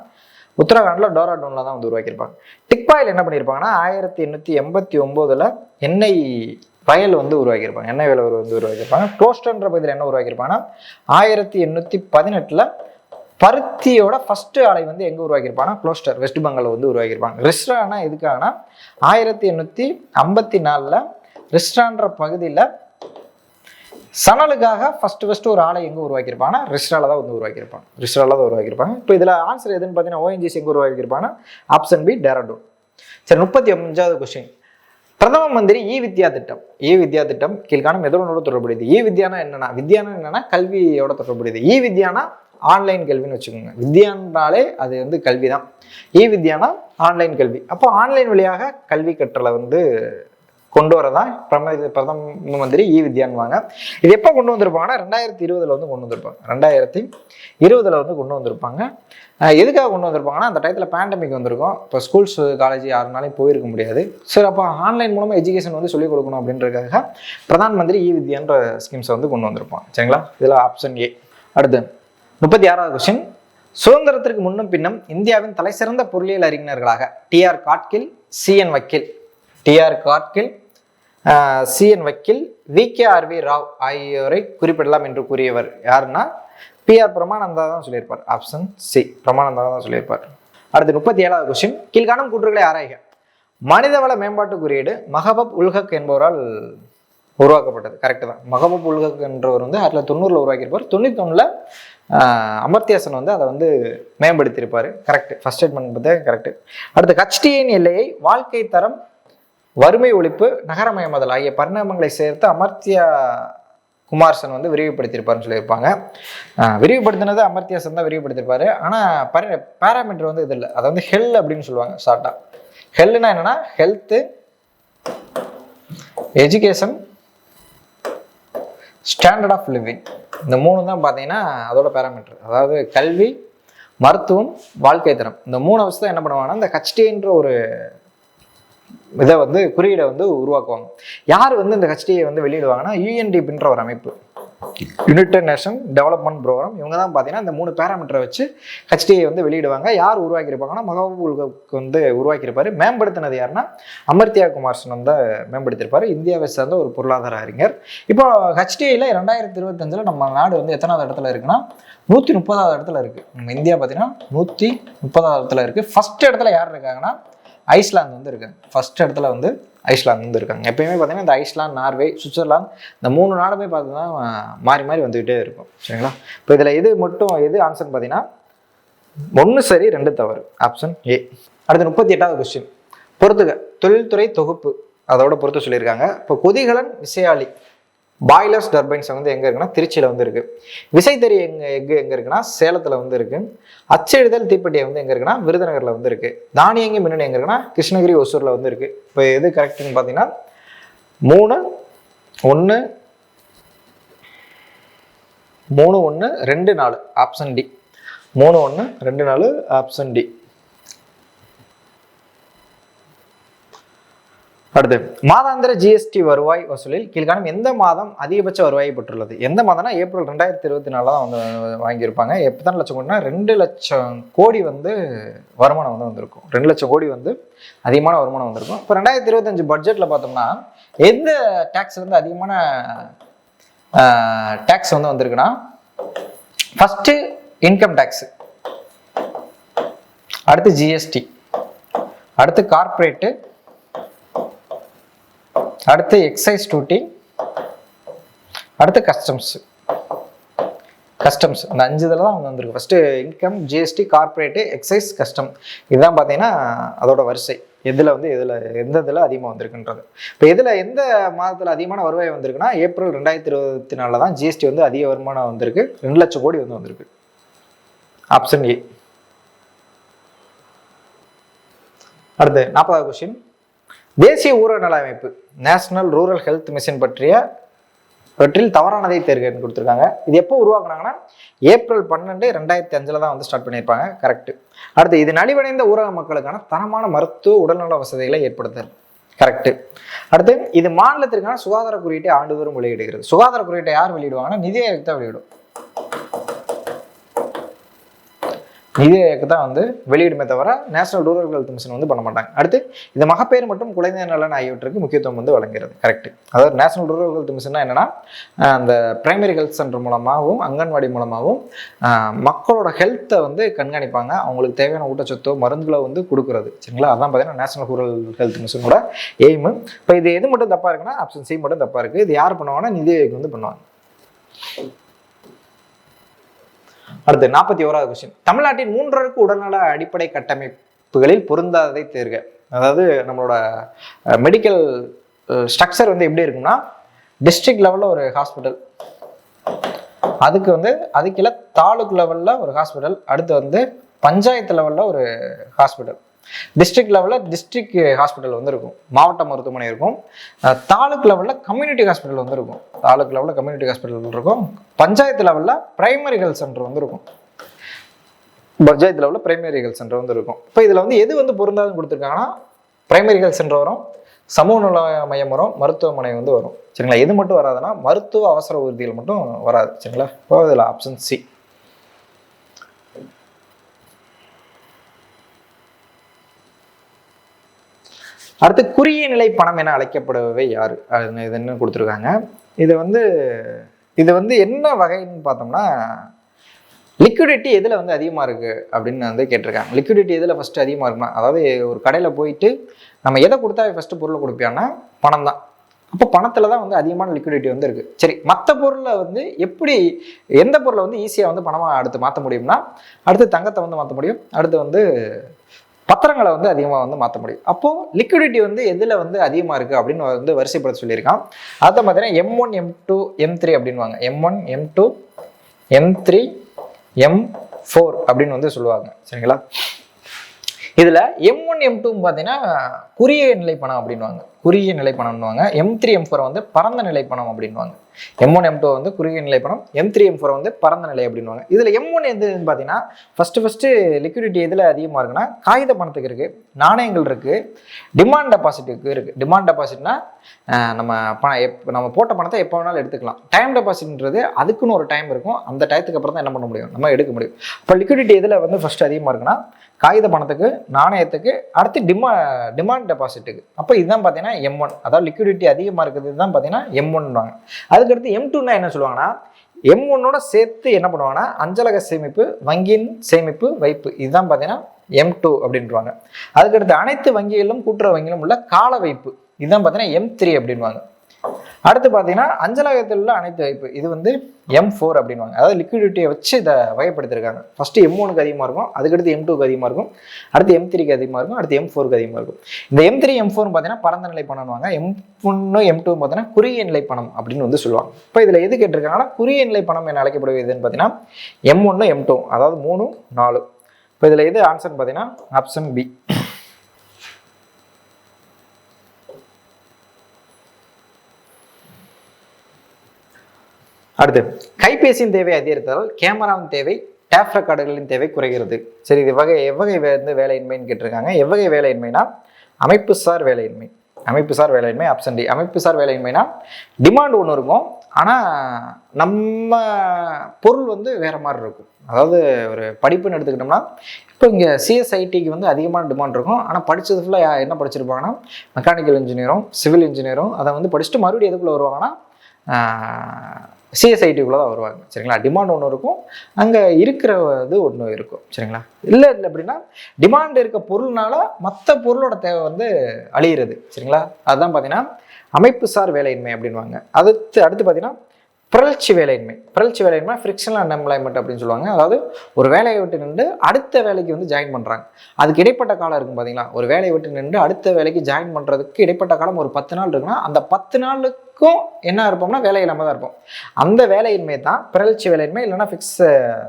உத்தரகாண்டில் டோராடூனில் தான் வந்து உருவாக்கியிருப்பாங்க. டிக்பாயில் என்ன பண்ணியிருப்பாங்கன்னா 1889 எண்ணெய் வயல் வந்து உருவாக்கியிருப்பாங்க. எண்ணெய் வயல் வந்து உருவாக்கியிருப்பாங்க. டோஸ்டன்ற பகுதியில் என்ன உருவாக்கியிருப்பாங்கன்னா 1818 பருத்தியோட ஃபர்ஸ்ட் ஆலை வந்து எங்கே உருவாக்கியிருப்பாங்கன்னா க்ளோஸ்டர், வெஸ்ட் பெங்காலில் வந்து உருவாக்கியிருப்பாங்க. ரிஸ்ரானா எதுக்காகனா 1854 ரிஸ்ரான்ற பகுதியில் சணலுக்காக ஃபர்ஸ்ட் ஒரு ஆலை எங்கே உருவாக்கியிருப்பாங்கன்னா ரிஸ்ரால தான் வந்து உருவாக்கியிருப்பாங்க. இப்போ இதில் ஆன்சர் எதுன்னு பார்த்தீங்கன்னா ONGC எங்கே உருவாக்கியிருப்பாங்கன்னா ஆப்ஷன் பி டேராடூன். சரி, 35வது கொஸ்டின். பிரதம மந்திரி வித்யா திட்டம் கீழ்காணும் எதோட தொடர்புடையது? வித்யானா என்னன்னா கல்வியோட தொடர்புடையது. வித்யானா ஆன்லைன் கல்வின்னு வச்சுக்கோங்க. வித்யானாலே அது வந்து கல்வி தான். வித்யானா ஆன்லைன் கல்வி. அப்போ ஆன்லைன் வழியாக கல்வி கற்றலை வந்து கொண்டு வரதான் பிரதம மந்திரி வித்யான்வாங்க. இது எப்போ கொண்டு வந்திருப்பாங்கன்னா 2020 வந்து கொண்டு வந்திருப்பாங்க. எதுக்காக கொண்டு வந்திருப்பாங்கன்னா அந்த டயத்தில் பேண்டமிக் வந்திருக்கும். இப்போ ஸ்கூல்ஸ் காலேஜ் யாருனாலையும் போயிருக்க முடியாது. சரி, அப்போ ஆன்லைன் மூலமாக எஜுகேஷன் வந்து சொல்லிக் கொடுக்கணும் அப்படின்றதுக்காக பிரதான் மந்திரி வித்யான்ற ஸ்கீம்ஸை வந்து கொண்டு வந்திருப்பாங்க. சரிங்களா? இதில் ஆப்ஷன் ஏ. அடுத்து 36வது கொஸ்டின். சுதந்திரத்திற்கு முன்னும் பின்னும் இந்தியாவின் தலைசிறந்த பொருளியல் அறிஞர்களாக டிஆர் காட்கில், சிஎன் வக்கீல், VKRV ராவ் ஆகியோரை குறிப்பிடலாம் என்று கூறியவர் யாருன்னா PR பிரமானந்தா தான் சொல்லியிருப்பார். ஆப்ஷன் சி, பிரமானந்தா தான் சொல்லியிருப்பார். அடுத்து 37வது கொஸ்டின். கீழ்காணும் கூற்றுகளை ஆராய்க. மனிதவள மேம்பாட்டு குறியீடு மஹபூப் உல் ஹக் என்பவரால் உருவாக்கப்பட்டது. கரெக்டு தான். மஹபூப் உல் ஹக் என்றவர் வந்து 1990 உருவாக்கியிருப்பார். 91 அமர்த்தியா சென் வந்து அதை வந்து மேம்படுத்தியிருப்பார். கரெக்ட். ஃபர்ஸ்ட் ஸ்டேட்மெண்ட் பார்த்தா கரெக்ட். அடுத்து HTN எல்லையை வாழ்க்கை தரம், வறுமை ஒழிப்பு, நகரமயமாதல் ஆகிய பரிணாமங்களை சேர்த்து அமர்த்தியா குமார் சென் வந்து விரிவுபடுத்தியிருப்பாருன்னு சொல்லியிருப்பாங்க. விரிவுபடுத்தினது அமர்த்தியா சென் தான் விரிவுபடுத்தியிருப்பாரு. ஆனால் பேராமீட்டர் வந்து இது இல்லை. அதை வந்து ஹெல் அப்படின்னு சொல்லுவாங்க ஷார்ட்டா. ஹெல்னா என்னன்னா health, education, standard of living. இந்த 3 தான் பார்த்தீங்கன்னா அதோட பேராமீட்டர். அதாவது கல்வி, மருத்துவம், வாழ்க்கை தரம். இந்த 3 விஷயத்தை என்ன பண்ணுவாங்கன்னா இந்த HTன்ற ஒரு இதை வந்து குறியீடை வந்து உருவாக்குவாங்க. யார் வந்து இந்த HTயை வந்து வெளியிடுவாங்கன்னா UNDPன்ற ஒரு அமைப்பு, யுனைடெட் நேஷன் டெவலப்மெண்ட் ப்ரோக்ராம். இவங்க தான் பார்த்தீங்கன்னா இந்த 3 பேராமீட்டரை வச்சு HTயை வந்து வெளியிடுவாங்க. யார் உருவாக்கியிருப்பாங்கன்னா மஹபூப் உல் ஹக் வந்து உருவாக்கியிருப்பாரு. மேம்படுத்தினது யாருன்னா அமர்த்தியா குமார் சென் வந்து மேம்படுத்தியிருப்பாரு. இந்தியாவை சேர்ந்த ஒரு பொருளாதார அறிஞர். இப்போ HTயில் 2025 நம்ம நாடு வந்து எத்தனாவது இடத்துல இருக்குன்னா 130வது இடத்துல இருக்கு. நம்ம இந்தியா பார்த்தீங்கன்னா 130வது இடத்துல இருக்கு. ஃபர்ஸ்ட் இடத்துல யார் இருக்காங்கன்னா ஐஸ்லாந்து வந்து இருக்காங்க. ஃபர்ஸ்ட் இடத்துல வந்து ஐஸ்லாந்து வந்து இருக்காங்க. எப்பயுமே பார்த்தீங்கன்னா இந்த ஐஸ்லாந்து, நார்வே, சுவிட்சர்லாந்து இந்த 3 நாடுமே பார்த்தீங்கன்னா மாறி மாறி வந்துகிட்டே இருக்கும். சரிங்களா? இப்போ இதில் எது ஆன்சர் பார்த்தீங்கன்னா 1 சரி 2 தவறு. Option A. அடுத்து 38வது கொஸ்டின். பொறுத்துக. தொழில்துறை தொகுப்பு அதோட பொறுத்து சொல்லியிருக்காங்க. இப்போ கொதிகலன், விசையாழி, பாய்லர்ஸ், டர்பைன்ஸ் வந்து எங்கே இருக்குன்னா திருச்சியில் வந்து இருக்கு. விசைத்தறி எங்கே இருக்குன்னா சேலத்தில் வந்து இருக்கு. அச்செழுதல் தீப்பெட்டியை வந்து எங்கே இருக்குன்னா விருதுநகரில் வந்து இருக்கு. தானியங்கி மின்னணு எங்கே இருக்குன்னா கிருஷ்ணகிரி, ஒசூரில் வந்து இருக்கு. இப்போ எது கரெக்டுன்னு பார்த்தீங்கன்னா 3, 1, 2, 4. Option D. 3, 1, 2, 4. Option D. அடுத்து மாதாந்திர GST வருவாய் வசூலில் கீழ்காணும் எந்த மாதம் அதிகபட்ச வருவாயை பெற்றுள்ளது? எந்த மாதம்னா ஏப்ரல் 2024 தான் வந்து வாங்கியிருப்பாங்க. எத்தனை லட்சம் கோடினா 2 லட்சம் கோடி வந்து வருமானம் வந்து வந்திருக்கும். 2 லட்சம் கோடி வந்து அதிகமான வருமானம் வந்திருக்கும். இப்போ 2025 பட்ஜெட்டில் பார்த்தோம்னா எந்த டேக்ஸ் வந்து அதிகமான டேக்ஸ் வந்து வந்திருக்குன்னா ஃபர்ஸ்ட் இன்கம் டேக்ஸ், அடுத்து GST, அடுத்து கார்பரேட்டு, அடுத்து எக்ஸைஸ் டியூட்டி, அடுத்து கஸ்டம்ஸ். இந்த 5 இதில் தான் வந்து வந்திருக்கு. First income, GST, corporate, exercise, custom. இதுதான் பார்த்தீங்கன்னா அதோட வரிசை. எதில் வந்து எந்த இதில் அதிகமாக வந்திருக்குன்றது. இப்போ இதில் எந்த மாதத்தில் அதிகமான வருவாய் வந்திருக்குன்னா ஏப்ரல் 2024 தான் ஜிஎஸ்டி வந்து அதிக வருமானம் வந்திருக்கு. 2 லட்சம் கோடி வந்து வந்திருக்கு. Option A. அடுத்து 40வது கொஸ்டின். தேசிய ஊரக நல அமைப்பு நேஷனல் ரூரல் ஹெல்த் மிஷன் பற்றில் தவறானதை தேர்வுன்னு கொடுத்துருக்காங்க. இது எப்போ உருவாக்குனாங்கன்னா ஏப்ரல் 12, 2005 தான் வந்து ஸ்டார்ட் பண்ணியிருப்பாங்க. கரெக்ட். அடுத்து இது நலிவடைந்த ஊரக மக்களுக்கான தரமான மருத்துவ உடல்நல வசதிகளை ஏற்படுத்துதல். கரெக்ட். அடுத்து இது மாநிலத்திற்கான சுகாதார குறியீட்டை ஆண்டுதோறும் வெளியிடுகிறது. சுகாதார குறியீட்டை யார் வெளியிடுவாங்கன்னா நிதி ஆயோக் தான் வெளியிடும். நிதி ஆயோக் தான் வந்து வெளியிடுமே தவிர நேஷனல் ரூரல் ஹெல்த் மிஷன் வந்து பண்ண மாட்டாங்க. அடுத்து இந்த மகப்பேறு மற்றும் குழந்தைகள் நலன் ஆகியவற்றுக்கு முக்கியத்துவம் வந்து வழங்குகிறது. கரெக்ட். அதாவது நேஷனல் ரூரல் ஹெல்த் மிஷன்னா என்னன்னா அந்த பிரைமரி ஹெல்த் சென்டர் மூலமாகவும் அங்கன்வாடி மூலமாகவும் மக்களோட ஹெல்த்தை வந்து கண்காணிப்பாங்க. அவங்களுக்கு தேவையான ஊட்டச்சத்தோ மருந்துகளை வந்து கொடுக்குறது. சரிங்களா? அதான் பார்த்தீங்கன்னா நேஷனல் ரூரல் ஹெல்த் மிஷனோட எய்மு. இப்போ இது எது மட்டும் தப்பாக இருக்குன்னா ஆப்ஷன் சி மட்டும் தப்பாக இருக்குது. இது யார் பண்ணுவாங்கன்னா நிதி ஆயோக் வந்து பண்ணுவாங்க. அடுத்து 41வது கொஸ்டின். தமிழ்நாட்டின் 3 அடுக்கு உடல்நல அடிப்படை கட்டமைப்புகளில் பொருந்தாததை தேர்க. அதாவது நம்மளோட மெடிக்கல் ஸ்ட்ரக்சர் வந்து எப்படி இருக்குன்னா டிஸ்ட்ரிக்ட் லெவலில் ஒரு ஹாஸ்பிட்டல், அதுக்கு தாலுக் லெவலில் ஒரு ஹாஸ்பிட்டல், அடுத்து வந்து பஞ்சாயத்து லெவலில் ஒரு ஹாஸ்பிட்டல், டிஸ்ட்ரிக்ட் லெவலில் டிஸ்ட்ரிக்ட் ஹாஸ்பிட்டல் வந்து இருக்கும், மாவட்ட மருத்துவமனை இருக்கும், தாலுக் லெவலில் கம்யூனிட்டி ஹாஸ்பிட்டல் வந்து இருக்கும், தாலுக் லெவலில் கம்யூனிட்டி ஹாஸ்பிட்டல் இருக்கும், பஞ்சாயத்து லெவலில் பிரைமரி ஹெல்த் சென்டர் வந்து இருக்கும், பஞ்சாயத்து லெவலில் பிரைமரி ஹெல்த் சென்டர் வந்து இருக்கும். இப்போ இதில் வந்து எது வந்து பொருந்தாதுன்னு கொடுத்துருக்காங்கன்னா பிரைமரி ஹெல்த் சென்டர் வரும், சமூக நல மையம் வரும், மருத்துவமனை வந்து வரும். சரிங்களா? எது மட்டும் வராதுன்னா மருத்துவ அவசர ஊர்திகள் மட்டும் வராது. சரிங்களா? இப்போ இதில் ஆப்ஷன் சி. அடுத்து குறுகிய நிலை பணம் என அழைக்கப்படுபவை யாரு? இது என்ன கொடுத்துருக்காங்க. இது வந்து என்ன வகைன்னு பார்த்தோம்னா லிக்விடிட்டி எதில் வந்து அதிகமாக இருக்குது அப்படின்னு வந்து கேட்டிருக்காங்க. லிக்விடிட்டி எதில் ஃபஸ்ட்டு அதிகமாக இருக்குன்னா, அதாவது ஒரு கடையில் போயிட்டு நம்ம எதை கொடுத்தா ஃபஸ்ட்டு பொருளை கொடுப்பியான்னா பணம் தான். அப்போ பணத்தில் தான் வந்து அதிகமான லிக்விடிட்டி வந்து இருக்குது. சரி, மற்ற பொருளை வந்து எந்த பொருளை வந்து ஈஸியாக வந்து பணமாக அடுத்து மாற்ற முடியும்னா அடுத்து தங்கத்தை வந்து மாற்ற முடியும், அடுத்து வந்து பத்திரங்களை வந்து அதிகமாக வந்து மாற்ற முடியும். அப்போது லிக்விடிட்டி வந்து எதில் வந்து அதிகமாக இருக்குது அப்படின்னு வந்து வரிசைப்படுத்த சொல்லியிருக்கான். அதை பார்த்தீங்கன்னா M1, M2, M3 அப்படின்வாங்க. M1, M2, M3, M4 அப்படின்னு வந்து சொல்லுவாங்க. சரிங்களா? இதில் M1, M2 பார்த்தீங்கன்னா குறுகிய நிலை பணம் அப்படின்வாங்க, குறுகிய நிலை பணம்னுவாங்க. M3, M4 வந்து பரந்த நிலை பணம் அப்படின்வாங்க. M1, M2 வந்து குறுகிய நிலை பணம், M3, M4 வந்து பரந்த நிலை அப்படின்வாங்க. இதில் M1 எதுன்னு பார்த்தீங்கன்னா ஃபஸ்ட்டு லிக்விடிட்டி எதில் அதிகமாக இருக்குன்னா காகித பணத்துக்கு இருக்குது, நாணயங்கள் இருக்குது, டிமாண்ட் டெபாசிட்டுக்கு இருக்குது. டிமாண்ட் டெபாசிட்னா நம்ம போட்ட பணத்தை எப்போ வேணாலும் எடுத்துக்கலாம். டைம் டெபாசிட்ன்றது அதுக்குன்னு ஒரு டைம் இருக்கும், அந்த டயத்துக்கு அப்புறம் தான் என்ன பண்ண முடியும், நம்ம எடுக்க முடியும். இப்போ லிக்விடிட்டி எதில் வந்து ஃபஸ்ட்டு அதிகமாக இருக்குன்னா காகித பணத்துக்கு, நாணயத்துக்கு, அடுத்து டிமாண்ட் டெபாசிட்டுக்கு. அப்போ இதுதான் பார்த்தீங்கன்னா M1, அதாவது லிக்விடிட்டி அதிகமாக இருக்குது. இதுதான் பார்த்தீங்கன்னா M1வாங்க. அதுக்கடுத்து M2னா என்ன சொல்லுவாங்கன்னா M1ஓட சேர்த்து என்ன பண்ணுவாங்கன்னா அஞ்சலக சேமிப்பு, வங்கியின் சேமிப்பு, வைப்பு, இதுதான் பார்த்தீங்கன்னா M2 அப்படின்வாங்க. அதுக்கடுத்து அனைத்து வங்கிகளிலும் கூட்டுறவு வங்கியிலும் உள்ள கால வைப்பு, இதுதான் பார்த்தீங்கன்னா M3 அப்படின்வாங்க. அடுத்து பார்த்தீங்கன்னா அஞ்சலகத்தில் உள்ள அனைத்து வைப்பு, இது வந்து M4 அப்படின்வாங்க. அதாவது லிக்விடிட்டியை வச்சு இதை வகைப்படுத்திருக்காங்க. ஃபர்ஸ்ட் M1க்கு அதிகமாக இருக்கும், அதுக்கடுத்து M2க்கு அதிகமாக இருக்கும், அடுத்து M3க்கு அதிகமாக இருக்கும், அடுத்து M4க்கு அதிகமாக இருக்கும். இந்த M3, M4 பார்த்தீங்கன்னா பரந்த நிலை பணம்வாங்க. M1, M2 பார்த்தீங்கன்னா குறுகிய நிலை பணம் அப்படின்னு வந்து சொல்லுவாங்க. இப்போ இதில் எது கேட்டிருக்காங்கன்னா குறுகிய நிலை பணம் என அழைக்கப்படுவதுன்னு பார்த்தீங்கன்னா M1, M2, அதாவது 3, 4. இப்போ இதில் எது ஆன்சர்னு பார்த்தீங்கன்னா ஆப்ஷன் பி. அடுத்து கைபேசியின் தேவை அதிகரித்தால் கேமராவின் தேவை, டேப் ரெக்கார்டுகளின் தேவை குறைகிறது. சரி, இது எவ்வகை வந்து வேலையின்மைன்னு கேட்டிருக்காங்க. எவ்வகை வேலையின்மைனா அமைப்புசார் வேலையின்மை. அமைப்புசார் வேலையின்மை ஆப்ஷன் டி. அமைப்புசார் வேலையின்மைனா டிமாண்ட் ஒன்று இருக்கும், ஆனால் நம்ம பொருள் வந்து வேறு மாதிரி இருக்கும். அதாவது ஒரு படிப்புன்னு எடுத்துக்கிட்டோம்னா இப்போ இங்கே சிஎஸ்ஐடிக்கு வந்து அதிகமான டிமாண்ட் இருக்கும், ஆனால் படித்தது ஃபுல்லாக என்ன படிச்சிருப்பாங்கன்னா மெக்கானிக்கல் இன்ஜினியரும் சிவில் இன்ஜினியரும் அதை வந்து படிச்சுட்டு மறுபடியும் எதுக்குள்ளே வருவாங்கன்னா சிஎஸ்ஐடிக்குள்ளே தான் வருவாங்க. சரிங்களா? டிமாண்ட் ஒன்று இருக்கும், அங்கே இருக்கிறது ஒன்று இருக்கும். சரிங்களா? இல்லை அப்படின்னா டிமாண்ட் இருக்க பொருள்னால மற்ற பொருளோட தேவை வந்து அழியிறது. சரிங்களா? அதுதான் பார்த்தீங்கன்னா அமைப்புசார் வேலையின்மை அப்படின்வாங்க. அடுத்து பார்த்தீங்கன்னா பிறழ்ச்சி வேலையின்மை ஃப்ரிக்ஷனல் அன்எம்ப்ளாய்மெண்ட் அப்படின்னு சொல்லுவாங்க. அதாவது ஒரு வேலையை விட்டு நின்று அடுத்த வேலைக்கு வந்து ஜாயின் பண்ணுறாங்க. அதுக்கு இடைப்பட்ட காலம் இருக்கும் பார்த்தீங்களா, ஒரு வேலையை விட்டு நின்று அடுத்த வேலைக்கு ஜாயின் பண்ணுறதுக்கு இடைப்பட்ட காலம் ஒரு 10 நாள் இருக்குன்னா அந்த 10 நாளுக்கும் என்ன இருப்போம்னா வேலை இல்லாமல் தான் இருப்போம். அந்த வேலையின்மை தான் பிறழ்ச்சி வேலையின்மை, இல்லைன்னா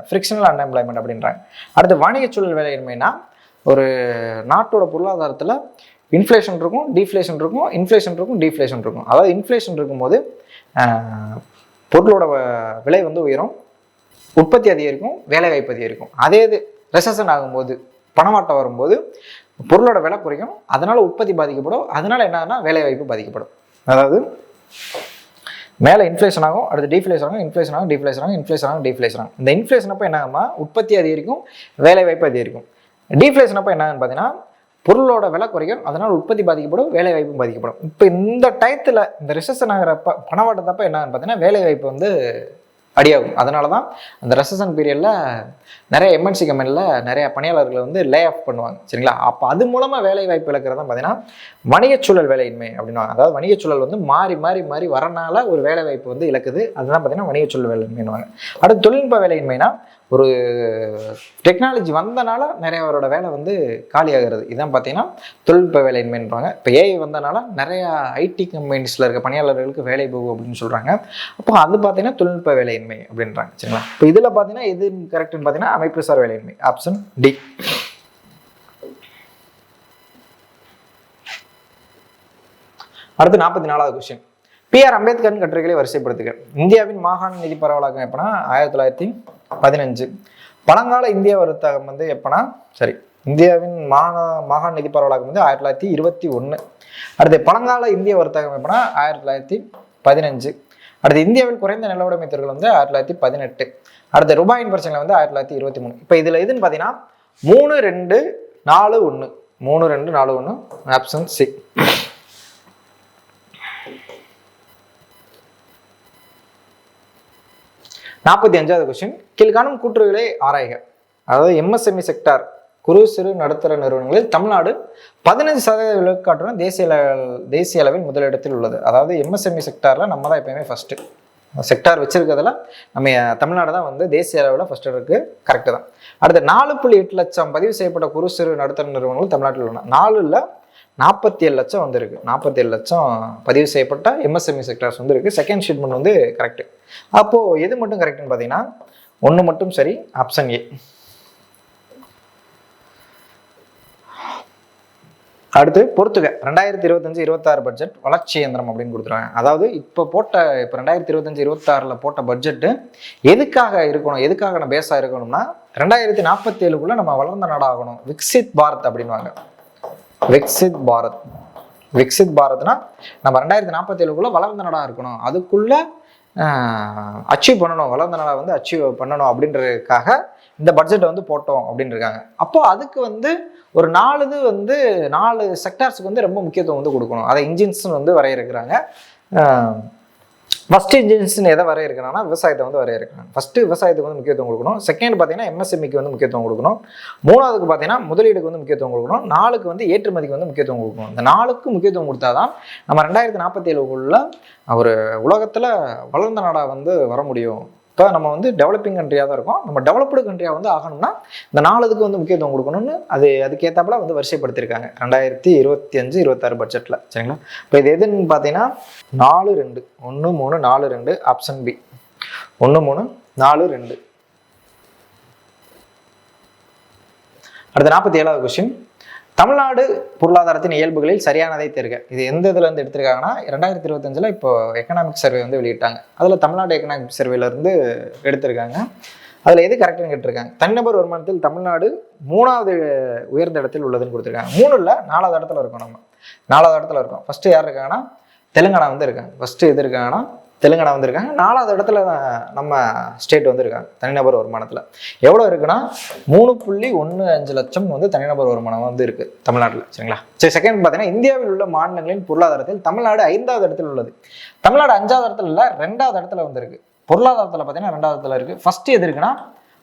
ஃப்ரிக்ஷனல் அன்எம்ப்ளாய்மெண்ட் அப்படின்றாங்க. அடுத்து வணிக சூழல் வேலையின்மைனா ஒரு நாட்டோட பொருளாதாரத்தில் இன்ஃப்ளேஷன் இருக்கும், டீஃப்ளேஷன் இருக்கும், டீஃப்ளேஷன் இருக்கும். அதாவது இன்ஃப்ளேஷன் இருக்கும்போது பொருளோட விலை வந்து உயரும், உற்பத்தி அதிகரிக்கும், வேலை வாய்ப்பு அதிகரிக்கும். அதே இது ரெசஷன் ஆகும்போது, பணமாட்டம் வரும்போது பொருளோட விலை குறையும், அதனால உற்பத்தி பாதிக்கப்படும், அதனால என்னன்னா வேலை வாய்ப்பு பாதிக்கப்படும். அதாவது மேலே இன்ஃப்ளேஷன் ஆகும், அடுத்து டீஃப்ளேஷன் ஆகும், இன்ஃப்ளேஷன் ஆகும், டீஃப்ளேஷன் ஆகும். இந்த இன்ஃப்ளேஷன் அப்போ என்ன ஆகுமா, உற்பத்தி அதிகரிக்கும், வேலை வாய்ப்பு அதிகரிக்கும். டீஃப்ளேஷன் அப்போ என்னன்னு பார்த்தீங்கன்னா பொருளோட விலை குறையும், அதனால் உற்பத்தி பாதிக்கப்படும், வேலை வாய்ப்பும் பாதிக்கப்படும். இப்போ இந்த டயத்தில் இந்த ரிசெஷன் ஆகிறப்ப பணவாட்டத்தப்ப என்னன்னு பார்த்தீங்கன்னா வேலை வாய்ப்பு வந்து அடியாகும். அதனால தான் அந்த ரெசஷன் பீரியடில் நிறைய எம்என்சி கம்பெனியில் நிறைய பணியாளர்களை வந்து லே ஆஃப் பண்ணுவாங்க, சரிங்களா. அப்போ அது மூலமாக வேலை வாய்ப்பு இழக்கிறது தான் பார்த்தீங்கன்னா வணிகச்சூழல் வேலையின்மை அப்படின்வாங்க. அதாவது வணிகச்சூழல் வந்து மாறி மாறி மாறி வரனால ஒரு வேலை வாய்ப்பு வந்து இழக்குது, அதுதான் பார்த்தீங்கன்னா வணிகச்சூழல் வேலையின்மைன்னுவாங்க. அடுத்து தொழில்நுட்ப வேலையின்மைனா ஒரு டெக்னாலஜி வந்தனால நிறைய அவரோட வேலை வந்து காலியாகிறது, இதான் பார்த்தீங்கன்னா தொழில்நுட்ப வேலையின்மைன்றாங்க. இப்போ ஏஐ வந்தனால நிறையா ஐடி கம்பெனிஸில் இருக்க பணியாளர்களுக்கு வேலை போகும் அப்படின்னு சொல்கிறாங்க. அப்போ அது பார்த்தீங்கன்னா தொழில்நுட்ப வேலையின்மை அப்படின்றாங்க, சரிங்களா. இப்போ இதில் பார்த்தீங்கன்னா எது கரெக்டுன்னு பார்த்தீங்கன்னா அமைப்புசார் வேலையின்மை, ஆப்ஷன் டி. அடுத்து 44வது கொஸ்டின். பி.ஆர். அம்பேத்கரின் கட்டுரைகளை வரிசைப்படுத்துக. இந்தியாவின் மாகாண நிதி பரவலாக்கம் எப்பனா 1915. பழங்கால இந்திய வர்த்தகம் வந்து எப்பனா இந்தியாவின் மாகாண நிதி பரவலாக்கம் வந்து 1921. அடுத்து பழங்கால இந்திய வர்த்தகம் எப்பனா 1915. அடுத்து இந்தியாவில் குறைந்த நில உடைமைத்தர்கள் வந்து 1918. அடுத்த ரூபாயின் பிரச்சனை வந்து 1923. இப்போ இதில் எதுன்னு பார்த்தீங்கன்னா 3-2-4-1 3-2-4-1 ஆப்ஷன் சி. 45வது கொஸ்டின். கீழ்காணும் கூற்றுகளை ஆராய்க. அதாவது எம்எஸ்எம்இ செக்டார் குறு சிறு நடுத்தர நிறுவனங்களில் தமிழ்நாடு 15% விழுக்காட்டுடன் தேசிய அளவில் முதலிடத்தில் உள்ளது. அதாவது எம்எஸ்எம்இ செக்டாரில் நம்ம தான் எப்பயுமே ஃபர்ஸ்ட் செக்டார் வச்சிருக்கிறதுல நம்ம தமிழ்நாடு தான் வந்து தேசிய அளவில் ஃபர்ஸ்ட் இருக்கு, கரெக்டு தான். அடுத்து 4.8 லட்சம் பதிவு செய்யப்பட்ட குறு சிறு நடுத்தர நிறுவனங்கள் தமிழ்நாட்டில் உள்ளன. 4ல் 47 லட்சம் வந்து இருக்கு. 47 லட்சம் பதிவு செய்யப்பட்ட எம்எஸ்எம்இ செக்டார்ஸ் வந்து இருக்கு. செகண்ட் ஸ்டேட்மெண்ட் வந்து கரெக்ட். அப்போ எது மட்டும் கரெக்ட்னு பார்த்தீங்கன்னா 1 மட்டும் சரி, ஆப்ஷன் ஏ. அடுத்து பொறுத்துக. 2025-26 பட்ஜெட் வளர்ச்சி இயந்திரம் அப்படின்னு கொடுத்துருவாங்க. அதாவது இப்போ 2025-26 போட்ட பட்ஜெட்டு எதுக்காக இருக்கணும், எதுக்காக நம்ம பேஸாக இருக்கணும்னா 2047 நம்ம வளர்ந்த நாடாகணும், விக்சித் பாரத் அப்படின்வாங்க. விக்சித் பாரத்னா நம்ம 2047 வளர்ந்த நாடாக இருக்கணும், அதுக்குள்ள அச்சீவ் பண்ணணும், வளர்ந்த நாடா வந்து அச்சீவ் பண்ணணும் அப்படின்றதுக்காக இந்த பட்ஜெட்டை வந்து போட்டோம் அப்படின்னு இருக்காங்க. அப்போ அதுக்கு வந்து ஒரு 4 செக்டார்ஸுக்கு வந்து ரொம்ப முக்கியத்துவம் வந்து கொடுக்கணும். அதை இன்ஜின்ஸ்னு வந்து வரையறுக்கிறாங்க. ஃபர்ஸ்ட் இன்ஜின்ஸ்னு எதை வரையறுக்கிறாங்கன்னா விவசாயத்தை வந்து வரையறுக்கிறாங்க. ஃபர்ஸ்ட் விவசாயத்துக்கு வந்து முக்கியத்துவம் கொடுக்கணும். செகண்ட் பார்த்தீங்கன்னா எம்எஸ்எம்இக்கு வந்து முக்கியத்துவம் கொடுக்கணும். 3வதுக்கு பார்த்தீங்கன்னா முதலீடுக்கு வந்து முக்கியத்துவம் கொடுக்கணும். 4க்கு வந்து ஏற்றுமதிக்கு வந்து முக்கியத்துவம் கொடுக்கணும். இந்த 4க்கு முக்கியத்துவம் கொடுத்தாதான் நம்ம 2047 ஒரு உலகத்தில் வளர்ந்த நாடாக வந்து வர முடியும். இப்போ நம்ம வந்து டெவலப்பிங் கண்ட்ரியாக தான் இருக்கோம், நம்ம டெவலப்டு கண்ட்ரியாக வந்து ஆகணும்னா இந்த 4க்கு வந்து முக்கியத்துவம் கொடுக்கணும்னு அதுக்கேற்றாப்புல வந்து வரிசைப்படுத்தியிருக்காங்க 2025-26 பட்ஜெட்டில், சரிங்களா. இப்போ இது எதுன்னு பார்த்தீங்கன்னா 4-2 1-3-4-2 ஆப்ஷன் பி. 1-3-4-2. அடுத்த 47வது கொஸ்டின். தமிழ்நாடு பொருளாதாரத்தின் இயல்புகளில் சரியானதை தேர்க. இது எந்த இதுல இருந்து எடுத்திருக்காங்கன்னா 2025 இப்போ எக்கனாமிக் சர்வே வந்து வெளியிட்டாங்க. அதில் தமிழ்நாடு எக்கனாமிக் சர்வேலேருந்து எடுத்திருக்காங்க. அதில் எது கரெக்டுன்னு கேட்டிருக்காங்க. தனிநபர் வருமானத்தில் தமிழ்நாடு 3வது உயர்ந்த இடத்தில் உள்ளதுன்னு கொடுத்துருக்காங்க. 3ல் 4வது இடத்துல இருக்கோம், நம்ம 4வது இடத்துல இருக்கோம். ஃபர்ஸ்ட் யார் இருக்காங்கன்னா தெலுங்கானா வந்து இருக்காங்க. ஃபர்ஸ்ட் எது இருக்காங்கன்னா தெலுங்கானா வந்து இருக்காங்க. 4வது இடத்துல நம்ம ஸ்டேட் வந்து இருக்காங்க. தனிநபர் வருமானத்தில் எவ்வளோ இருக்குன்னா 3.15 லட்சம் வந்து தனிநபர் வருமானம் வந்து இருக்கு தமிழ்நாட்டில், சரிங்களா. சரி, செகண்ட் பார்த்தீங்கன்னா இந்தியாவில் உள்ள மாநிலங்களின் பொருளாதாரத்தில் தமிழ்நாடு 5வது இடத்துல உள்ளது. தமிழ்நாடு 5வது இடத்துல இல்லை, 2வது இடத்துல வந்து இருக்கு. பொருளாதாரத்தில் பார்த்தீங்கன்னா 2வது இடத்துல இருக்கு. ஃபர்ஸ்ட் எது இருக்குன்னா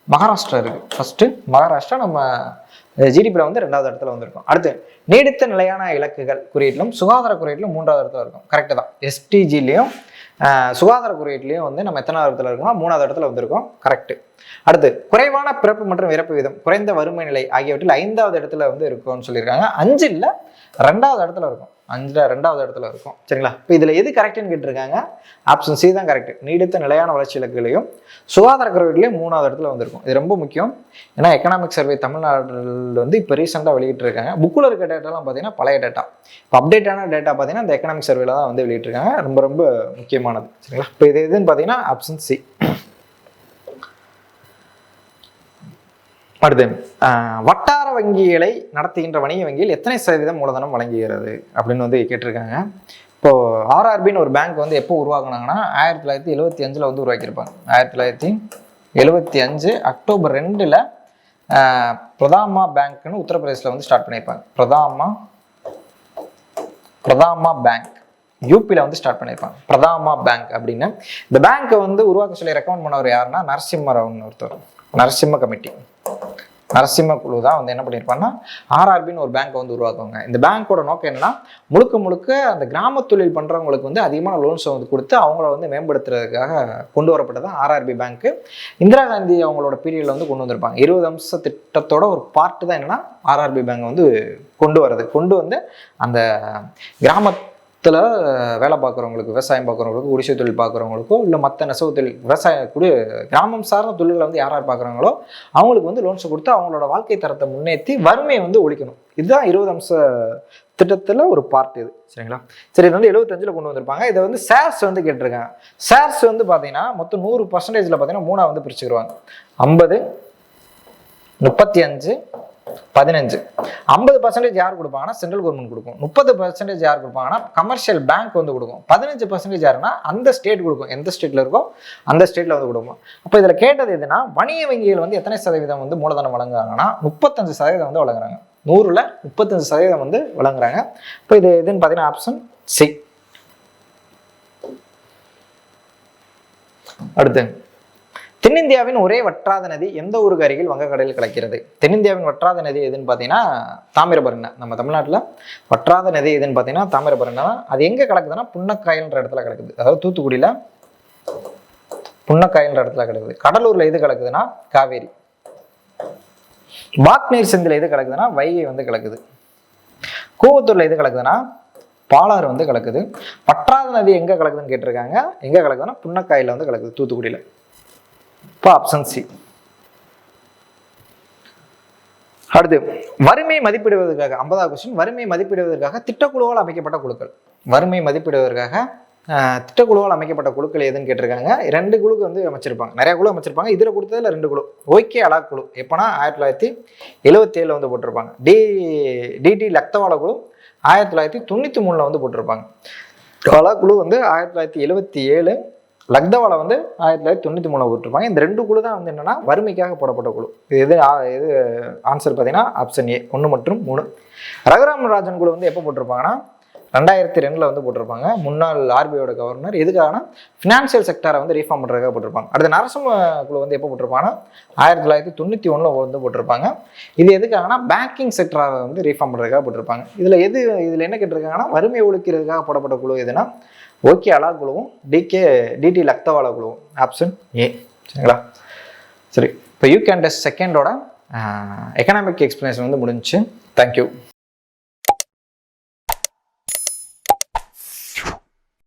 மகாராஷ்டிரா இருக்கு. ஃபர்ஸ்ட் மகாராஷ்டிரா நம்ம ஜிடிபியில் வந்து 2வது இடத்துல வந்திருக்கும். அடுத்து நீடித்த நிலையான இலக்குகள் குறியீட்டிலும் சுகாதார குறியீட்டிலும் 3வது இடத்துல இருக்கும். கரெக்டு தான். எஸ்டிஜிலையும் சுகாதார குறியீட்லேயும் வந்து நம்ம எத்தனாவது இடத்துல இருக்கோம்? 3வது இடத்துல வந்திருக்கோம். கரெக்டு. அடுத்து குறைவான பிறப்பு மற்றும் இறப்பு வீதம், குறைந்த வறுமை நிலை ஆகியவற்றில் 5வது இடத்துல வந்து இருக்கும்னு சொல்லியிருக்காங்க. 5ல் 2வது இடத்துல இருக்கும். 5ல் 2வது இடத்துல இருக்கும். சரிங்களா? இப்போ இதில் எது கரெக்டுன்னு கேட்டிருக்காங்க? ஆப்ஷன் சி தான் கரெக்ட். நீடித்த நிலையான வளர்ச்சி இலக்குகளையும் சுகாதார குறியீட்லையும் 3வது இடத்துல வந்திருக்கும். இது ரொம்ப முக்கியம். ஏன்னா எக்கனாமிக் சர்வே தமிழ்நாடு வந்து இப்போ ரீசெண்டாக வெளியிட்டிருக்காங்க. புக்கில் இருக்க டேட்டாலாம் பார்த்தீங்கன்னா பழைய டேட்டா. இப்போ அப்டேட்டான டேட்டா பார்த்தீங்கன்னா இந்த எக்கனாமிக் சர்வேல தான் வந்து வெளியிட்டிருக்காங்க. ரொம்ப ரொம்ப முக்கியமானது. சரிங்களா? இப்போ இது எதுன்னு பார்த்தீங்கன்னா ஆப்ஷன் சி. அடுத்து வட்டார வங்கிகளை நடத்துகின்ற வணிக வங்கியில் எத்தனை சதவீதம் மூலதனம் வழங்குகிறது அப்படின்னு வந்து கேட்டிருக்காங்க. இப்போ ஆர்ஆர்பின்னு ஒரு பேங்க் வந்து எப்போ உருவாக்குனாங்கன்னா 1975 வந்து உருவாக்கியிருப்பாங்க. 1975 அக்டோபர் 2 பிரதாமா பேங்க்னு உத்தரப்பிரதேசில் வந்து ஸ்டார்ட் பண்ணியிருப்பாங்க. பிரதாமா பேங்க் யூபியில் வந்து ஸ்டார்ட் பண்ணியிருப்பாங்க. பிரதாமா பேங்க் அப்படின்னு. இந்த பேங்க்கை வந்து உருவாக்க சொல்லி ரெக்கமெண்ட் பண்ணவர் யாருன்னா நரசிம்ம ராவ்னு ஒருத்தர். நரசிம்ம கமிட்டி, நரசிம்ம குழு தான் வந்து என்ன பண்ணியிருப்பாங்கன்னா ஆர்ஆர்பின்னு ஒரு பேங்க்கை வந்து உருவாக்குவாங்க. இந்த பேங்க்கோட நோக்கம் என்னன்னா முழுக்க அந்த கிராம தொழில் பண்ணுறவங்களுக்கு வந்து அதிகமான லோன்ஸை வந்து கொடுத்து அவங்கள வந்து மேம்படுத்துறதுக்காக கொண்டு வரப்பட்டது ஆர்ஆர்பி பேங்க்கு. இந்திரா காந்தி அவங்களோட பீரியடில் வந்து கொண்டு வந்திருப்பாங்க. 20 அம்ச திட்டத்தோட ஒரு பார்ட்டு தான் என்னன்னா ஆர்ஆர்பி பேங்க் வந்து கொண்டு வந்து அந்த கிராமத்தில் வேலை பார்க்குறவங்களுக்கு, விவசாயம் பார்க்குறவங்களுக்கு, குடிசை தொழில் பார்க்குறவங்களுக்கோ இல்லை மற்ற நெசவு தொழில் கிராமம் சார்ந்த தொழிலை வந்து யார் பார்க்குறாங்களோ அவங்களுக்கு வந்து லோன்ஸை கொடுத்து அவங்களோட வாழ்க்கை தரத்தை முன்னேற்றி வறுமையை வந்து ஒழிக்கணும். இதுதான் 20 அம்ச திட்டத்தில் ஒரு பார்ட் இது. சரிங்களா? சரி, இது வந்து 75 கொண்டு வந்திருப்பாங்க. இதை வந்து ஷேர்ஸ் வந்து கேட்டிருக்காங்க. ஷேர்ஸ் வந்து பார்த்தீங்கன்னா மொத்தம் 100% பார்த்தீங்கன்னா 3 வந்து பிரிச்சுக்கிடுவாங்க. 50, 35, 15. 50% யார் கொடுப்பாங்கன்னா சென்ட்ரல் கவர்மெண்ட் கொடுக்கும். 30% யார் கொடுப்பாங்கன்னா கமர்ஷியல் பேங்க் வந்து கொடுக்கும். 15% யாருன்னா அந்த ஸ்டேட் கொடுக்கும். எந்த ஸ்டேட்ல இருக்கோ அந்த ஸ்டேட்ல வந்து கொடுக்கும். அப்போ இதில் கேட்டது எதுனா வணிக வங்கிகள் வந்து எத்தனை சதவீதம் வந்து மூலதனம் வழங்குறாங்கன்னா 35% வந்து வழங்குறாங்க. 100ல் 35% வந்து வழங்குறாங்க. இப்போ இது எதுன்னு பார்த்தீங்கன்னா ஆப்ஷன் சி. அடுத்து தென்னிந்தியாவின் ஒரே வற்றாத நதி எந்த ஊருக்கு அருகில் வங்கக்கடலில் கலக்கிறது? தென்னிந்தியாவின் வற்றாத நதி எதுன்னு பார்த்தீங்கன்னா தாமிரபரணி. நம்ம தமிழ்நாட்டில் வற்றாத நதி எதுன்னு பார்த்தீங்கன்னா தாமிரபரணி தான். அது எங்கே கலக்குதுன்னா புன்னக்காயல்ன்ற இடத்துல கலக்குது. அதாவது தூத்துக்குடியில் புன்னக்காயல்ன்ற இடத்துல கிடக்குது. கடலூரில் எது கலக்குதுன்னா காவேரி. பாக்நீர் சிந்தில் எது கலக்குதுன்னா வைகை வந்து கலக்குது. கூவத்தூரில் எது கலக்குதுன்னா பாலாறு வந்து கலக்குது. வற்றாத நதி எங்கே கலக்குதுன்னு கேட்டிருக்காங்க. எங்கே கலக்குதுன்னா புன்னக்காயில் வந்து கலக்குது, தூத்துக்குடியில். இப்போ ஆப்ஷன் சி. அடுத்து வறுமை மதிப்பிடுவதற்காக 50வது கொஸ்டின். வறுமை மதிப்பிடுவதற்காக திட்டக்குழுவால் அமைக்கப்பட்ட குழுக்கள். வறுமை மதிப்பிடுவதற்காக திட்டக்குழுவால் அமைக்கப்பட்ட குழுக்கள் எதுன்னு கேட்டிருக்காங்க. 2 குழுக்கு வந்து அமைச்சிருப்பாங்க. நிறைய குழு அமைச்சிருப்பாங்க. இதில் கொடுத்ததுல 2 குழு. ஓகே அலாக் குழு எப்போனா 1977 வந்து போட்டிருப்பாங்க. டிடி லக்தவால குழு 1993 வந்து போட்டிருப்பாங்க. அலாக் குழு வந்து 1977, லக்தவால வந்து 1993 போட்டிருப்பாங்க. இந்த 2 குழு தான் வந்து என்னன்னா வறுமைக்காக போடப்பட்ட குழு. எது ஆன்சர் பார்த்தீங்கன்னா ஆப்ஷன் ஏ 1 மற்றும் 3. ரகுராமன் ராஜன் குழு வந்து எப்போ போட்டிருப்பாங்கன்னா 2002 வந்து போட்டிருப்பாங்க. முன்னாள் ஆர்பிஐயோட கவர்னர். எதுக்காகனா ஃபினான்சியல் செக்டரை வந்து ரீஃபார்ம் பண்ணுறதுக்காக போட்டிருப்பாங்க. அடுத்து நரசிம்ம குழு வந்து எப்போ போட்டிருப்பாங்கன்னா 1991 வந்து போட்டிருப்பாங்க. இது எதுக்காகனா பேங்கிங் செக்டரை வந்து ரீஃபார்ம் பண்ணுறதுக்காக போட்டிருப்பாங்க. இதில் என்ன கேட்டிருக்காங்கன்னா வறுமை ஒழிக்கிறதுக்காக போடப்பட்ட குழு எதுனா ஓகே அலா குழுவும் டிடி லக்தவால குழுவும். Option A. சரிங்களா? சரி, இப்போ யூ கேன் டெஸ்ட் செகண்டோட எக்கனாமிக் எக்ஸ்பிளனேஷன் வந்து முடிஞ்சிச்சு. தேங்க்யூ.